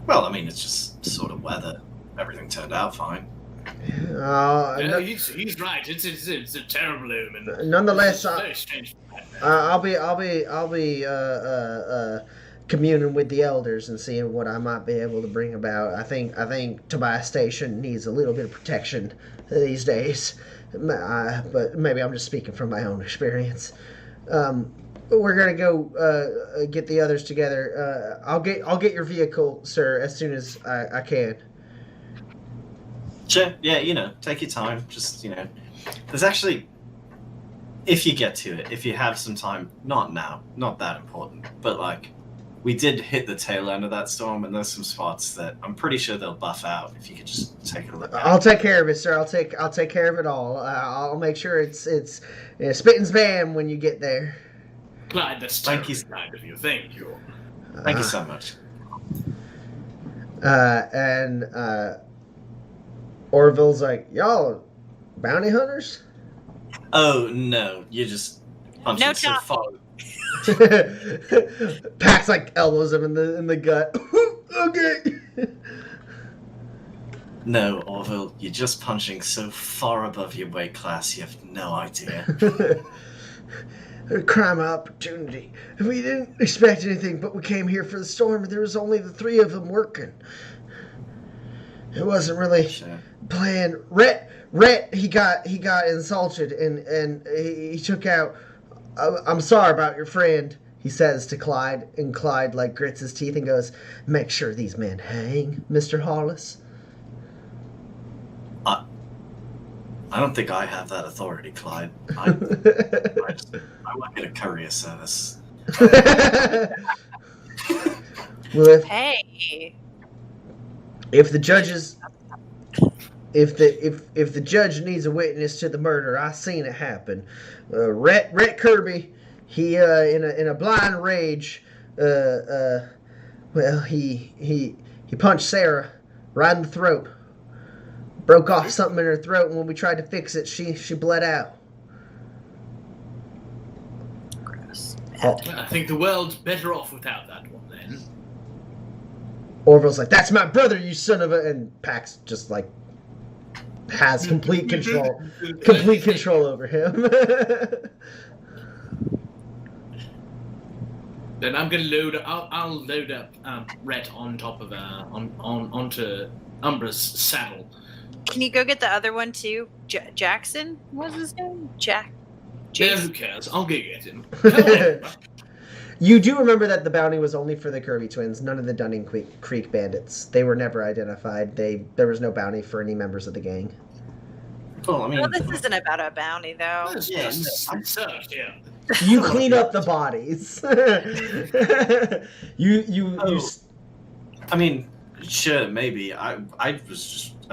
Well, I mean, it's just sort of weather. Everything turned out fine. No, he's right. It's a terrible omen. Nonetheless, It's very strange. I'll be communing with the elders and seeing what I might be able to bring about. I think Tobias Station needs a little bit of protection these days, but maybe I'm just speaking from my own experience. We're gonna go get the others together. I'll get your vehicle, sir, as soon as I can. Sure. Yeah, take your time. Just, there's actually, if you get to it, if you have some time, not now, not that important, but like, we did hit the tail end of that storm, and there's some spots that I'm pretty sure they'll buff out. If you could just take a look. I'll take care of it, sir. I'll take care of it all. I'll make sure it's spit and spam when you get there. Clyde, that's Thank you. kind of you. Thank you. Thank you so much. And Orville's like, y'all bounty hunters? Oh no, you're just punching No so far. Pax like elbows him in the gut. Okay. No, Orville, you're just punching so far above your weight class, you have no idea. A crime opportunity. We didn't expect anything, but we came here for the storm, and there was only the three of them working. It wasn't really planned. Rhett, he got insulted, and he took out. I'm sorry about your friend, he says to Clyde, and Clyde like grits his teeth and goes, "Make sure these men hang, Mr. Hollis." I don't think I have that authority, Clyde. I work at a courier service. Well, Hey. if the judges, if the judge needs a witness to the murder, I seen it happen. Rhett Kirby, he in a blind rage, he punched Sarah right in the throat. Broke off something in her throat, and when we tried to fix it, she bled out. Gross. I think the world's better off without that one then. Orville's like, "That's my brother, you son of a..." And Pax just like has complete control over him. Then I'm gonna load. I'll load up Rhett on top of onto Umbra's saddle. Can you go get the other one too? Jackson? What's his name? Yeah, Jason. who cares? I'll go get him. You do remember that the bounty was only for the Kirby twins, none of the Dunning Creek bandits. They were never identified. There was no bounty for any members of the gang. Well, I mean, Well, this isn't about a bounty, though. yeah, Yeah. You clean up the bodies. I mean, sure, maybe. I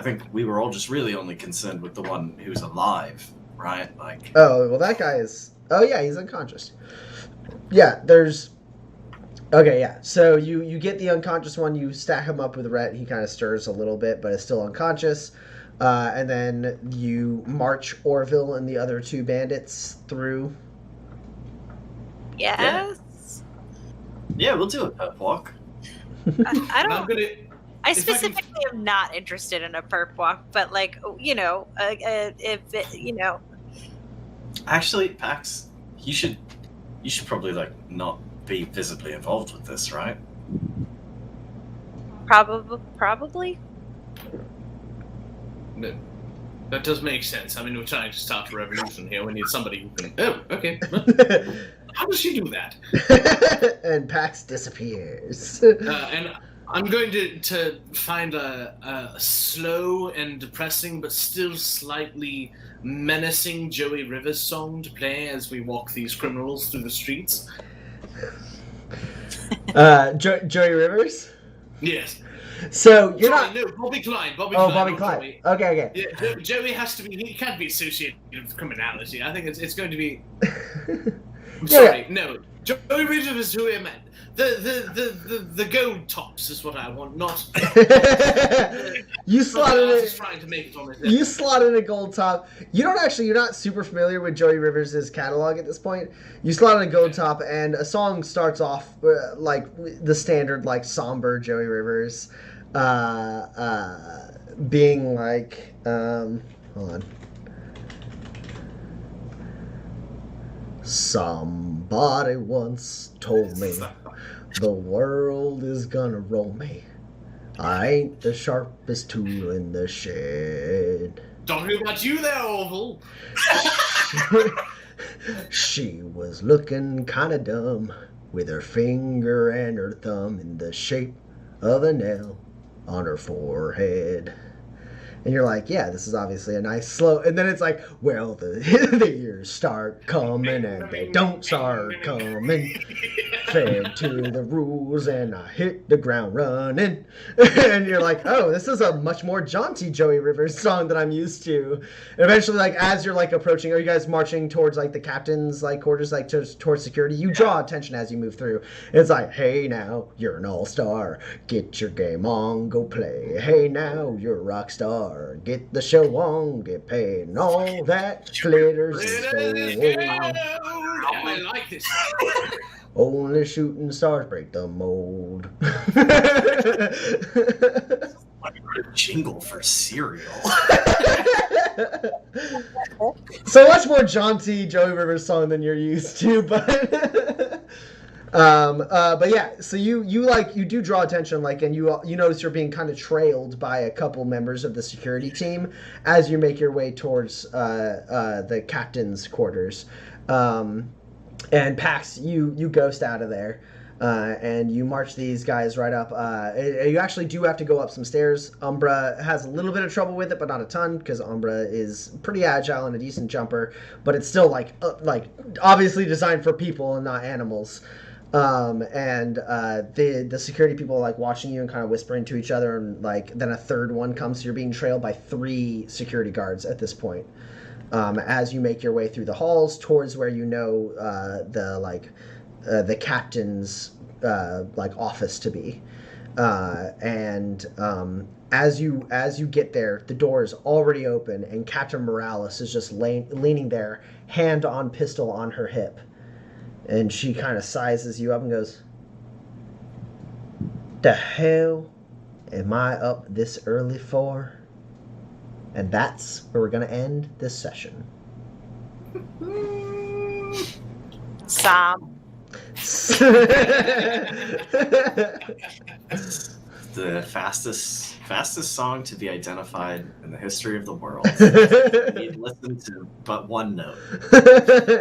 think we were all just really only concerned with the one who's alive, right? Like. Oh, well, that guy is... Oh, yeah, he's unconscious. Yeah, there's... Okay, yeah. So you get the unconscious one, you stack him up with Rhett, he kind of stirs a little bit, but is still unconscious. And then you march Orville and the other two bandits through. Yes. Yeah, we'll do a pep walk. I I'm don't. gonna. I specifically am not interested in a perp walk, but like, if it, Actually, Pax, you should probably like not be visibly involved with this, right? probably. No, that does make sense. I mean, we're trying to start a revolution here. We need somebody who can. Oh, okay. How does she do that? And Pax disappears. And I'm going to find a slow and depressing, but still slightly menacing Joey Rivers song to play as we walk these criminals through the streets. Joey Rivers? Yes. So you're not... No, Bobby Klein. Bobby Klein. Joey. Okay. Yeah, Joey has to be. He can't be associated with criminality. I think it's going to be. I'm sorry. No. Joey Rivers is who I meant. The gold tops is what I want, not. You slotted I was it. just trying to make it on his You slotted a gold top. You're not super familiar with Joey Rivers' catalog at this point. You slotted a gold top, and a song starts off like the standard, like somber Joey Rivers, being like, hold on. Somebody once told me the world is gonna roll me. I ain't the sharpest tool in the shed. Don't know about you there, Orville. She was looking kinda dumb with her finger and her thumb in the shape of a nail on her forehead. And you're like, yeah, this is obviously a nice slow. And then it's like, well, the years start coming and they don't start coming. Fed to the rules and I hit the ground running. And you're like, oh, this is a much more jaunty Joey Rivers song than I'm used to. And eventually, like, as you're like approaching, are you guys marching towards like the captain's like quarters, like towards security? You draw attention as you move through. It's like, hey now, you're an all-star. Get your game on, go play. Hey now, you're a rock star. Get the show on, get paid, and all that glitters is gold. I like this. Only shooting stars break the mold. Like a jingle for cereal. So much more jaunty Joey Rivers song than you're used to, but yeah, so you do draw attention, like, and you notice you're being kind of trailed by a couple members of the security team as you make your way towards the captain's quarters. And Pax, you ghost out of there, and you march these guys right up. You actually do have to go up some stairs. Umbra has a little bit of trouble with it, but not a ton, because Umbra is pretty agile and a decent jumper, but it's still like obviously designed for people and not animals. The security people are like watching you and kind of whispering to each other, and like then a third one comes, so you're being trailed by 3 security guards at this point. As you make your way through the halls towards where you know the captain's office to be, as you get there, the door is already open and Captain Morales is just leaning there, hand on pistol on her hip, and she kind of sizes you up and goes, "The hell am I up this early for?" And that's where we're going to end this session. Sam. The fastest song to be identified in the history of the world. You listen to but one note.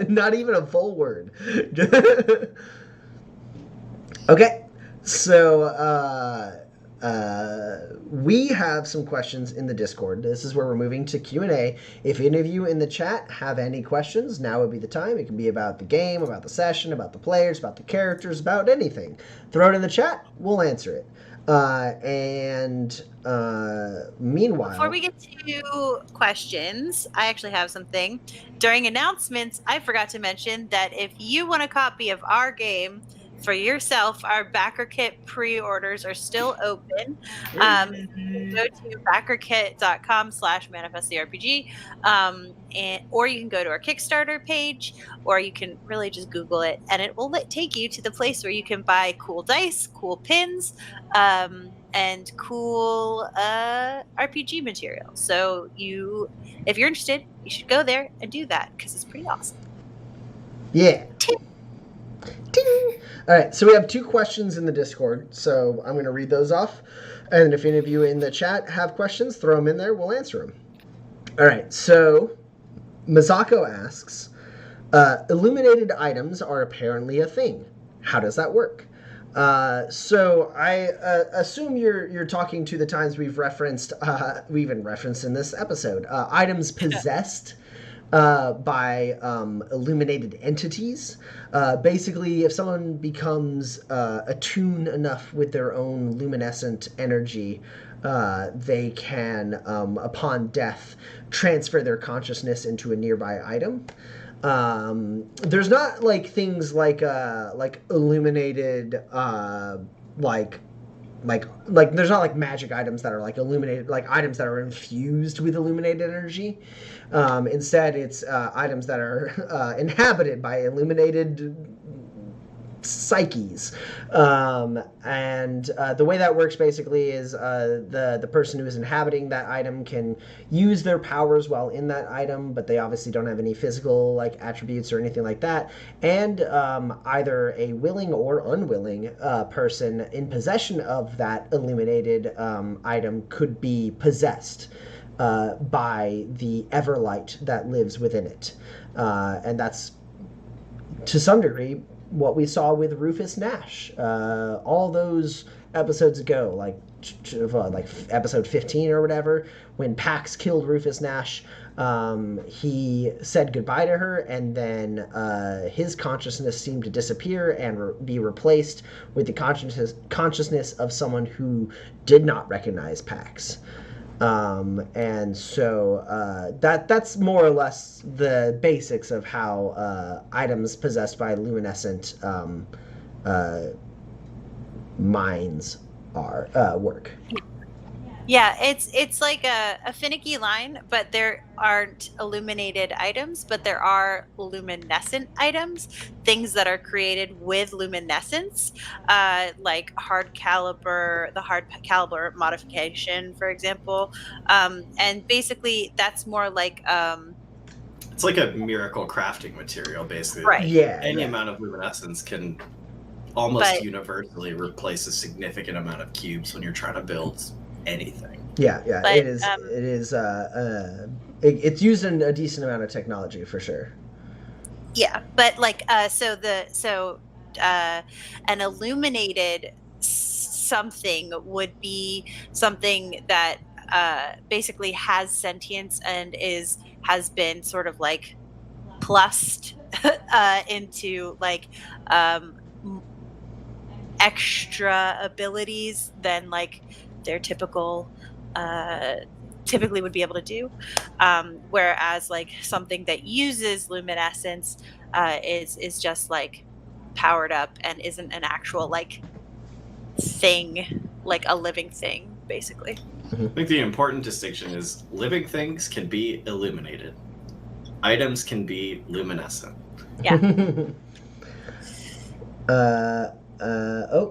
Not even a full word. Okay, so we have some questions in the Discord. This is where we're moving to Q&A. If any of you in the chat have any questions, now would be the time. It can be about the game, about the session, about the players, about the characters, about anything. Throw it in the chat. We'll answer it. Meanwhile... Before we get to questions, I actually have something. During announcements, I forgot to mention that if you want a copy of our game for yourself, our backer kit pre-orders are still open. Go to backerkit.com/manifesttheRPG, or you can go to our Kickstarter page, or you can really just Google it, and it will take you to the place where you can buy cool dice, cool pins, and cool RPG material. So if you're interested, you should go there and do that, because it's pretty awesome. Yeah. Ding. All right, so we have 2 questions in the Discord, so I'm going to read those off. And if any of you in the chat have questions, throw them in there. We'll answer them. All right, so Mazako asks, illuminated items are apparently a thing. How does that work? So I assume you're talking to the times we've even referenced in this episode. Items possessed by illuminated entities. Basically, if someone becomes attuned enough with their own luminescent energy, they can, upon death, transfer their consciousness into a nearby item. There's not like things like illuminated like there's not like magic items that are like illuminated, like items that are infused with illuminated energy. Instead, it's items that are inhabited by illuminated psyches. And the way that works basically is the person who is inhabiting that item can use their powers while in that item, but they obviously don't have any physical like attributes or anything like that. And either a willing or unwilling person in possession of that illuminated item could be possessed by the Everlight that lives within it. And that's, to some degree, what we saw with Rufus Nash all those episodes ago, like episode 15 or whatever, when Pax killed Rufus Nash. He said goodbye to her, and then his consciousness seemed to disappear and be replaced with the consciousness of someone who did not recognize Pax. And so that's more or less the basics of how items possessed by luminescent minds work. Yeah, it's like a finicky line, but there aren't illuminated items, but there are luminescent items, things that are created with luminescence, like the hard caliber modification, for example. And basically that's more like it's like a miracle crafting material, basically. Right. Yeah. Any amount of luminescence can almost universally replace a significant amount of cubes when you're trying to build anything. Yeah, but, it is. It's used in a decent amount of technology for sure. Yeah, but like an illuminated something would be something that basically has sentience and has been sort of like plussed into like extra abilities than like their typically would be able to do, whereas like something that uses luminescence is just like powered up and isn't an actual like thing, like a living thing, basically. I think the important distinction is living things can be illuminated, items can be luminescent. Yeah.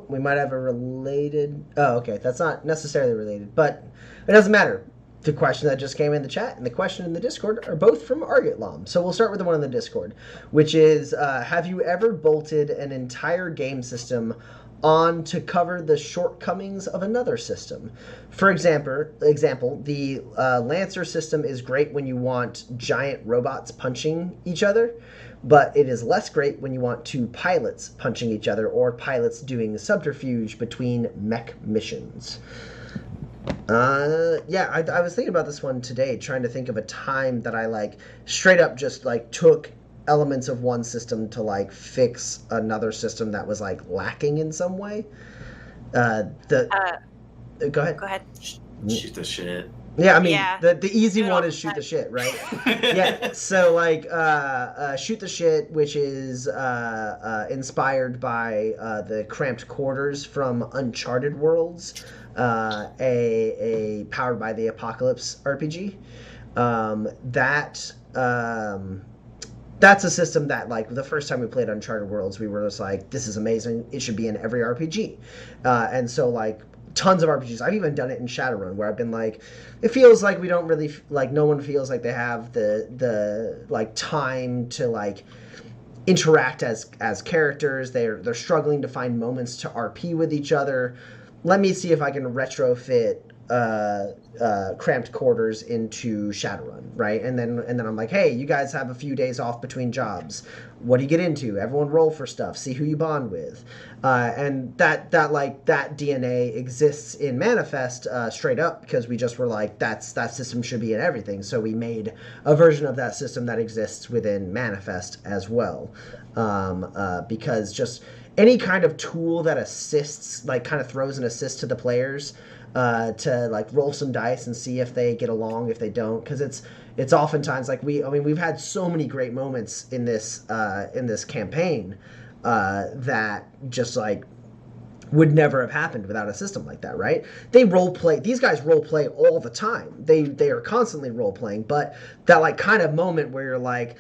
We might have a related... Oh, okay. That's not necessarily related, but it doesn't matter. The question that just came in the chat and the question in the Discord are both from Argitlom. So we'll start with the one in the Discord, which is, have you ever bolted an entire game system on to cover the shortcomings of another system? For example, the Lancer system is great when you want giant robots punching each other, but it is less great when you want two pilots punching each other or pilots doing subterfuge between mech missions. I was thinking about this one today, trying to think of a time that I like straight up just like took elements of one system to like fix another system that was like lacking in some way. Go ahead. Go ahead. Shoot the shit. Yeah, I mean, Yeah. the easy one is shoot the shit, right? Yeah, so like shoot the shit, which is inspired by the cramped quarters from Uncharted Worlds, a powered by the Apocalypse RPG. That's a system that, like, the first time we played Uncharted Worlds, we were just like, this is amazing. It should be in every RPG. And so, like, tons of RPGs. I've even done it in Shadowrun, where I've been like, it feels like we don't really, like, no one feels like they have the like, time to, like, interact as characters. They're struggling to find moments to RP with each other. Let me see if I can retrofit cramped quarters into Shadowrun, right? And then I'm like, hey, you guys have a few days off between jobs. What do you get into? Everyone roll for stuff. See who you bond with. And that DNA exists in Manifest straight up, because we just were like, that system should be in everything. So we made a version of that system that exists within Manifest as well, because just any kind of tool that assists, like kind of throws an assist to the players, to like roll some dice and see if they get along, if they don't, because it's oftentimes like we've had so many great moments in this campaign that just like would never have happened without a system like that, right? These guys role play all the time. They are constantly role playing, but that like kind of moment where you're like,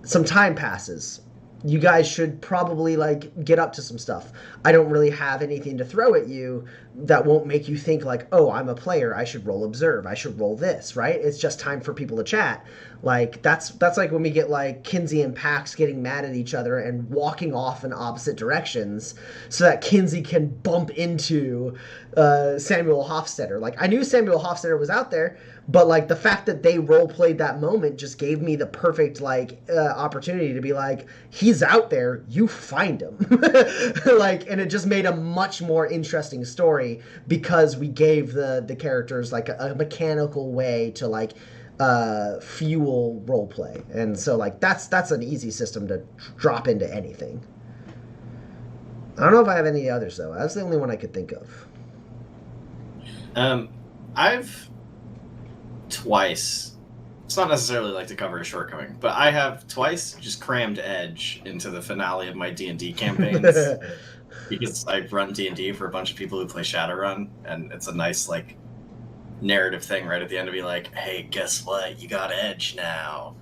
some time passes, you guys should probably like get up to some stuff. I don't really have anything to throw at you that won't make you think like, oh, I'm a player, I should roll observe, I should roll this, right? It's just time for people to chat. Like that's like when we get like Kinsey and Pax getting mad at each other and walking off in opposite directions so that Kinsey can bump into Samuel Hofstetter. Like I knew Samuel Hofstetter was out there, but like the fact that they role played that moment just gave me the perfect like opportunity to be like, he's out there, you find him. Like, and it just made a much more interesting story because we gave the characters like a mechanical way to like fuel role play. And so like that's an easy system to drop into anything. I don't know if I have any others though. That's the only one I could think of. I've twice, it's not necessarily like to cover a shortcoming, but I have twice just crammed Edge into the finale of my D&D campaigns because I run D&D for a bunch of people who play Shadowrun, and it's a nice like narrative thing right at the end to be like, hey, guess what? You got Edge now.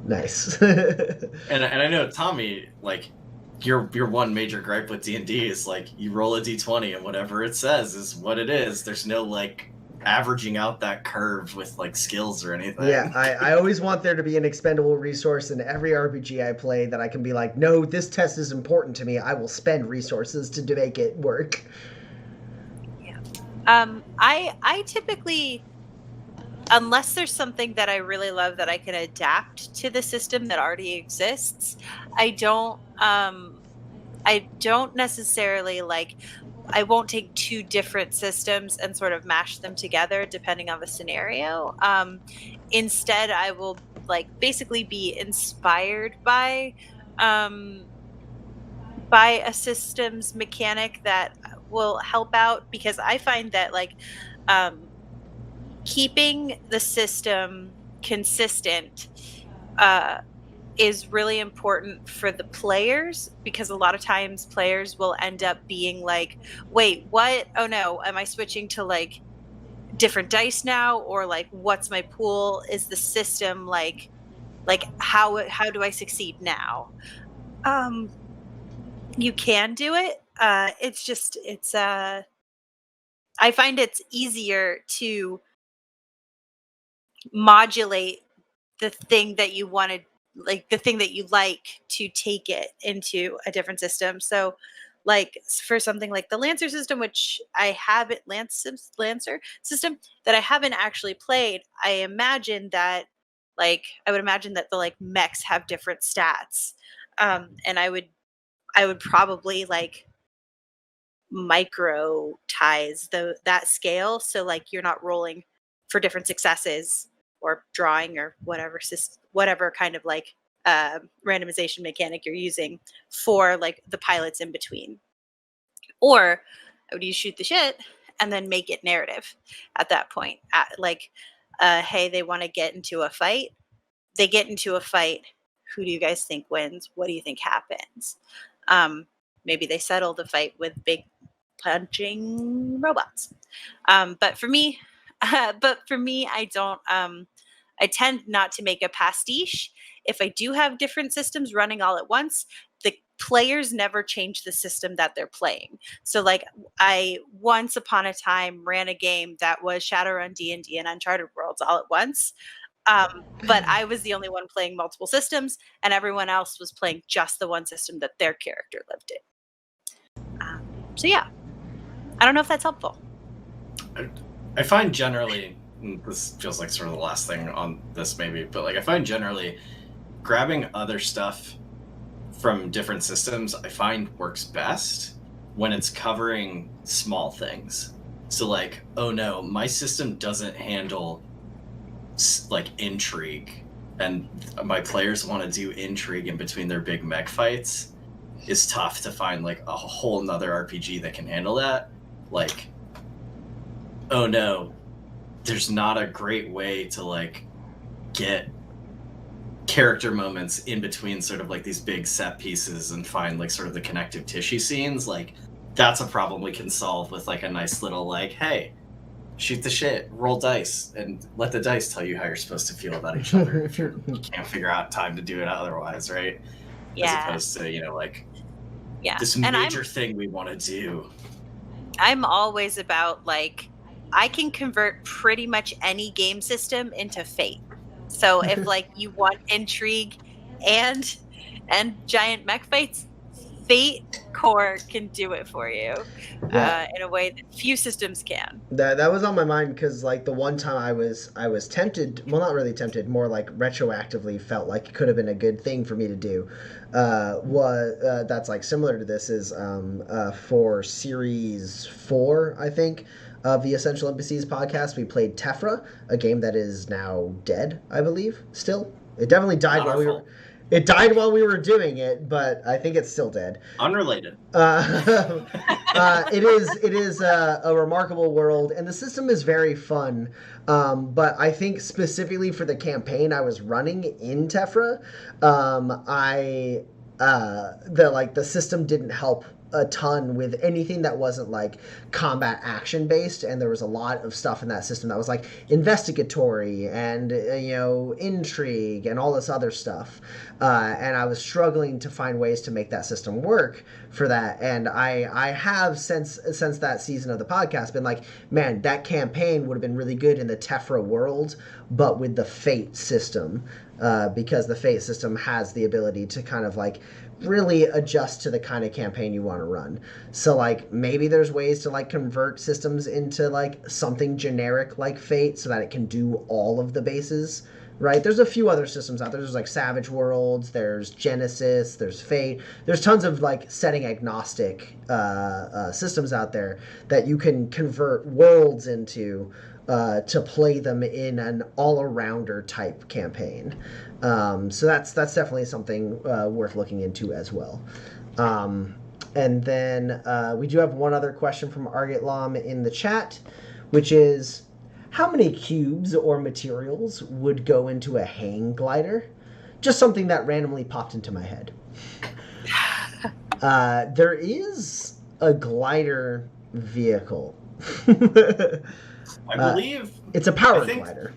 Nice. And I know, Tommy, like, your one major gripe with D&D is like you roll a d20 and whatever it says is what it is. There's no like averaging out that curve with like skills or anything. Yeah, I always want there to be an expendable resource in every RPG I play that I can be like, no, this test is important to me. I will spend resources to make it work. Yeah. I typically, unless there's something that I really love that I can adapt to the system that already exists, I don't necessarily like, I won't take two different systems and sort of mash them together depending on the scenario. Instead, I will like basically be inspired by a systems mechanic that will help out, because I find that like keeping the system consistent is really important for the players, because a lot of times players will end up being like, wait, what? Oh no, am I switching to like different dice now? Or like, what's my pool? Is the system like how do I succeed now? You can do it. I find it's easier to modulate the thing that you wanted, like the thing that you like, to take it into a different system. So like for something like the Lancer system, which I haven't Lancer system that I haven't actually played, I would imagine that the like mechs have different stats. And I would probably like microtize that scale, so like you're not rolling for different successes or drawing or whatever kind of like randomization mechanic you're using for like the pilots in between. Or I would use shoot the shit and then make it narrative at that point. Hey, they want to get into a fight. They get into a fight. Who do you guys think wins? What do you think happens? Maybe they settle the fight with big punching robots. But for me, I don't. I tend not to make a pastiche. If I do have different systems running all at once, the players never change the system that they're playing. So like I once upon a time ran a game that was Shadowrun, D&D, and Uncharted Worlds all at once. But I was the only one playing multiple systems, and everyone else was playing just the one system that their character lived in. So yeah, I don't know if that's helpful. I find generally, this feels like sort of the last thing on this maybe, but like I find generally grabbing other stuff from different systems I find works best when it's covering small things. So like, oh no, my system doesn't handle like intrigue and my players want to do intrigue in between their big mech fights, it's tough to find like a whole nother RPG that can handle that. Like, oh no, there's not a great way to like get character moments in between sort of like these big set pieces and find like sort of the connective tissue scenes. Like, that's a problem we can solve with like a nice little like, hey, shoot the shit, roll dice, and let the dice tell you how you're supposed to feel about each other if you can't figure out time to do it otherwise, right? Yeah. As opposed to, you know, like, Yeah. this major thing we want to do. I'm always about, like, I can convert pretty much any game system into Fate. So if, like, you want intrigue and giant mech fights, Fate Core can do it for you in a way that few systems can. That was on my mind because, like, the one time I was tempted, well, not really tempted, more like retroactively felt like it could have been a good thing for me to do, was that's like similar to this is for Series 4, I think, of the Essential NPCs podcast, we played Tephra, a game that is now dead, I believe, still. It definitely died It died while we were doing it, but I think it's still dead. Unrelated. It is a remarkable world, and the system is very fun. But I think specifically for the campaign I was running in Tephra, the system didn't help a ton with anything that wasn't like combat action based, and there was a lot of stuff in that system that was like investigatory and intrigue and all this other stuff, and I was struggling to find ways to make that system work for that. And I have since that season of the podcast been like, man, that campaign would have been really good in the Tephra world, but with the Fate system, because the Fate system has the ability to kind of like really adjust to the kind of campaign you want to run. So like maybe there's ways to like convert systems into like something generic like Fate so that it can do all of the bases, right? There's a few other systems out there. There's like Savage Worlds, there's Genesis, there's Fate. There's tons of like setting agnostic systems out there that you can convert worlds into to play them in an all-arounder type campaign. So that's definitely something worth looking into as well. And then we do have one other question from Argit Lam in the chat, which is, how many cubes or materials would go into a hang glider? Just something that randomly popped into my head. There is a glider vehicle. I believe it's a powered glider.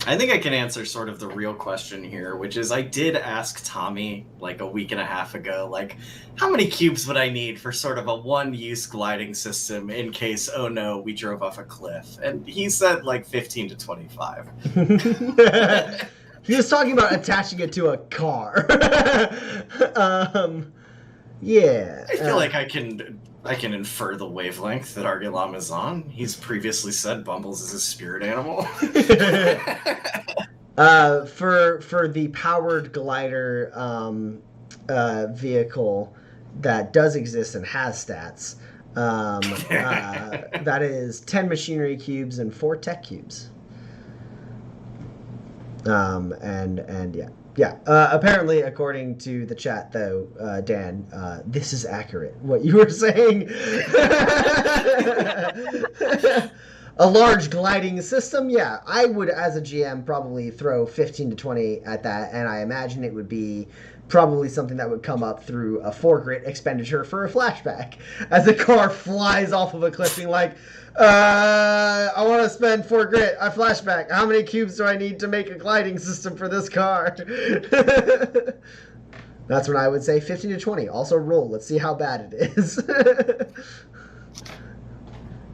I think I can answer sort of the real question here, which is I did ask Tommy like a week and a half ago, like, how many cubes would I need for sort of a one-use gliding system in case, oh no, we drove off a cliff? And he said like 15 to 25. He was talking about attaching it to a car. Yeah. I feel like I can infer the wavelength that Argit Lam is on. He's previously said Bumbles is a spirit animal. For the powered glider vehicle that does exist and has stats, that is 10 machinery cubes and 4 tech cubes. And yeah. Apparently, according to the chat, though, Dan, this is accurate, what you were saying. A large gliding system, yeah. I would, as a GM, probably throw 15 to 20 at that, and I imagine it would be probably something that would come up through a 4-grit expenditure for a flashback, as a car flies off of a cliff being like, I want to spend 4 grit. I flashback. How many cubes do I need to make a gliding system for this car? That's when I would say 15 to 20. Also roll. Let's see how bad it is.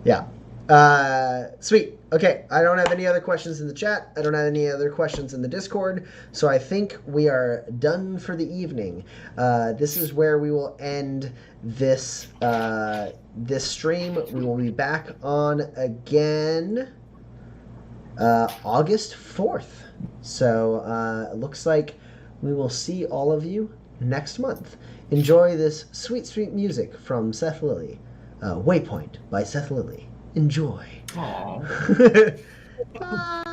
Yeah. Sweet. Okay. I don't have any other questions in the chat. I don't have any other questions in the Discord. So I think we are done for the evening. This is where we will end this stream. We will be back on again August 4th. So it looks like we will see all of you next month. Enjoy this sweet, sweet music from Seth Lilly. Waypoint by Seth Lilly. Enjoy. Aww. Bye.